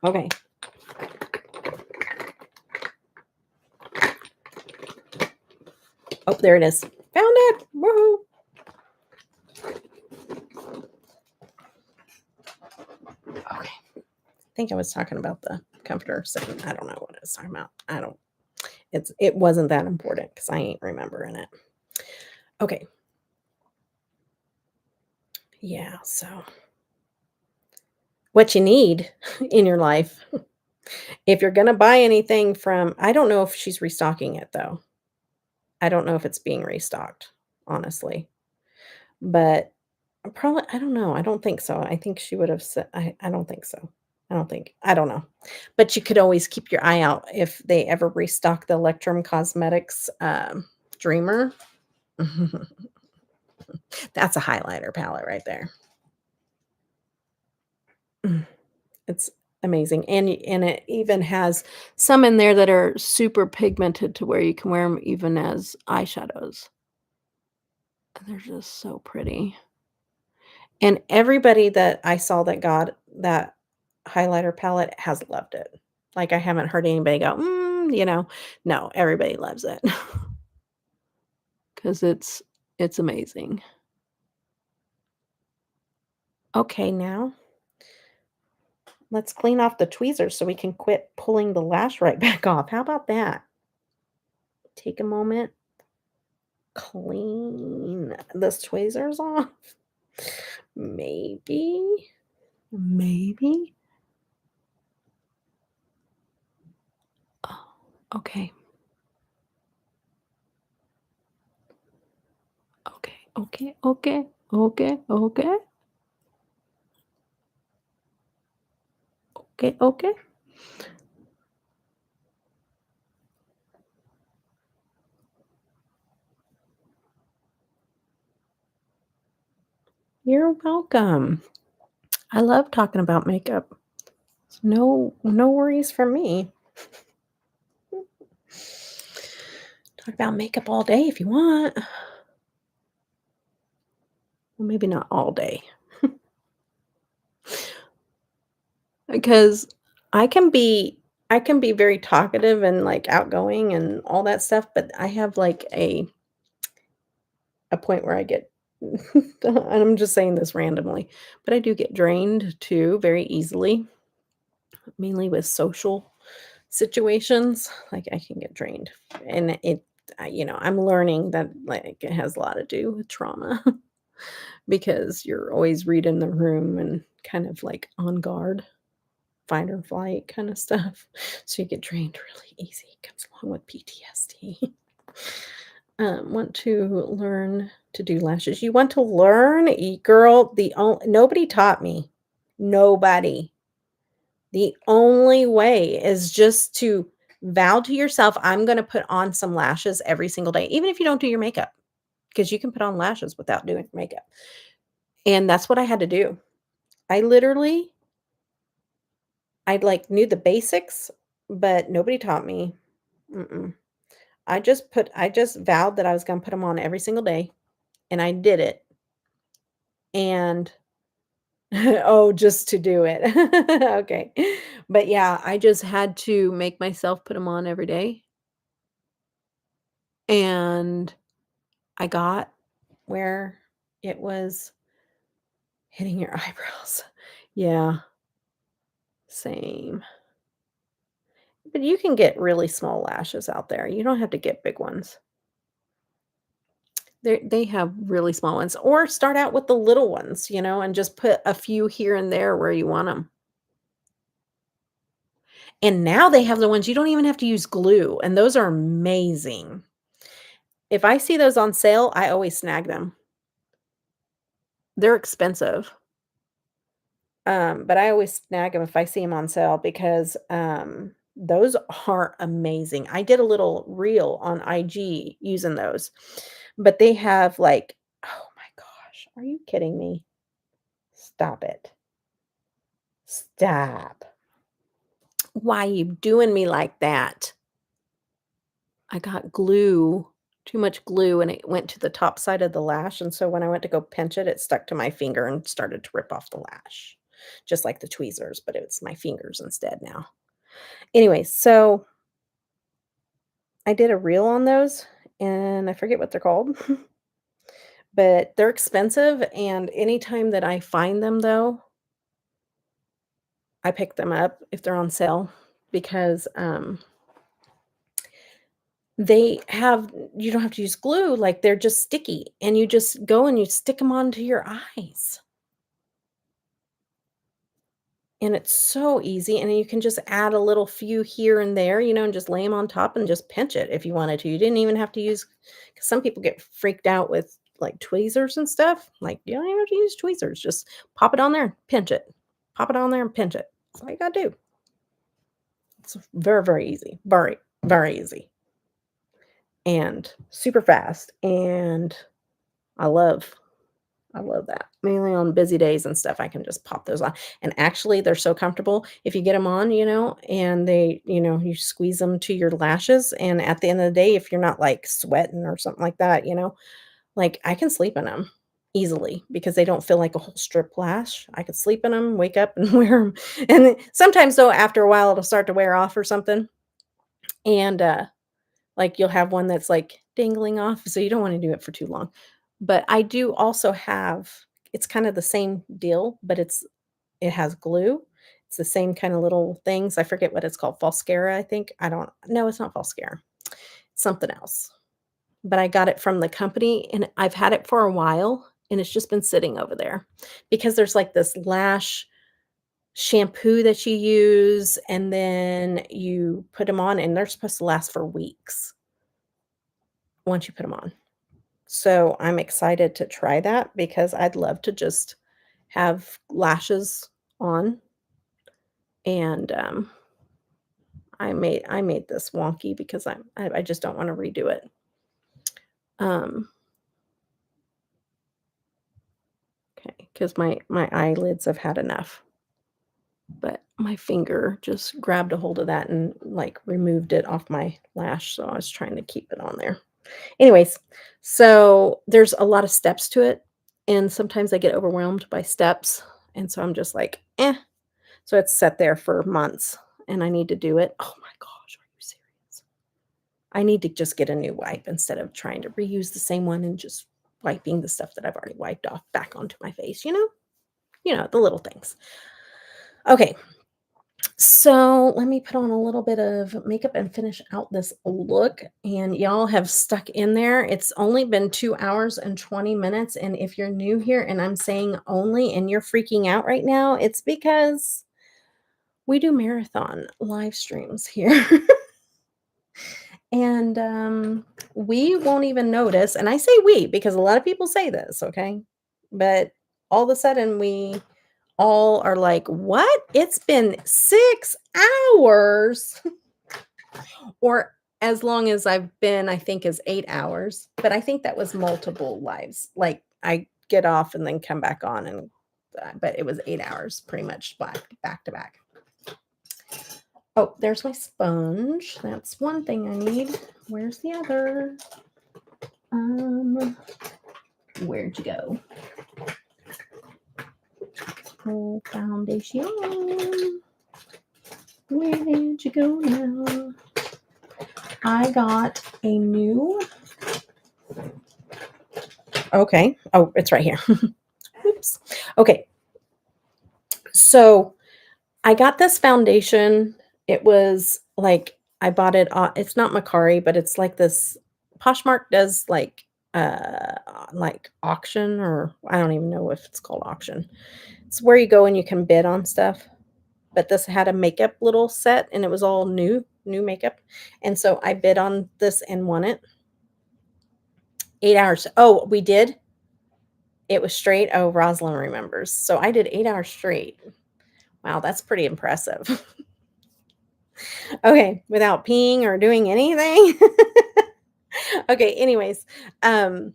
Okay. Oh, there it is. Found it. Woohoo. Okay. I think I was talking about the comforter setting. I don't know what I was talking about. It wasn't that important because I ain't remembering it. Okay. Yeah, so what you need in your life. If you're gonna buy anything from I don't know if she's restocking it though. I don't know if it's being restocked, honestly. But probably I don't know. I don't think so. I think she would have said I don't think so. I don't know. But you could always keep your eye out if they ever restock the Electrum Cosmetics Dreamer. That's a highlighter palette right there. It's amazing, and it even has some in there that are super pigmented to where you can wear them even as eyeshadows. And they're just so pretty. And everybody that I saw that got that highlighter palette has loved it. Like, I haven't heard anybody go, no, everybody loves it. 'Cause it's amazing. Okay, now let's clean off the tweezers so we can quit pulling the lash right back off. How about that? Take a moment, clean the tweezers off. Maybe. Maybe? Oh, okay. Okay, okay, okay, okay, okay, okay, okay. You're welcome. I love talking about makeup. No worries for me. Talk about makeup all day if you want. Well, maybe not all day. Because I can be I can be very talkative and, like, outgoing and all that stuff, but I have, like, a point where I get and I'm just saying this randomly, but I do get drained too very easily, mainly with social situations. Like, I can get drained, and I'm learning that, like, it has a lot to do with trauma because you're always reading the room and kind of, like, on guard. Fight or flight kinda stuff. So you get drained really easy. Comes along with PTSD. Want to learn to do lashes. You want to learn? Girl, nobody taught me. Nobody. The only way is just to vow to yourself, "I'm gonna put on some lashes every single day," even if you don't do your makeup, because you can put on lashes without doing makeup. And that's what I had to do. I literally like, knew the basics, but nobody taught me. Mm-mm. I just vowed that I was gonna put them on every single day, and I did it, and oh, just to do it. Okay. But, yeah, I just had to make myself put them on every day, and I got where it was hitting your eyebrows. Yeah, same. But you can get really small lashes out there, you don't have to get big ones. They have really small ones, or start out with the little ones, and just put a few here and there where you want them. And now they have the ones you don't even have to use glue, and those are amazing. If I see those on sale, I always snag them. They're expensive, but I always snag them if I see them on sale because, those are amazing. I did a little reel on IG using those, but they have, like, oh my gosh, are you kidding me? Stop it. Stop. Why you doing me like that? I got glue, too much glue, and it went to the top side of the lash, and so when I went to go pinch it, it stuck to my finger and started to rip off the lash, just like the tweezers, but it's my fingers instead now. Anyway, so I did a reel on those, and I forget what they're called, but they're expensive, and anytime that I find them, though, I pick them up if they're on sale because, they have you don't have to use glue, like, they're just sticky, and you just go and you stick them onto your eyes, and it's so easy, and you can just add a little few here and there, and just lay them on top and just pinch it if you wanted to. You didn't even have to use 'cause some people get freaked out with, like, tweezers and stuff, like, you don't even have to use tweezers, just pop it on there, pinch it. Pop it on there and pinch it. That's all you gotta do. It's very, very easy. Very, very easy, and super fast, and I love I love that. Mainly on busy days and stuff, I can just pop those on, and actually, they're so comfortable if you get them on, and you squeeze them to your lashes, and at the end of the day, if you're not, like, sweating or something like that, like, I can sleep in them easily because they don't feel like a whole strip lash. I could sleep in them, wake up, and wear them, and then sometimes, though, after a while, it'll start to wear off or something, and, like, you'll have one that's, like, dangling off, so you don't wanna do it for too long. But I do also have it's kinda the same deal, but it has glue. It's the same kinda little things, I forget what it's called, Falscara, I think? I don't No, it's not Falscara. It's something else. But I got it from the company, and I've had it for a while, and it's just been sitting over there because there's, like, this lash shampoo that you use, and then you put them on, and they're supposed to last for weeks once you put them on. So I'm excited to try that because I'd love to just have lashes on, and, I made this wonky because I just don't wanna redo it. Um, Okay, because my eyelids have had enough, but my finger just grabbed a hold of that and, like, removed it off my lash, so I was trying to keep it on there. Anyways, so there's a lot of steps to it, and sometimes I get overwhelmed by steps, and so I'm just like, "Eh." So it's sat there for months, and I need to do it. Oh my gosh, are you serious? I need to just get a new wipe instead of trying to reuse the same one and just wiping the stuff that I've already wiped off back onto my face, you know? You know, the little things. Okay, so let me put on a little bit of makeup and finish out this look. And y'all have stuck in there. It's only been 2 hours and 20 minutes. And if you're new here and I'm saying only and you're freaking out right now, it's because we do marathon live streams here. And we won't even notice. And I say we because a lot of people say this, okay? But all of a sudden we all are like, "What? It's been 6 hours." Or as long as I've been, I think, is 8 hours, but I think that was multiple lives. Like, I get off and then come back on and but it was 8 hours pretty much back to back. Oh, there's my sponge. That's one thing I need. Where's the other? Um, where'd you go? Oh, foundation. Where did you go now? I got a new. Okay. Oh, it's right here. Oops. Okay. So I got this foundation. It was like I bought it. It's not Macari, but it's like this. Poshmark does like auction, or I don't even know if it's called auction. It's where you go and you can bid on stuff. But this had a makeup little set, and it was all new makeup. And so I bid on this and won it. 8 hours. Oh, we did. It was straight. Oh, Rosalind remembers. So I did 8 hours straight. Wow, that's pretty impressive. Okay, without peeing or doing anything. Okay, anyways, um,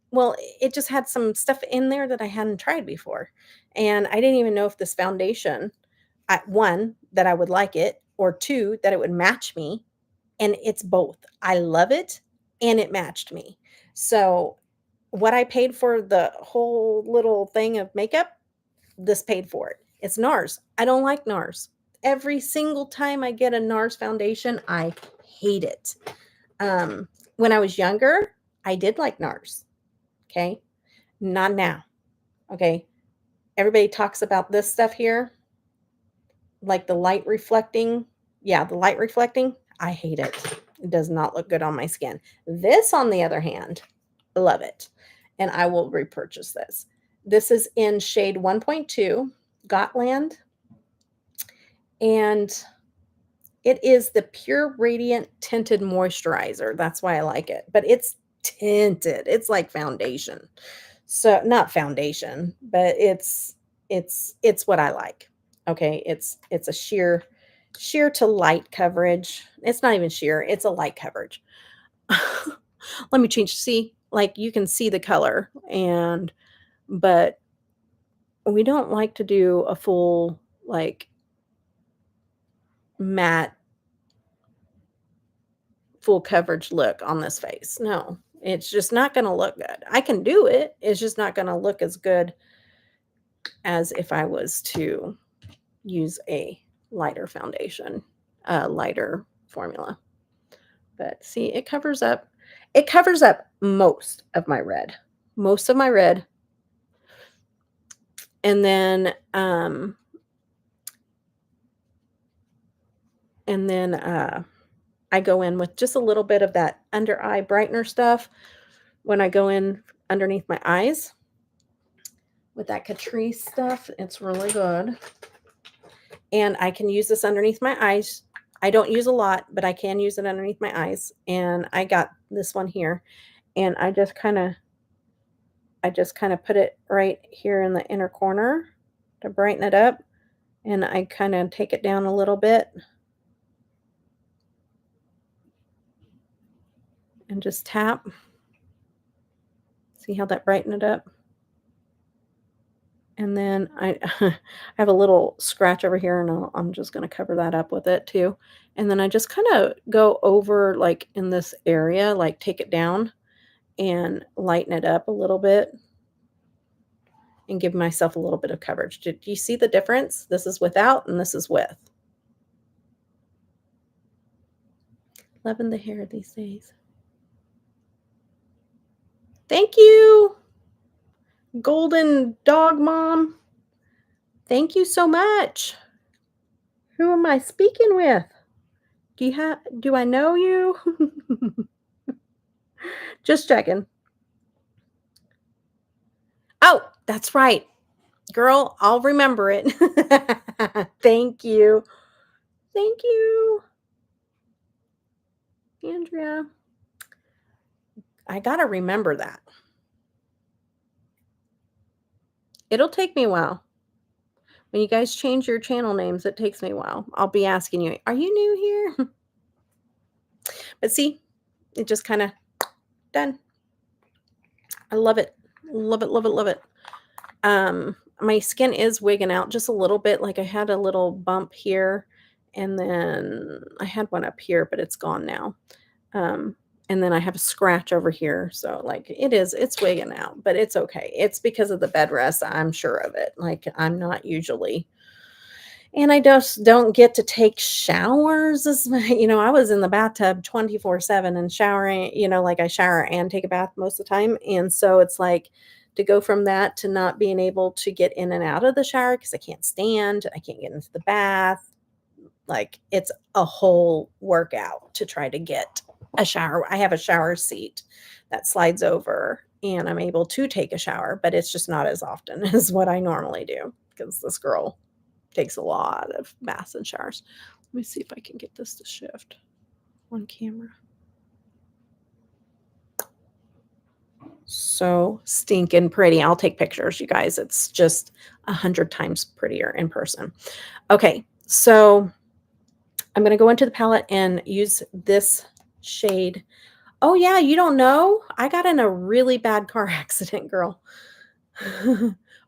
well, it just had some stuff in there that I hadn't tried before, and I didn't even know if this foundation, 1, that I would like it, or 2, that it would match me, and it's both. I love it, and it matched me. So, what I paid for the whole little thing of makeup, this paid for it. It's NARS. I don't like NARS. Every single time I get a NARS foundation, I hate it. When I was younger, I did like NARS. Okay. Not now. Okay. Everybody talks about this stuff here, like the light reflecting. Yeah, the light reflecting. I hate it. It does not look good on my skin. This, on the other hand, I love it. And I will repurchase this. This is in shade 1.2, Gotland. And it is the Pure Radiant Tinted Moisturizer. That's why I like it. But it's tinted. It's like foundation. So not foundation, but it's what I like. Okay, it's a sheer to light coverage. It's not even sheer, it's a light coverage. Let me change. See, like you can see the color, and but we don't like to do a full like matte full coverage look on this face. No, it's just not going to look good. I can do it. It's just not going to look as good as if I was to use a lighter foundation, a lighter formula. But see, it covers up. It covers up most of my red. Most of my red. And then I go in with just a little bit of that under eye brightener stuff when I go in underneath my eyes with that Catrice stuff. It's really good. and I can use this underneath my eyes. I don't use a lot, but I can use it underneath my eyes, and I got this one here, and I just kinda put it right here in the inner corner to brighten it up, and I kinda take it down a little bit and just tap. See how that brightened it up? And then I I have a little scratch over here, and I'm just gonna cover that up with it too. And then I just kinda go over, like, in this area, like, take it down and lighten it up a little bit and give myself a little bit of coverage. Do you see the difference? This is without and this is with. Loving the hair these days. Thank you, golden dog mom. Thank you so much. Who am I speaking with? Do I know you? Just checking. Oh, that's right. Girl, I'll remember it. Thank you. Thank you, Andrea. I gotta remember that. It'll take me a while. When you guys change your channel names, it takes me a while. I'll be asking you, "Are you new here?" But see, it just kinda done. I love it. Love it, love it, love it. My skin is wigging out just a little bit, like, I had a little bump here, and then I had one up here, but it's gone now. Um, and then I have a scratch over here, so, like, it's wigging out, but it's okay. It's because of the bed rest, I'm sure of it. Like, I'm not usually and I just don't get to take showers as mu I was in the bathtub 24/7 and showering, like, I shower and take a bath most of the time, and so it's like, to go from that to not being able to get in and out of the shower because I can't stand, I can't get into the bath, like, it's a whole workout to try to get a shower. I have a shower seat that slides over, and I'm able to take a shower, but it's just not as often as what I normally do because this girl takes a lot of baths and showers. Let me see if I can get this to shift on camera. So stinking pretty. I'll take pictures, you guys. It's just 100 times prettier in person. Okay, so I'm gonna go into the palette and use this shade. Oh yeah, you don't know? I got in a really bad car accident, girl.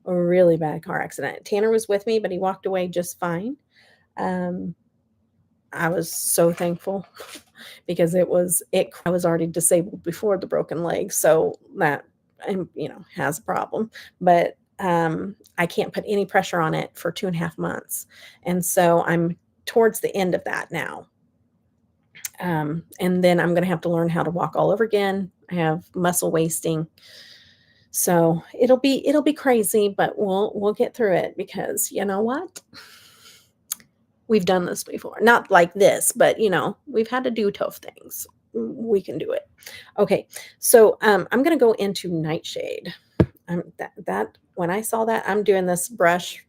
A really bad car accident. Tanner was with me, but he walked away just fine. Um, I was so thankful because I was already disabled before the broken leg, so that, has a problem, but, I can't put any pressure on it for 2.5 months, and so I'm towards the end of that now. And then I'm gonna have to learn how to walk all over again. I have muscle wasting, so it'll be crazy, but we'll get through it because you know what? We've done this before. Not like this, but, we've had to do tough things. We can do it. Okay, so, I'm gonna go into Nightshade. That when I saw that, I'm doing this brush.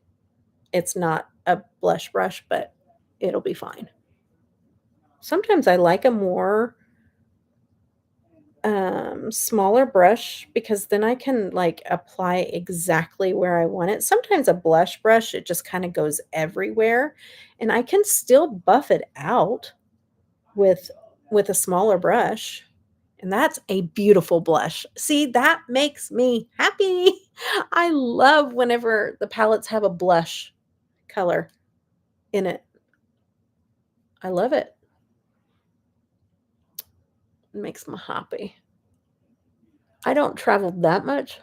It's not a blush brush, but it'll be fine. Sometimes I like a more, smaller brush because then I can, like, apply exactly where I want it. Sometimes a blush brush, it just kinda goes everywhere, and I can still buff it out with a smaller brush, and that's a beautiful blush. See, that makes me happy. I love whenever the palettes have a blush color in it. I love it. It makes me happy. I don't travel that much,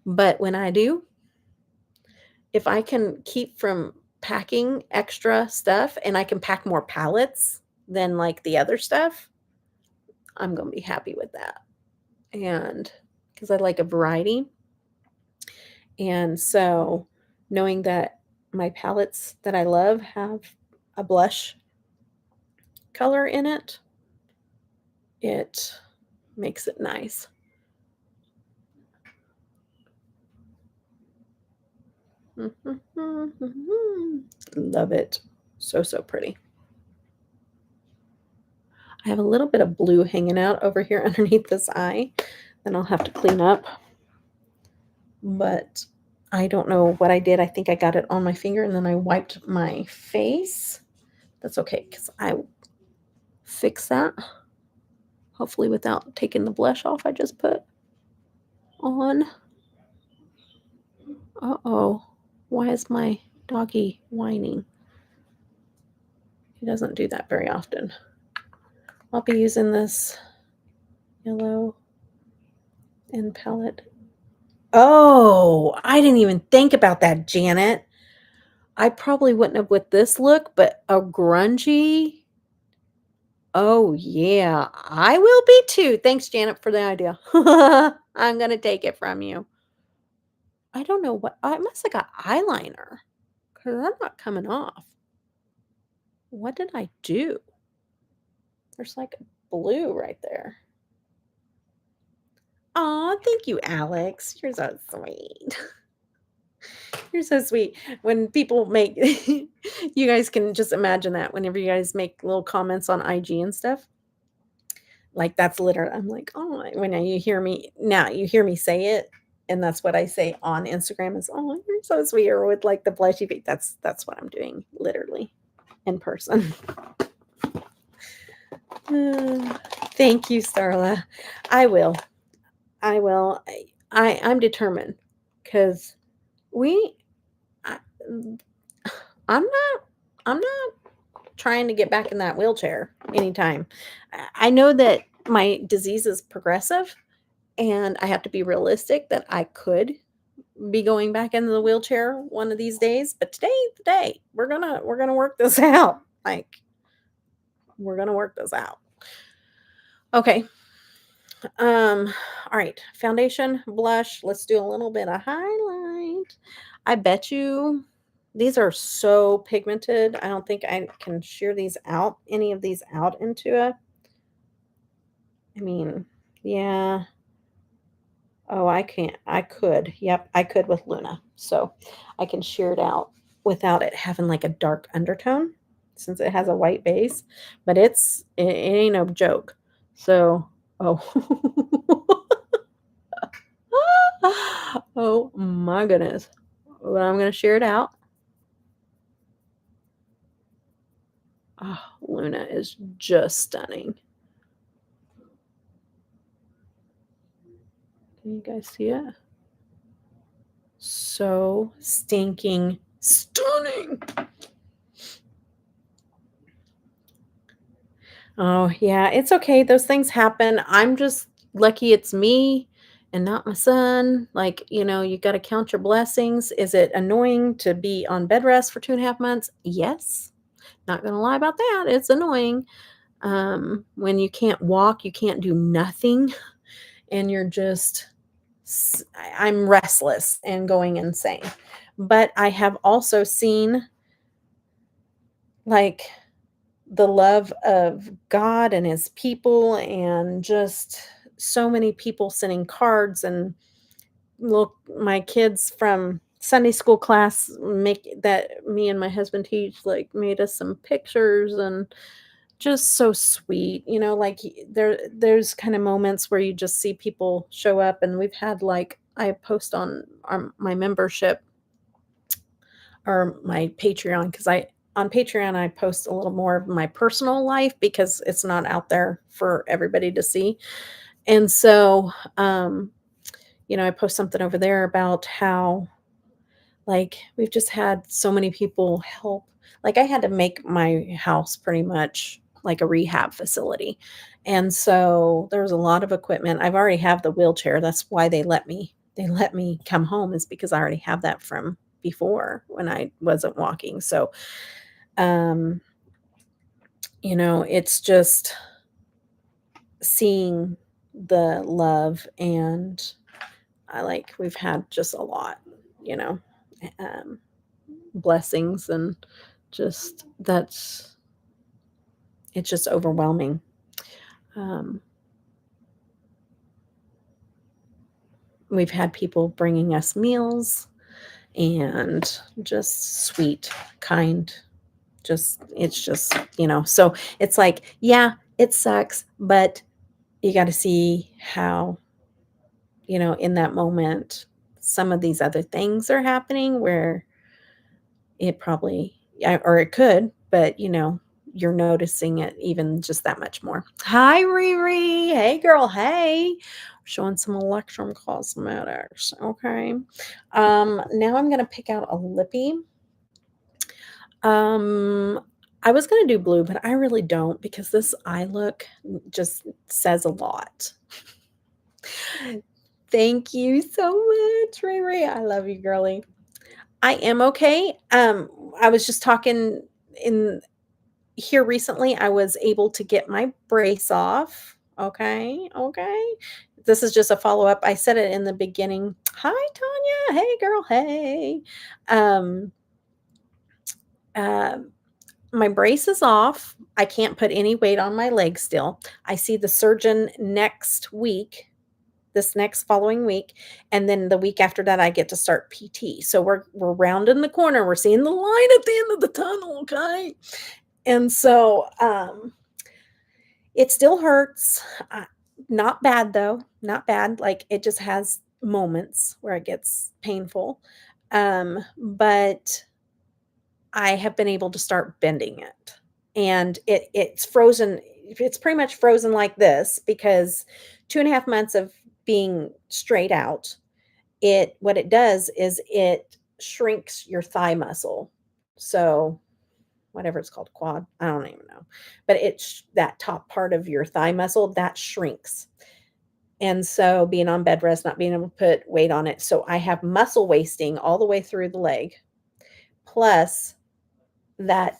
but when I do, if I can keep from packing extra stuff and I can pack more palettes than, like, the other stuff, I'm gonna be happy with that, and because I like a variety, and so knowing that my palettes that I love have a blush color in it, it makes it nice. Love it. So, so pretty. I have a little bit of blue hanging out over here underneath this eye. Then I'll have to clean up. But I don't know what I did. I think I got it on my finger and then I wiped my face. That's okay because I fix that. Hopefully without taking the blush off I just put on. Uh-oh. Why is my doggy whining? He doesn't do that very often. I'll be using this yellow and palette. Oh, I didn't even think about that, Janet. I probably wouldn't have with this look, but a grungy. Oh, yeah, I will be too. Thanks, Janet, for the idea. I'm going to take it from you. I don't know what, I must have got eyeliner because I'm not coming off. What did I do? There's like a blue right there. Aw, thank you, Alex. You're so sweet. You're so sweet. When people make you guys can just imagine that whenever you guys make little comments on IG and stuff. Like, that's literally I'm like, "Oh," when you hear me now, you hear me say it, and that's what I say on Instagram is, "Oh, you're so sweet," or with, like, the blushy face. That's what I'm doing, literally, in person. Thank you, Starla. I will. I will. I'm determined because we I I'm not trying to get back in that wheelchair anytime. I know that my disease is progressive and I have to be realistic that I could be going back into the wheelchair one of these days, but today's the day. We're gonna work this out. Like, we're gonna work this out. Okay. All right. Foundation, blush. Let's do a little bit of highlight. I bet you these are so pigmented. I don't think I can shear these out, any of these out into a, I mean, yeah. Oh, I can't. I could. Yep, I could with Luna. So I can shear it out without it having like a dark undertone since it has a white base. But it ain't no joke. So, oh. Oh my goodness. But I'm going to shear it out. Oh, Luna is just stunning. Can you guys see it? So stinking stunning. Oh, yeah, it's okay. Those things happen. I'm just lucky it's me and not my son. Like, you got to count your blessings. Is it annoying to be on bed rest for 2.5 months? Yes. Not going to lie about that. It's annoying. When you can't walk, you can't do nothing, and you're just, I'm restless and going insane. But I have also seen like the love of God and his people and just so many people sending cards and look my kids from Sunday school class make that me and my husband teach like made us some pictures and just so sweet, like there's kind of moments where you just see people show up and we've had like I post on my membership or my Patreon because I on Patreon I post a little more of my personal life because it's not out there for everybody to see. And so I post something over there about how like we've just had so many people help. Like I had to make my house pretty much like a rehab facility. And so there's a lot of equipment. I've already have the wheelchair. That's why they let me come home is because I already have that from before when I wasn't walking. So um it's just seeing the love and we've had just a lot, you know, um blessings and just it's just overwhelming. Um, we've had people bringing us meals and just sweet, kind. It's just, so it's like, yeah, it sucks, but you got to see how, in that moment, some of these other things are happening where it probably, yeah, or it could, but you're noticing it even just that much more. Hi, Riri. Hey, girl. Hey. Showing some Electrum Cosmetics. Okay. Now I'm gonna pick out a lippy. I was gonna do blue, but I really don't because this eye look just says a lot. Thank you so much, Riri. I love you, girly. I am okay. I was just talking in here recently. I was able to get my brace off. Okay, okay. This is just a follow-up. I said it in the beginning. Hi, Tanya. Hey, girl. Hey. Um, uh, my brace is off. I can't put any weight on my leg still. I see the surgeon next week, this next following week, and then the week after that I get to start PT. So we're rounding the corner. We're seeing the light at the end of the tunnel, okay? And so it still hurts. Not bad though. Not bad. Like it just has moments where it gets painful. But I have been able to start bending it. And it's frozen. It's pretty much frozen like this because 2.5 months of being straight out, what it does is it shrinks your thigh muscle. So whatever it's called, quad, I don't even know. But it's that top part of your thigh muscle that shrinks. And so being on bed rest, not being able to put weight on it. So I have muscle wasting all the way through the leg. Plus that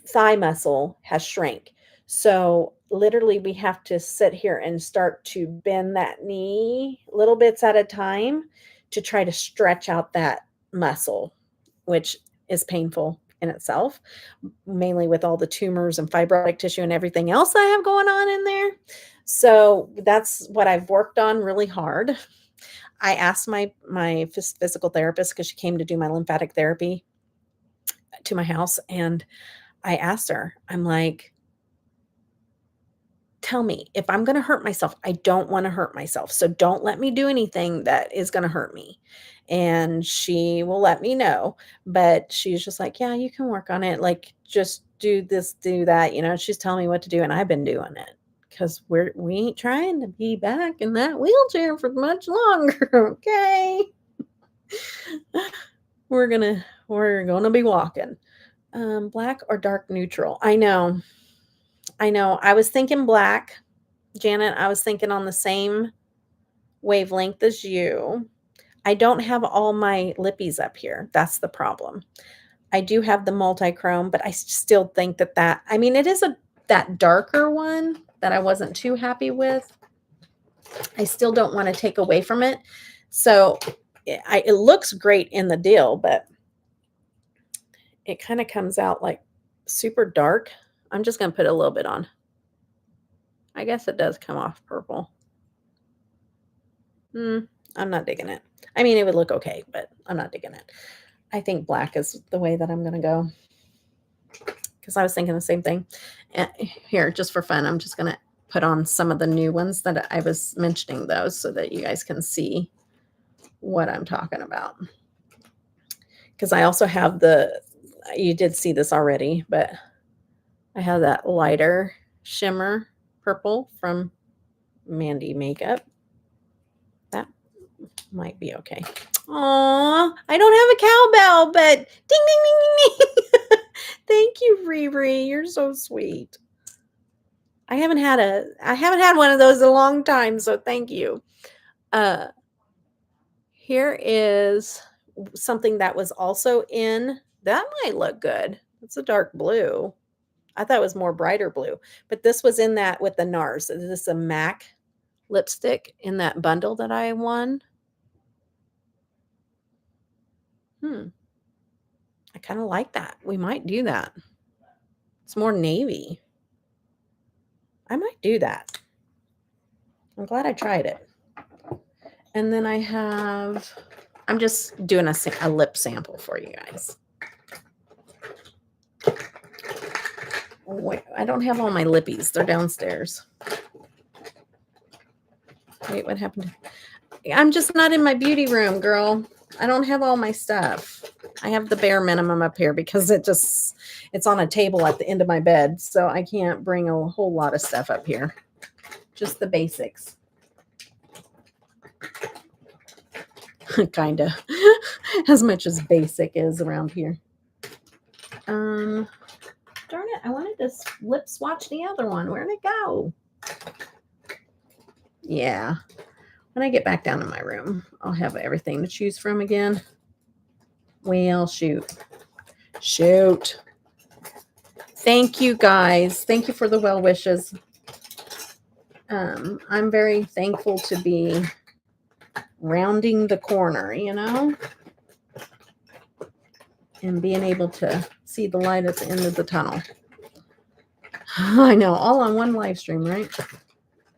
thigh muscle has shrank. So literally we have to sit here and start to bend that knee little bits at a time to try to stretch out that muscle, which is painful in itself, mainly with all the tumors and fibrotic tissue and everything else I have going on in there. So that's what I've worked on really hard. I asked my physical therapist because she came to do my lymphatic therapy to my house, and I asked her, I'm like, tell me if I'm going to hurt myself. I don't want to hurt myself. So don't let me do anything that is going to hurt me. And she will let me know. But she's just like, yeah, you can work on it. Like, just do this, do that. She's telling me what to do. And I've been doing it because we ain't trying to be back in that wheelchair for much longer. Okay. We're gonna be walking. Black or dark neutral. I know. I was thinking black, Janet. I was thinking on the same wavelength as you. I don't have all my lippies up here. That's the problem. I do have the multichrome, but I still think that I mean, it is that darker one that I wasn't too happy with. I still don't want to take away from it. So it looks great in the deal, but it kind of comes out like super dark. I'm just going to put a little bit on. I guess it does come off purple. I'm not digging it. I mean, it would look okay, but I'm not digging it. I think black is the way that I'm going to go because I was thinking the same thing. Here, just for fun, I'm just going to put on some of the new ones that I was mentioning those so that you guys can see what I'm talking about. Because I also have you did see this already, but I have that lighter shimmer purple from Mandy Makeup. That might be okay. Aw, I don't have a cowbell, but ding, ding, ding, ding, ding. Thank you, Riri. You're so sweet. I haven't had one of those in a long time, so thank you. Here is something that was also in. That might look good. It's a dark blue. I thought it was more brighter blue, but this was in that with the NARS. This is a MAC lipstick in that bundle that I won. I kind of like that. We might do that. It's more navy. I might do that. I'm glad I tried it. And then I have I'm just doing a lip sample for you guys. Wait, I don't have all my lippies. They're downstairs. Wait, what happened? I'm just not in my beauty room, girl. I don't have all my stuff. I have the bare minimum up here because it's on a table at the end of my bed. So I can't bring a whole lot of stuff up here. Just the basics. Kind of. As much as basic is around here. Darn it. I wanted to lip swatch the other one. Where'd it go? Yeah. When I get back down in my room, I'll have everything to choose from again. Well, shoot. Thank you, guys. Thank you for the well wishes. I'm very thankful to be rounding the corner, you know, and being able to see the light at the end of the tunnel. I know, all on one live stream, right?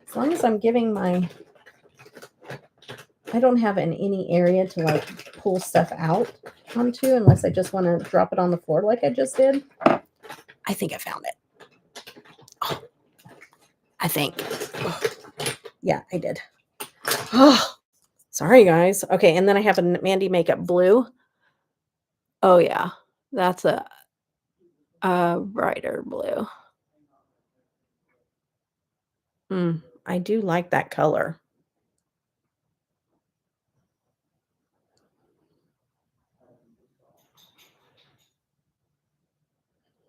As long as I'm giving I don't have any area to like pull stuff out onto unless I just want to drop it on the floor like I just did. I think I found it. Oh, I think. Oh, yeah, I did. Oh, sorry, guys. Okay, and then I have a Mandy Makeup Blue. Oh, yeah. That's a brighter blue. I do like that color.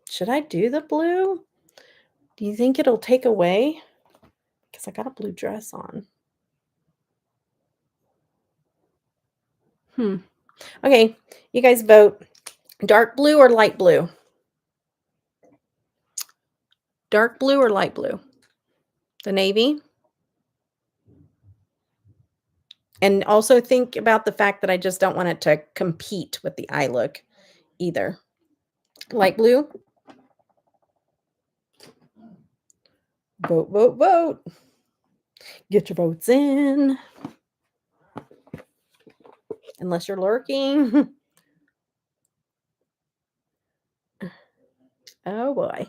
Should I do the blue? Do you think it'll take away? Because I got a blue dress on. Okay, you guys vote. Dark blue or light blue? Dark blue or light blue? The navy? And also think about the fact that I just don't want it to compete with the eye look either. Light blue? Vote, vote, vote. Get your votes in. Unless you're lurking. Oh boy.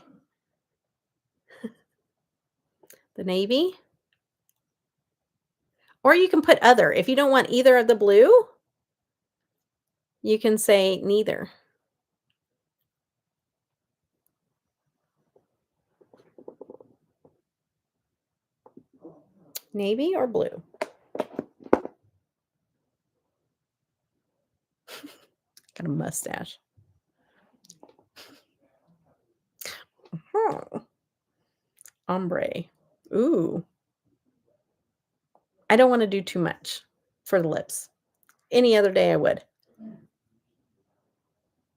The navy? Or you can put other. If you don't want either of the blue, you can say neither. Navy or blue? Got a mustache. Ombre. Ooh. I don't want to do too much for the lips. Any other day I would.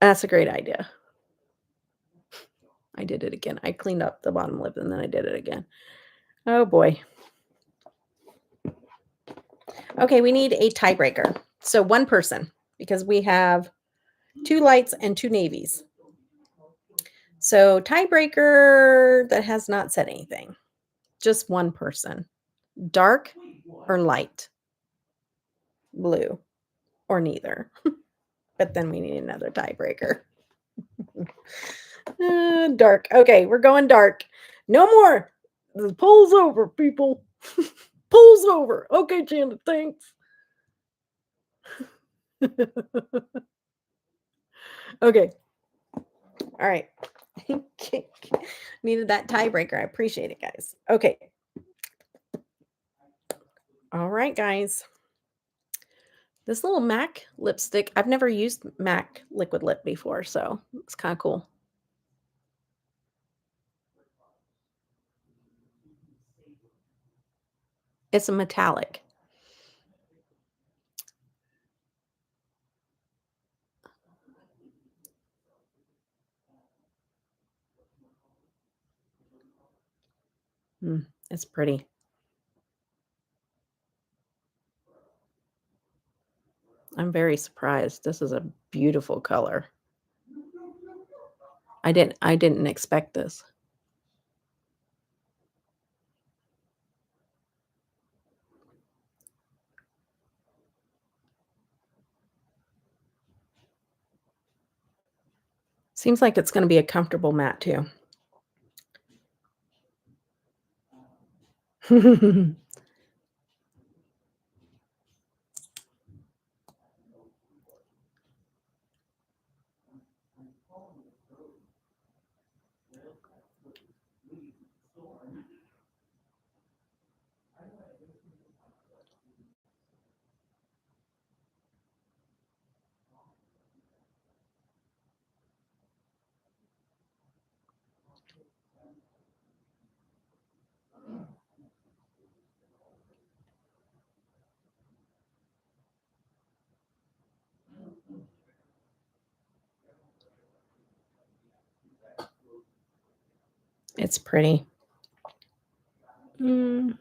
That's a great idea. I did it again. I cleaned up the bottom lip and then I did it again. Oh boy. Okay, we need a tiebreaker. So one person, because we have 2 lights and 2 navies. So tiebreaker that has not said anything. Just one person. Dark or light? Blue or neither. But then we need another tiebreaker. Dark. Okay, we're going dark. No more. The poll's over, people. Poll's over. Okay, Janet, thanks. Okay. All right. Needed that tiebreaker. I appreciate it, guys. Okay. All right, guys. This little MAC lipstick, I've never used MAC liquid lip before, so it's kind of cool. It's a metallic. It's pretty. I'm very surprised. This is a beautiful color. I didn't expect this. Seems like it's gonna be a comfortable matte too. It's pretty. Mm.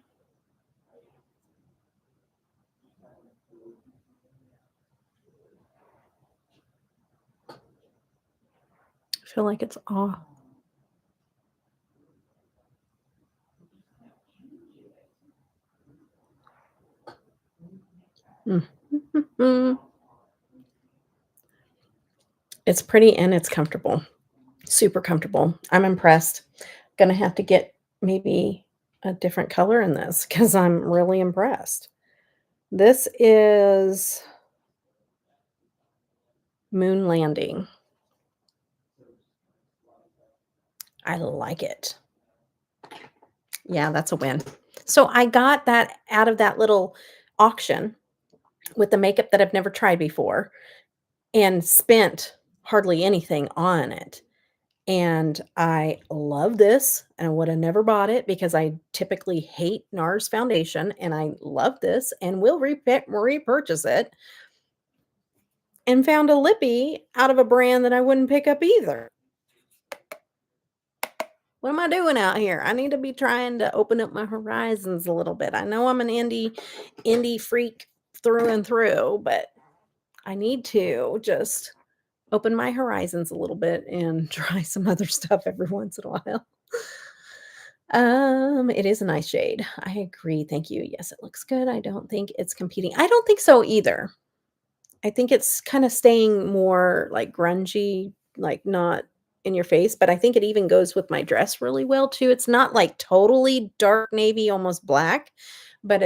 I feel like it's off. Mm. It's pretty and it's comfortable. Super comfortable. I'm impressed. Gonna have to get maybe a different color in this because I'm really impressed. This is Moon Landing. I like it. Yeah, that's a win. So I got that out of that little auction with the makeup that I've never tried before and spent hardly anything on it. And I love this, and I woulda never bought it because I typically hate NARS foundation, and I love this and will repurchase it, and found a lippy out of a brand that I wouldn't pick up either. What am I doing out here? I need to be trying to open up my horizons a little bit. I know I'm an indie freak through and through, but I need to just open my horizons a little bit and try some other stuff every once in a while. It is a nice shade. I agree. Thank you. Yes, it looks good. I don't think it's competing. I don't think so either. I think it's kind of staying more like grungy, like not in your face, but I think it even goes with my dress really well too. It's not like totally dark navy, almost black, but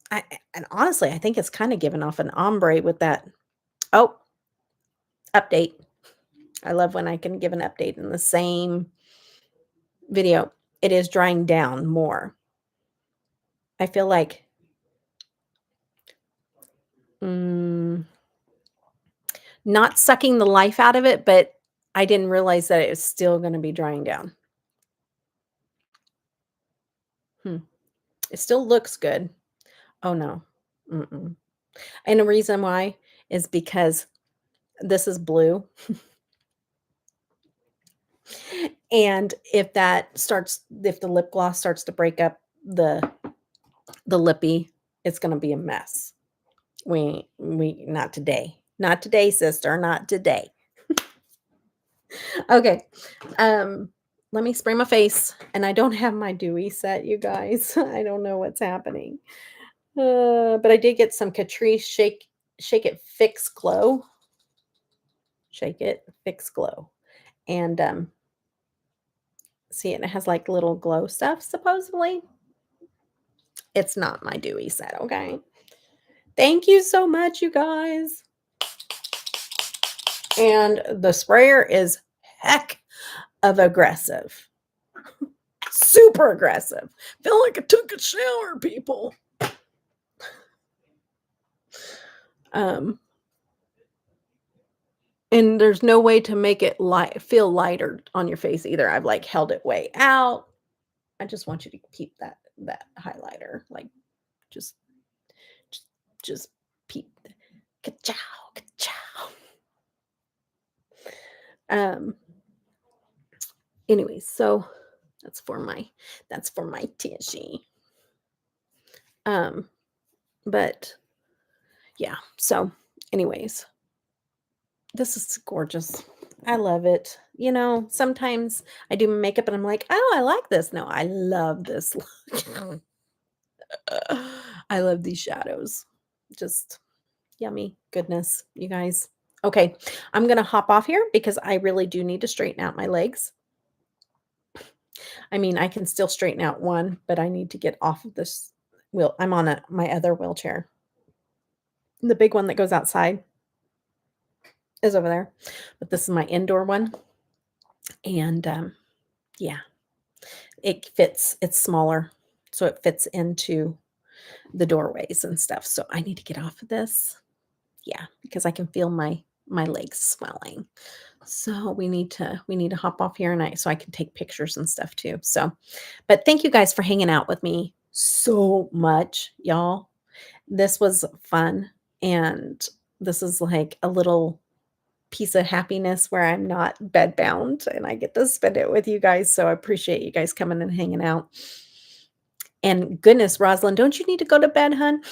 and honestly, I think it's kind of giving off an ombre with that. Oh, update. I love when I can give an update in the same video. It is drying down more. I feel like mm, not sucking the life out of it, but I didn't realize that it was still gonna be drying down. Hmm. It still looks good. Oh, no. Mm-mm. And the reason why is because this is blue, and if the lip gloss starts to break up the lippy, it's gonna be a mess. We not today. Not today, sister, not today. Okay, um, let me spray my face, and I don't have my dewy set, you guys. I don't know what's happening. But I did get some Catrice Shake It Fix Glow. Shake It Fix Glow. And, see, it has, like, little glow stuff, supposedly. It's not my dewy set, okay? Thank you so much, you guys. And the sprayer is heck of aggressive. Super aggressive. Feel like I took a shower, people. Um, and there's no way to make it feel lighter on your face either. I've, like, held it way out. I just want you to keep that highlighter, like, just just just peep. Ka-chow, ka-chow. Um, anyways, so that's for my tishy. Um, but yeah, so anyways, this is gorgeous. I love it. You know, sometimes I do makeup and I'm like, "Oh, I like this." No, I love this look. I love these shadows. Just yummy goodness, you guys. Okay, I'm gonna hop off here because I really do need to straighten out my legs. I mean, I can still straighten out one, but I need to get off of this wheel. I'm on my other wheelchair. The big one that goes outside is over there, but this is my indoor one, and, yeah, it fits. It's smaller, so it fits into the doorways and stuff, so I need to get off of this. Yeah, because I can feel my legs swelling. So we need to hop off here, and so I can take pictures and stuff too. So, but thank you guys for hanging out with me so much, y'all. This was fun, and this is like a little piece of happiness where I'm not bedbound and I get to spend it with you guys. So I appreciate you guys coming and hanging out. And goodness, Rosalind, don't you need to go to bed, hun?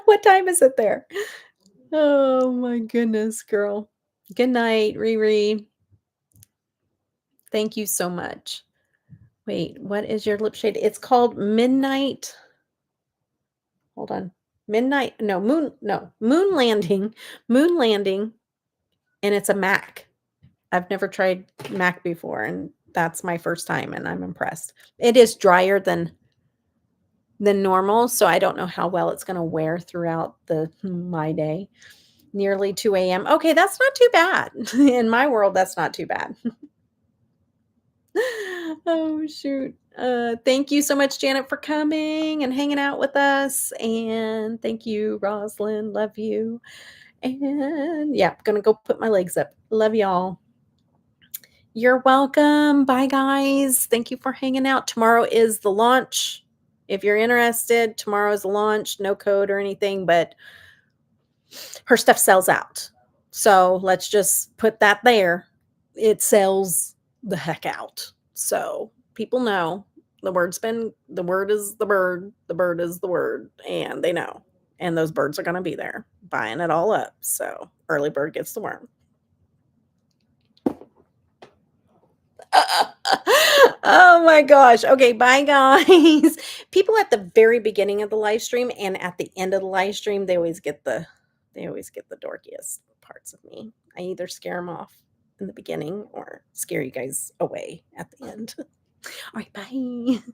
What time is it there? Oh my goodness, girl. Good night, Riri. Thank you so much. Wait, what is your lip shade? It's called Midnight. Hold on. Midnight. Moon Landing. Moon Landing. And it's a MAC. I've never tried MAC before, and that's my first time, and I'm impressed. It is drier than normal, so I don't know how well it's gonna wear throughout my day. Nearly 2 AM. Okay, that's not too bad. In my world, that's not too bad. Oh, shoot. Thank you so much, Janet, for coming and hanging out with us, and thank you, Roslyn. Love you. And, yeah, gonna go put my legs up. Love y'all. You're welcome. Bye, guys. Thank you for hanging out. Tomorrow is the launch. If you're interested, tomorrow is the launch. No code or anything, but her stuff sells out. So let's just put that there. It sells the heck out. So people know the word is the bird is the word, and they know. And those birds are going to be there buying it all up. So early bird gets the worm. Oh my gosh. Okay, bye guys. People at the very beginning of the live stream and at the end of the live stream, they always get the dorkiest parts of me. I either scare them off in the beginning or scare you guys away at the end. All right, bye.